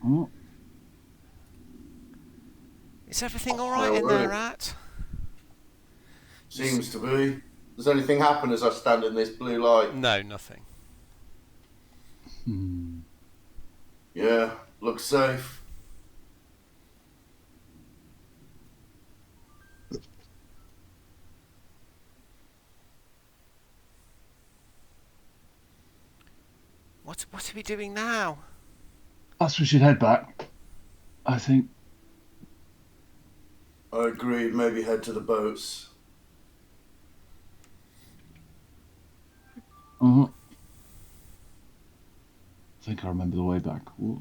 Oh, Is everything alright No in there, worries. Rat? Seems to be. Does anything happen as I stand in this blue light? No, nothing. Yeah, looks safe. What are we doing now? Perhaps we should head back. I think. I agreed, maybe head to the boats. I think I remember the way back. Whoa.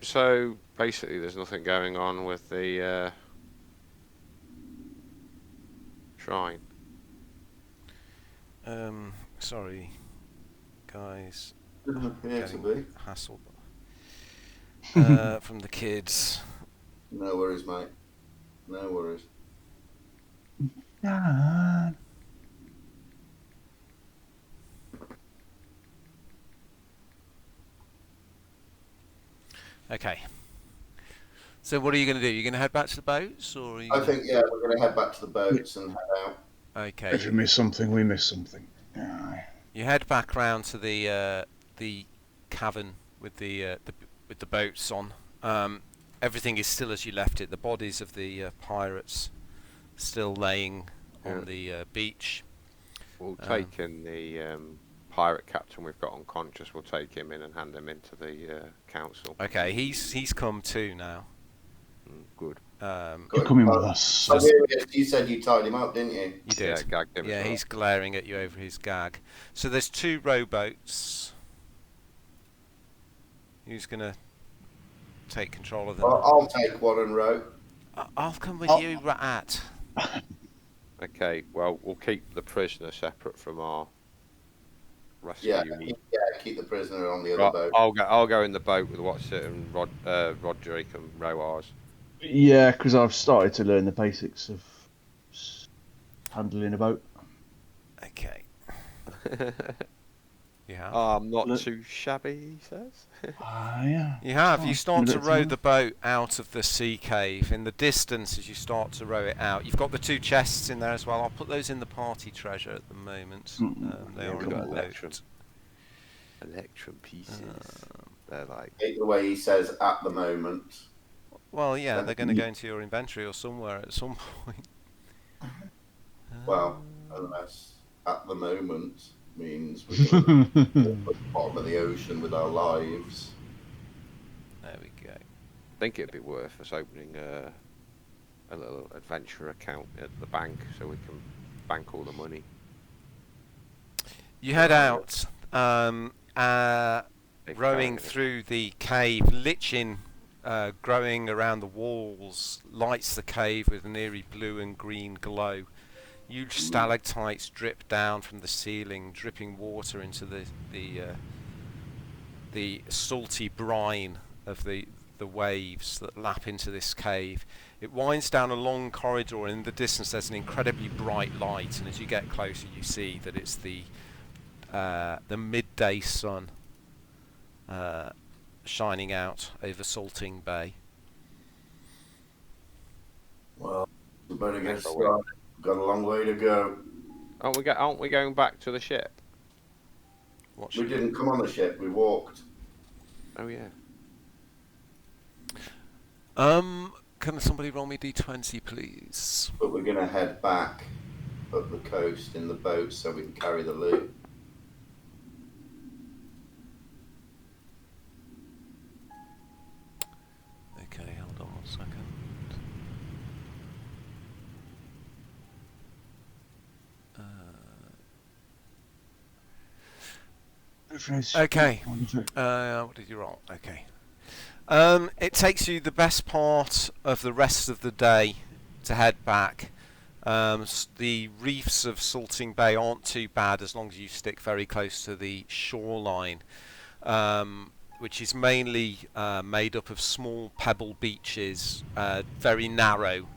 So basically, there's nothing going on with the shrine. Sorry, guys. Doesn't appear to Getting be. hassled from the kids. No worries, mate. No worries. Dad. Okay. So what are you going to do? You're going to head back to the boats, or are you I think, yeah, we're going to head back to the boats and head out. Okay. If we miss something, we miss something. Yeah. You head back round to the cavern with the boats on. Everything is still as you left it. The bodies of the pirates still laying on the beach. We'll take in the pirate captain we've got unconscious. We'll take him in and hand him into the council. Okay, he's come to now. Good. You're coming with us. Oh, you said you tied him up, didn't you? You did. Yeah, gagged him. Yeah, as well. he's glaring at you over his gag. So there's 2 rowboats. Who's gonna take control of them? I'll take one and row. I'll come with I'll- you, Rat. Okay, well, we'll keep the prisoner separate from our rescue Yeah, unit. keep the prisoner on the other Right, boat. I'll go in the boat with Watson and Roger. He can row ours. Yeah, because I've started to learn the basics of handling a boat. Okay. You have. I'm not Look. too shabby, he says. Yeah. You have. Oh, You start to that's row enough. the boat out of the sea cave. In the distance, as you start to row it out, you've got the 2 chests in there as well. I'll put those in the party treasure at the moment. They Yeah, are we've in got the Electrum. boat. Electrum pieces. They're like. The way he says at the moment. Well, yeah, they're going to go into your inventory or somewhere at some point. Well, unless at the moment means we're going to the bottom of the ocean with our lives. There we go. I think it'd be worth us opening a little adventure account at the bank so we can bank all the money. You head out, If rowing carrying it. through the cave. Lichen growing around the walls lights the cave with an eerie blue and green glow. Huge stalactites drip down from the ceiling, dripping water into the salty brine of the waves that lap into this cave. It winds down a long corridor, and in the distance there's an incredibly bright light, and as you get closer you see that it's the midday sun shining out over Salting Bay. Well, we better get Next started. Got a long way to go. Aren't we going back to the ship? What We should didn't come on the ship, we walked. Oh yeah. Can somebody roll me d20, please? But we're going to head back up the coast in the boat so we can carry the loot. Okay, hold on 1 second. Okay. What did you roll? Okay. It takes you the best part of the rest of the day to head back. The reefs of Salting Bay aren't too bad as long as you stick very close to the shoreline, which is mainly made up of small pebble beaches, very narrow,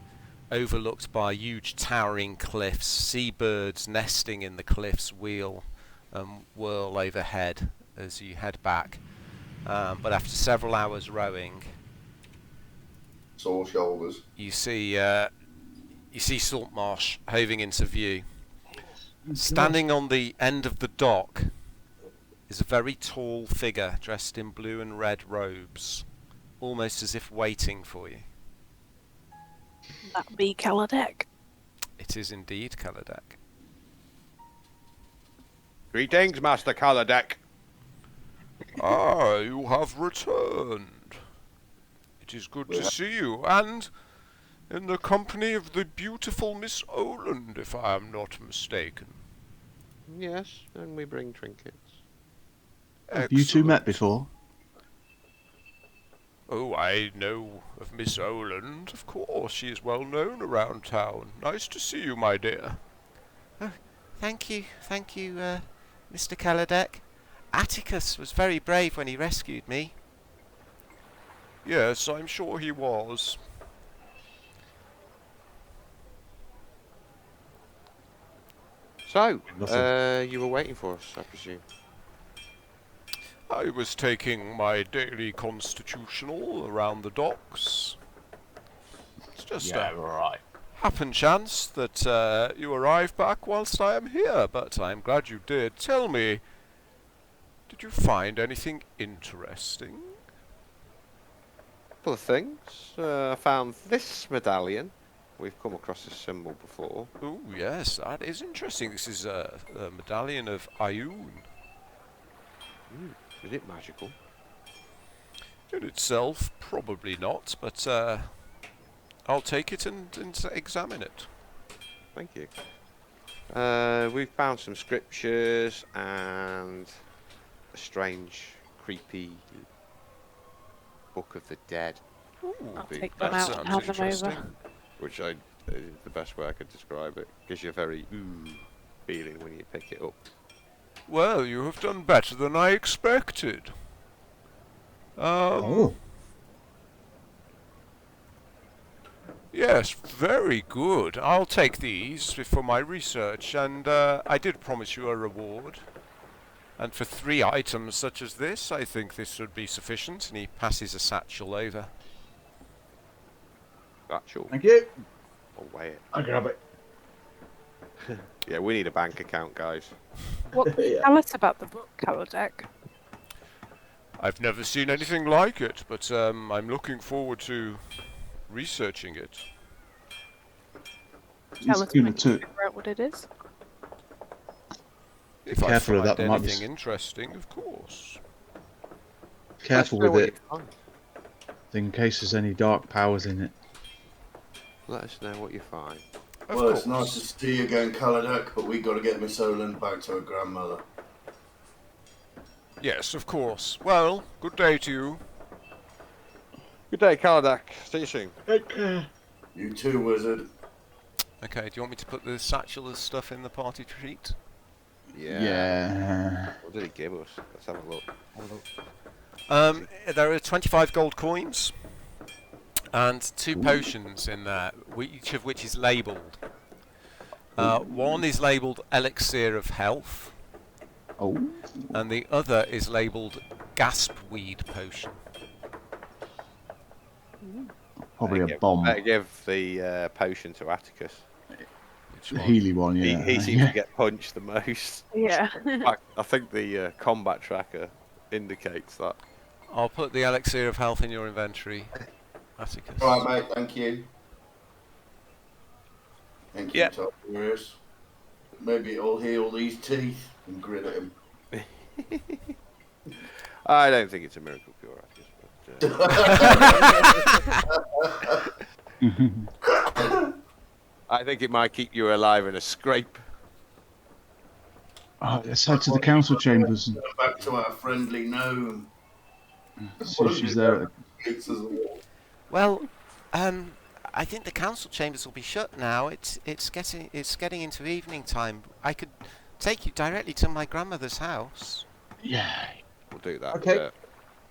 overlooked by huge towering cliffs, seabirds nesting in the cliffs wheel whirl overhead as you head back. But after several hours rowing, Sore shoulders. you see Saltmarsh hoving into view. Standing on the end of the dock is a very tall figure dressed in blue and red robes, almost as if waiting for you. That'd be Kaladek. It is indeed Kaladek. Greetings, Master Kaladek. Ah, you have returned. It is good to see you, and in the company of the beautiful Miss Oweland, if I am not mistaken. Yes, and we bring trinkets. Have you two met Excellent. before? Oh, I know of Miss Oweland, of course. She is well known around town. Nice to see you, my dear. Oh, thank you, Mr. Kaladek. Atticus was very brave when he rescued me. Yes, I'm sure he was. So, Nothing. you were waiting for us, I presume. I was taking my daily constitutional around the docks. It's just a right. happen chance that you arrive back whilst I am here, but I'm glad you did. Tell me, did you find anything interesting? Couple of things. I found this medallion. We've come across this symbol before. Oh, yes, that is interesting. This is a medallion of Ioun. Is it magical? In itself, probably not, but I'll take it and examine it. Thank you. We've found some scriptures and a strange, creepy book of the dead. Ooh, I'll Big- take them that out and sounds hand them interesting. over. Which is the best way I could describe it. Gives you a very ooh feeling when you pick it up. Well, you have done better than I expected. Oh. Yes, very good. I'll take these for my research, and I did promise you a reward. And for 3 items such as this, I think this would be sufficient. And he passes a satchel over. Actual. Thank you. I'll weigh it. I grab it. Yeah, we need a bank account, guys. What can you Yeah. tell us about the book, Kaladek? I've never seen anything like it, but I'm looking forward to researching it. Tell us He's when gonna you took. figure out what it is. If I Careful of find that, there might be anything interesting, of course. Careful Let us know with what it, you find. in case there's any dark powers in it. Let us know what you find. Of Well, course. it's nice to see you again, Kaladek, but we got to get Miss Oweland back to her grandmother. Yes, of course. Well, good day to you. Good day, Kaladek. See you soon. Take care. You too, wizard. Okay, do you want me to put the satchel of stuff in the party treat? Yeah. What did he give us? Let's have a look. There are 25 gold coins and 2 potions in there, each of which is labelled. One is labelled Elixir of Health, Oh. and the other is labelled Gaspweed Potion. Probably Better a give- bomb. Better give the potion to Atticus. Which The one? Healy one, yeah. He seems Yeah. to get punched the most. Yeah. In fact, I think the combat tracker indicates that. I'll put the Elixir of Health in your inventory, Atticus. All right, mate. Thank you. Thank you, Yeah. Top Warriors. Maybe it'll heal these teeth and grin at him. I don't think it's a miracle cure, Atticus. But, I think it might keep you alive in a scrape. Oh, let's head to the council chambers and Go back to our friendly gnome. see if she's there. At Gates as a wall. Well, I think the council chambers will be shut now. It's getting into evening time. I could take you directly to my grandmother's house. Yeah. We'll do that. Okay.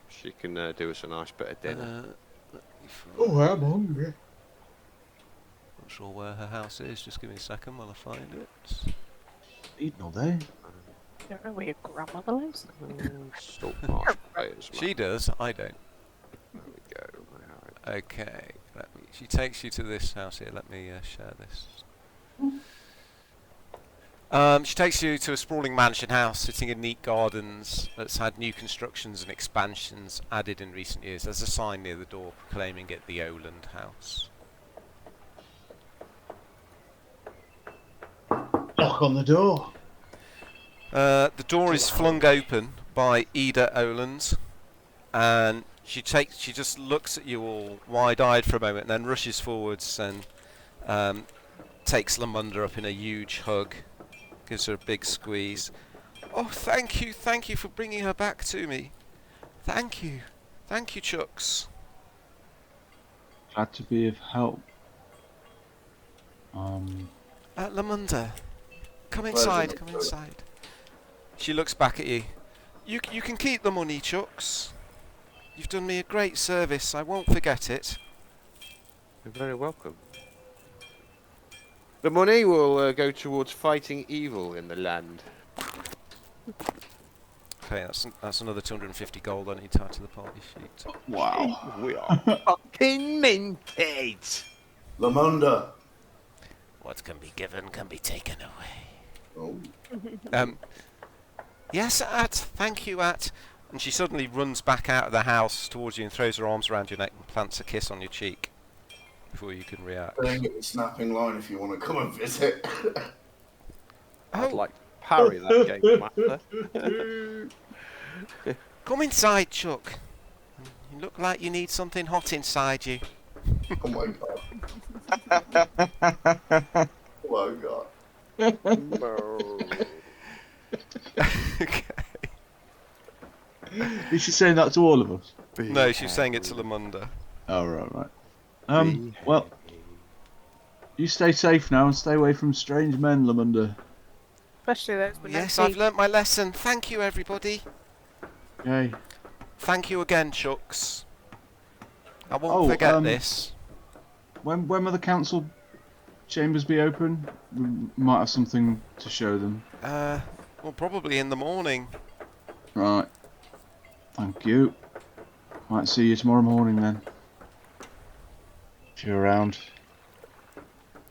She can do us a nice bit of dinner. Let me find- Oh, I'm hungry. Not sure where her house is. Just give me a second while I find it. Eating all day. don't know where your grandmother lives. Salt marsh players. She does. I don't. There we go. Okay. She takes you to this house here. Let me share this. She takes you to a sprawling mansion house sitting in neat gardens that's had new constructions and expansions added in recent years. There's a sign near the door proclaiming it the Oweland house. Knock on the door. The door is flung open by Ida Oweland, and she just looks at you all wide-eyed for a moment, and then rushes forwards and takes Lemunda up in a huge hug, gives her a big squeeze. Oh, thank you for bringing her back to me. Thank you, Chucks. Glad to be of help. Lemunda, come inside. She looks back at you. You can keep the money, Chucks. You've done me a great service. I won't forget it. You're very welcome. The money will go towards fighting evil in the land. Okay, that's another 250 gold I need to add to the party sheet. Wow. We are fucking minted. Lemunda. What can be given can be taken away. Oh. Yes, At. Thank you, At. And she suddenly runs back out of the house towards you and throws her arms around your neck and plants a kiss on your cheek before you can react. Bring it the snapping line if you want to come and visit. I'd like to parry that game master. Come inside, Chuck. You look like you need something hot inside you. Oh my god. Oh my god. Okay. Is she saying that to all of us? No, she's saying it to Lemunda. Oh, right. Well, you stay safe now and stay away from strange men, Lemunda. Especially those with Yes, no I've teeth. learnt my lesson. Thank you, everybody. Okay. Thank you again, Chucks. I won't forget this. When will the council chambers be open? We might have something to show them. Well, probably in the morning. Right. Thank you. Might see you tomorrow morning then. If you're around.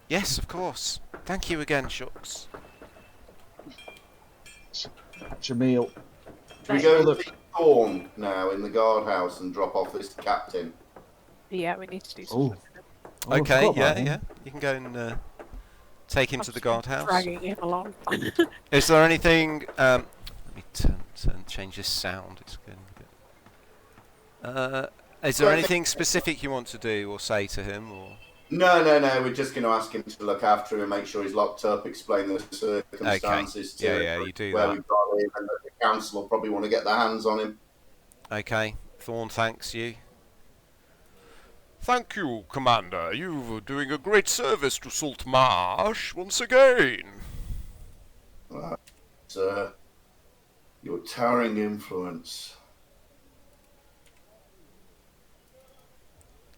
Yes, of course. Thank you again, Chucks. Jamil. Should we go to the Thorn now in the guardhouse and drop off this captain? Yeah, we need to do something. I Okay, forgot about yeah. him. You can go and take him to the guardhouse. Dragging him along. Is there anything? Let me change this sound. It's going a bit. Is there anything specific you want to do or say to him, or? No. We're just going to ask him to look after him and make sure he's locked up, explain the circumstances to Yeah, you do where that. we've got him, and the council will probably want to get their hands on him. Okay, Thorn thanks you. Thank you, Commander. You're doing a great service to Salt Marsh once again. Sir, your towering influence.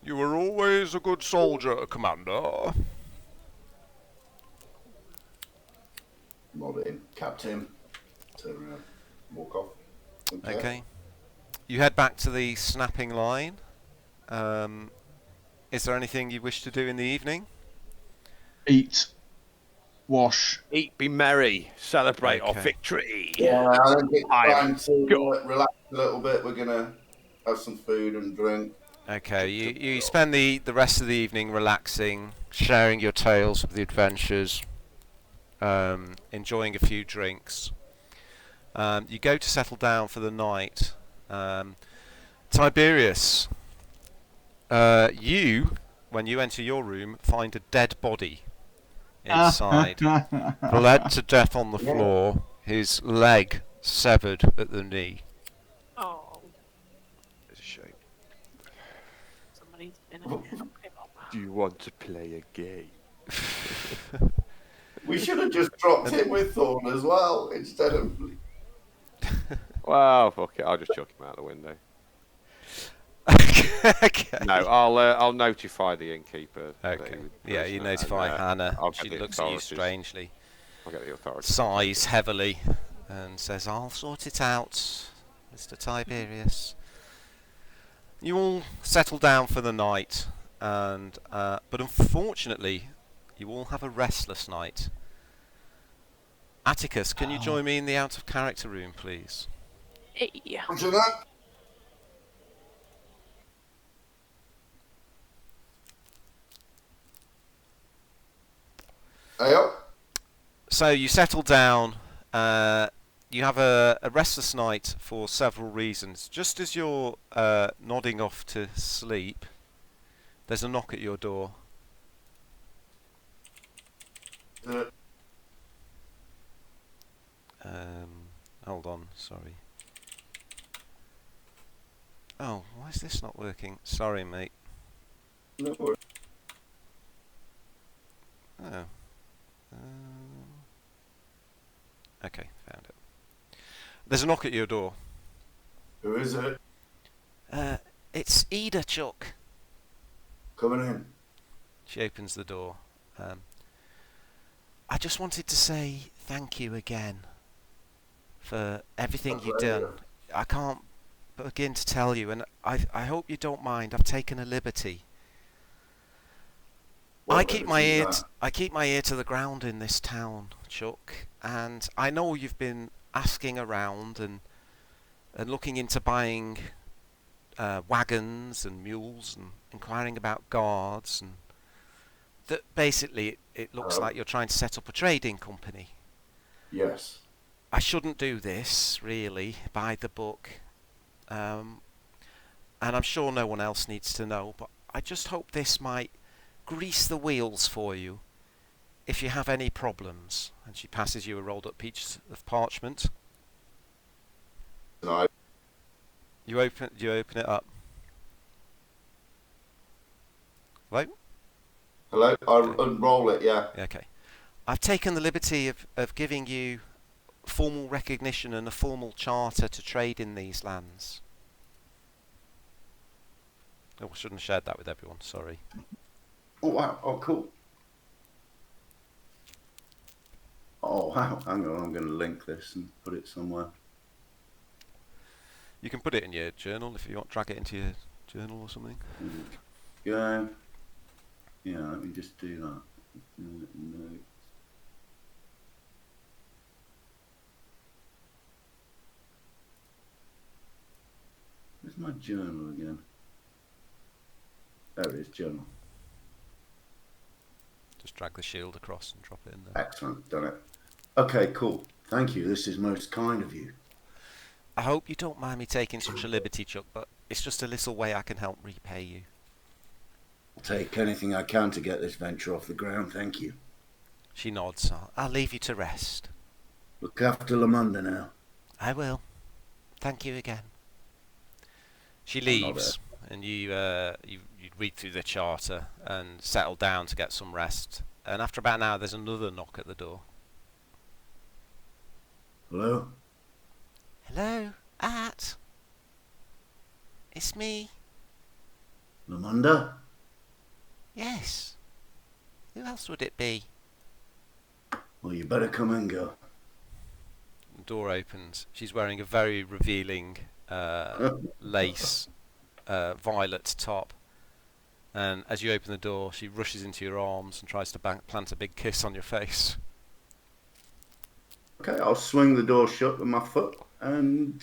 You were always a good soldier, Commander. Nod in, Captain. Turn around, walk off. Okay. You head back to the snapping line. Is there anything you wish to do in the evening? Eat. Wash. Eat, be merry, celebrate our Okay. victory. Yeah, I think it's I time am to good. relax a little bit. We're going to have some food and drink. Okay, you spend the rest of the evening relaxing, sharing your tales of the adventures, enjoying a few drinks. You go to settle down for the night. Tiberius, when you enter your room, find a dead body inside, bled to death on the floor, his leg severed at the knee. Oh, It's a shame. somebody's been a Do you want to play a game? We should have just dropped him with Thorn as well instead of. Well, fuck it. I'll just chuck him out the window. Okay. No, I'll notify the innkeeper. that Okay. he was Yeah, you prisoner, notify and, Hannah. I'll get She the looks at you authorities. strangely, I'll get the authorities. sighs heavily, and says, "I'll sort it out, Mr. Tiberius." You all settle down for the night, and but unfortunately, you all have a restless night. Atticus, can you join me in the out of character room, please? Yeah. Roger that. Hey up. So you settle down. You have a restless night for several reasons. Just as you're nodding off to sleep, there's a knock at your door. Hold on, sorry. Oh, why is this not working? Sorry, mate. No worries. Oh. Okay, found it. There's a knock at your door. Who is it? It's Ida, Chuck. Coming in. She opens the door. I just wanted to say thank you again for everything you've done. I can't begin to tell you, and I hope you don't mind. I've taken a liberty. I keep my ear to the ground in this town, Chuck, and I know you've been asking around and looking into buying wagons and mules and inquiring about guards, and that basically it looks like you're trying to set up a trading company. Yes. I shouldn't do this, really, by the book, and I'm sure no one else needs to know, but I just hope this might grease the wheels for you if you have any problems. And she passes you a rolled up piece of parchment. No. You open it up. Hello? Hello? I'll unroll it, yeah. Okay. I've taken the liberty of giving you formal recognition and a formal charter to trade in these lands. Oh, I shouldn't have shared that with everyone, sorry. Oh, wow. Oh, cool. Oh, wow. Hang on. I'm going to link this and put it somewhere. You can put it in your journal if you want, drag it into your journal or something. Yeah. Yeah, let me just do that. No. Where's my journal again? There it is, journal. Just drag the shield across and drop it in there. Excellent, done it. Okay, cool. Thank you. This is most kind of you. I hope you don't mind me taking such a liberty, Chuck, but it's just a little way I can help repay you. I'll take anything I can to get this venture off the ground, thank you. She nods. I'll leave you to rest. Look after Lemunda now. I will. Thank you again. She leaves, and you read through the charter and settle down to get some rest. And after about an hour, there's another knock at the door. Hello? Hello, At. It's me. Lemunda? Yes. Who else would it be? Well, you better come and go. The door opens. She's wearing a very revealing lace violet top. And as you open the door, she rushes into your arms and tries to plant a big kiss on your face. Okay, I'll swing the door shut with my foot and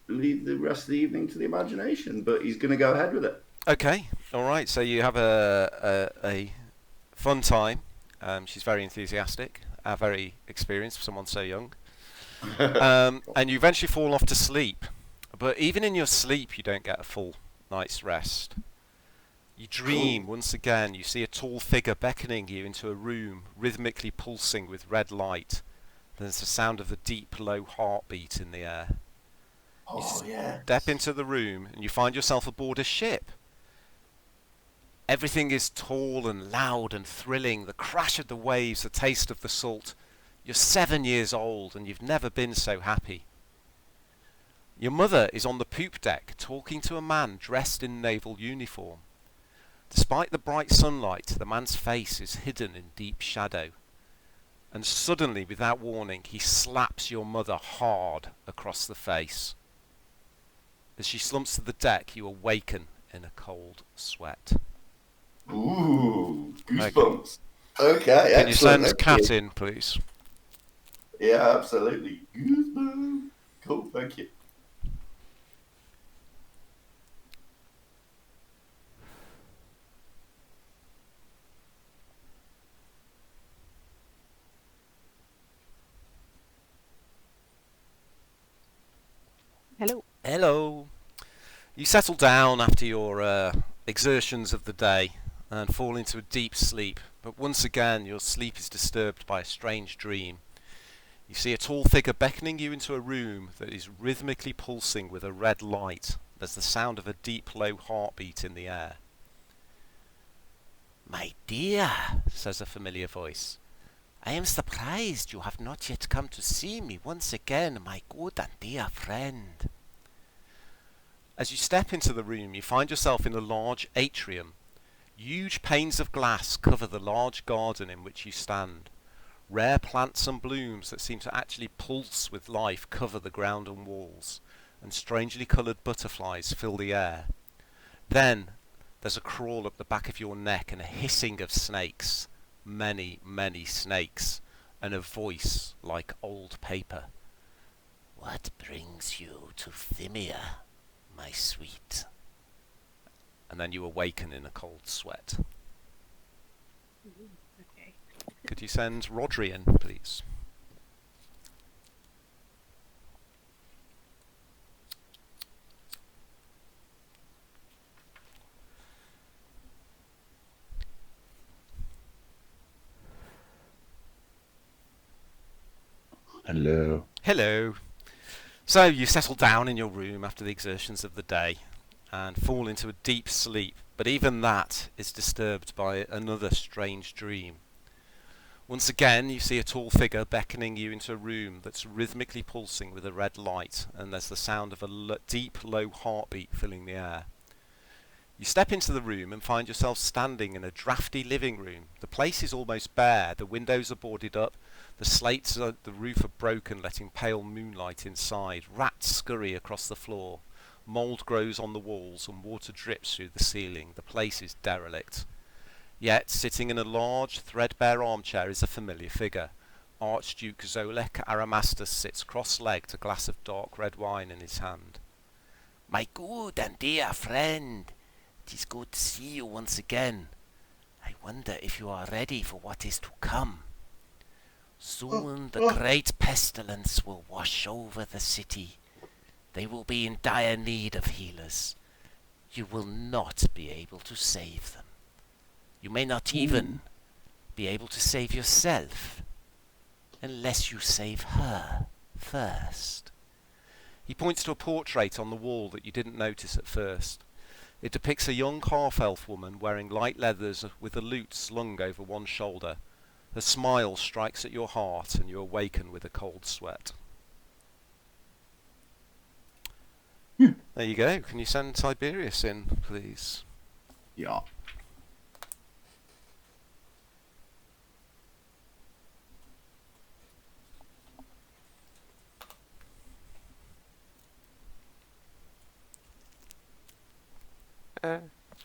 leave the rest of the evening to the imagination. But he's going to go ahead with it. Okay, all right. So you have a fun time. She's very enthusiastic, very experienced for someone so young. And you eventually fall off to sleep. But even in your sleep, you don't get a full night's rest. You dream once again. You see a tall figure beckoning you into a room, rhythmically pulsing with red light. There's the sound of a deep, low heartbeat in the air. You step into the room and you find yourself aboard a ship. Everything is tall and loud and thrilling. The crash of the waves, the taste of the salt. You're 7 years old and you've never been so happy. Your mother is on the poop deck talking to a man dressed in naval uniform. Despite the bright sunlight, the man's face is hidden in deep shadow. and suddenly, without warning, he slaps your mother hard across the face. As she slumps to the deck, you awaken in a cold sweat. Ooh, goosebumps. Okay, Can you send excellent. Cat in, please? Yeah, absolutely. Goosebumps. Cool, thank you. Hello. Hello. You settle down after your exertions of the day and fall into a deep sleep, but once again your sleep is disturbed by a strange dream. You see a tall figure beckoning you into a room that is rhythmically pulsing with a red light. There's the sound of a deep, low heartbeat in the air. "My dear," says a familiar voice, "I am surprised you have not yet come to see me once again, my good and dear friend." As you step into the room, you find yourself in a large atrium. Huge panes of glass cover the large garden in which you stand. Rare plants and blooms that seem to actually pulse with life cover the ground and walls, and strangely coloured butterflies fill the air. Then there's a crawl up the back of your neck and a hissing of snakes, many, many snakes, and a voice like old paper. "What brings you to Thimia, my sweet?" And then you awaken in a cold sweat. Okay. Could you send Rodri in, please? Hello. Hello. So you settle down in your room after the exertions of the day and fall into a deep sleep, but even that is disturbed by another strange dream. Once again you see a tall figure beckoning you into a room that's rhythmically pulsing with a red light, and there's the sound of a deep, low heartbeat filling the air. You step into the room and find yourself standing in a drafty living room. The place is almost bare, the windows are boarded up, the slates at the roof are broken, letting pale moonlight inside. Rats scurry across the floor. Mould grows on the walls and water drips through the ceiling. The place is derelict. Yet, sitting in a large, threadbare armchair is a familiar figure. Archduke Zolek Aramastus sits cross-legged, a glass of dark red wine in his hand. "My good and dear friend, it is good to see you once again. I wonder if you are ready for what is to come. Soon the great pestilence will wash over the city. They will be in dire need of healers. You will not be able to save them. You may not even be able to save yourself, unless you save her first." He points to a portrait on the wall that you didn't notice at first. It depicts a young half-elf woman wearing light leathers with a lute slung over one shoulder. Her smile strikes at your heart and you awaken with a cold sweat. There you go. Can you send Tiberius in, please? Yeah.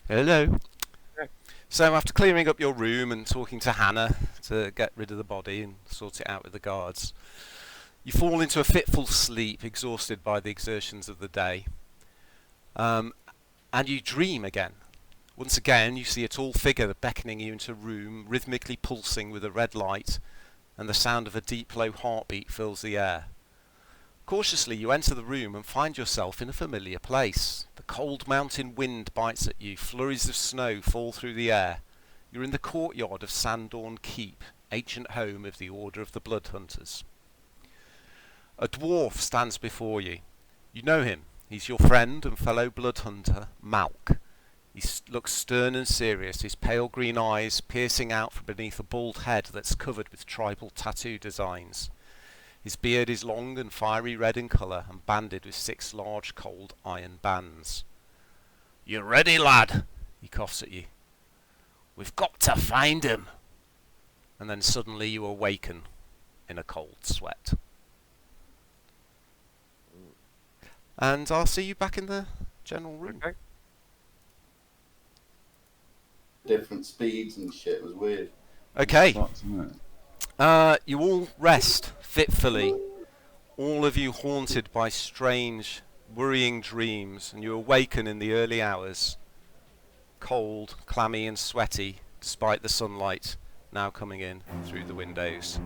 Hello. So after clearing up your room and talking to Hannah to get rid of the body and sort it out with the guards, you fall into a fitful sleep, exhausted by the exertions of the day. And you dream again. Once again, you see a tall figure beckoning you into a room, rhythmically pulsing with a red light, and the sound of a deep, low heartbeat fills the air. Cautiously, you enter the room and find yourself in a familiar place. The cold mountain wind bites at you, flurries of snow fall through the air. You're in the courtyard of Sandorn Keep, ancient home of the Order of the Blood Hunters. A dwarf stands before you. You know him. He's your friend and fellow blood hunter, Malk. He looks stern and serious, his pale green eyes piercing out from beneath a bald head that's covered with tribal tattoo designs. His beard is long and fiery red in colour and banded with 6 large cold iron bands. "You ready, lad?" he coughs at you. "We've got to find him." And then suddenly you awaken in a cold sweat. And I'll see you back in the general room. Okay. Different speeds and shit. It was weird. Okay. Sucks, isn't it? You all rest fitfully, all of you haunted by strange, worrying dreams, and you awaken in the early hours, cold, clammy and sweaty, despite the sunlight now coming in through the windows.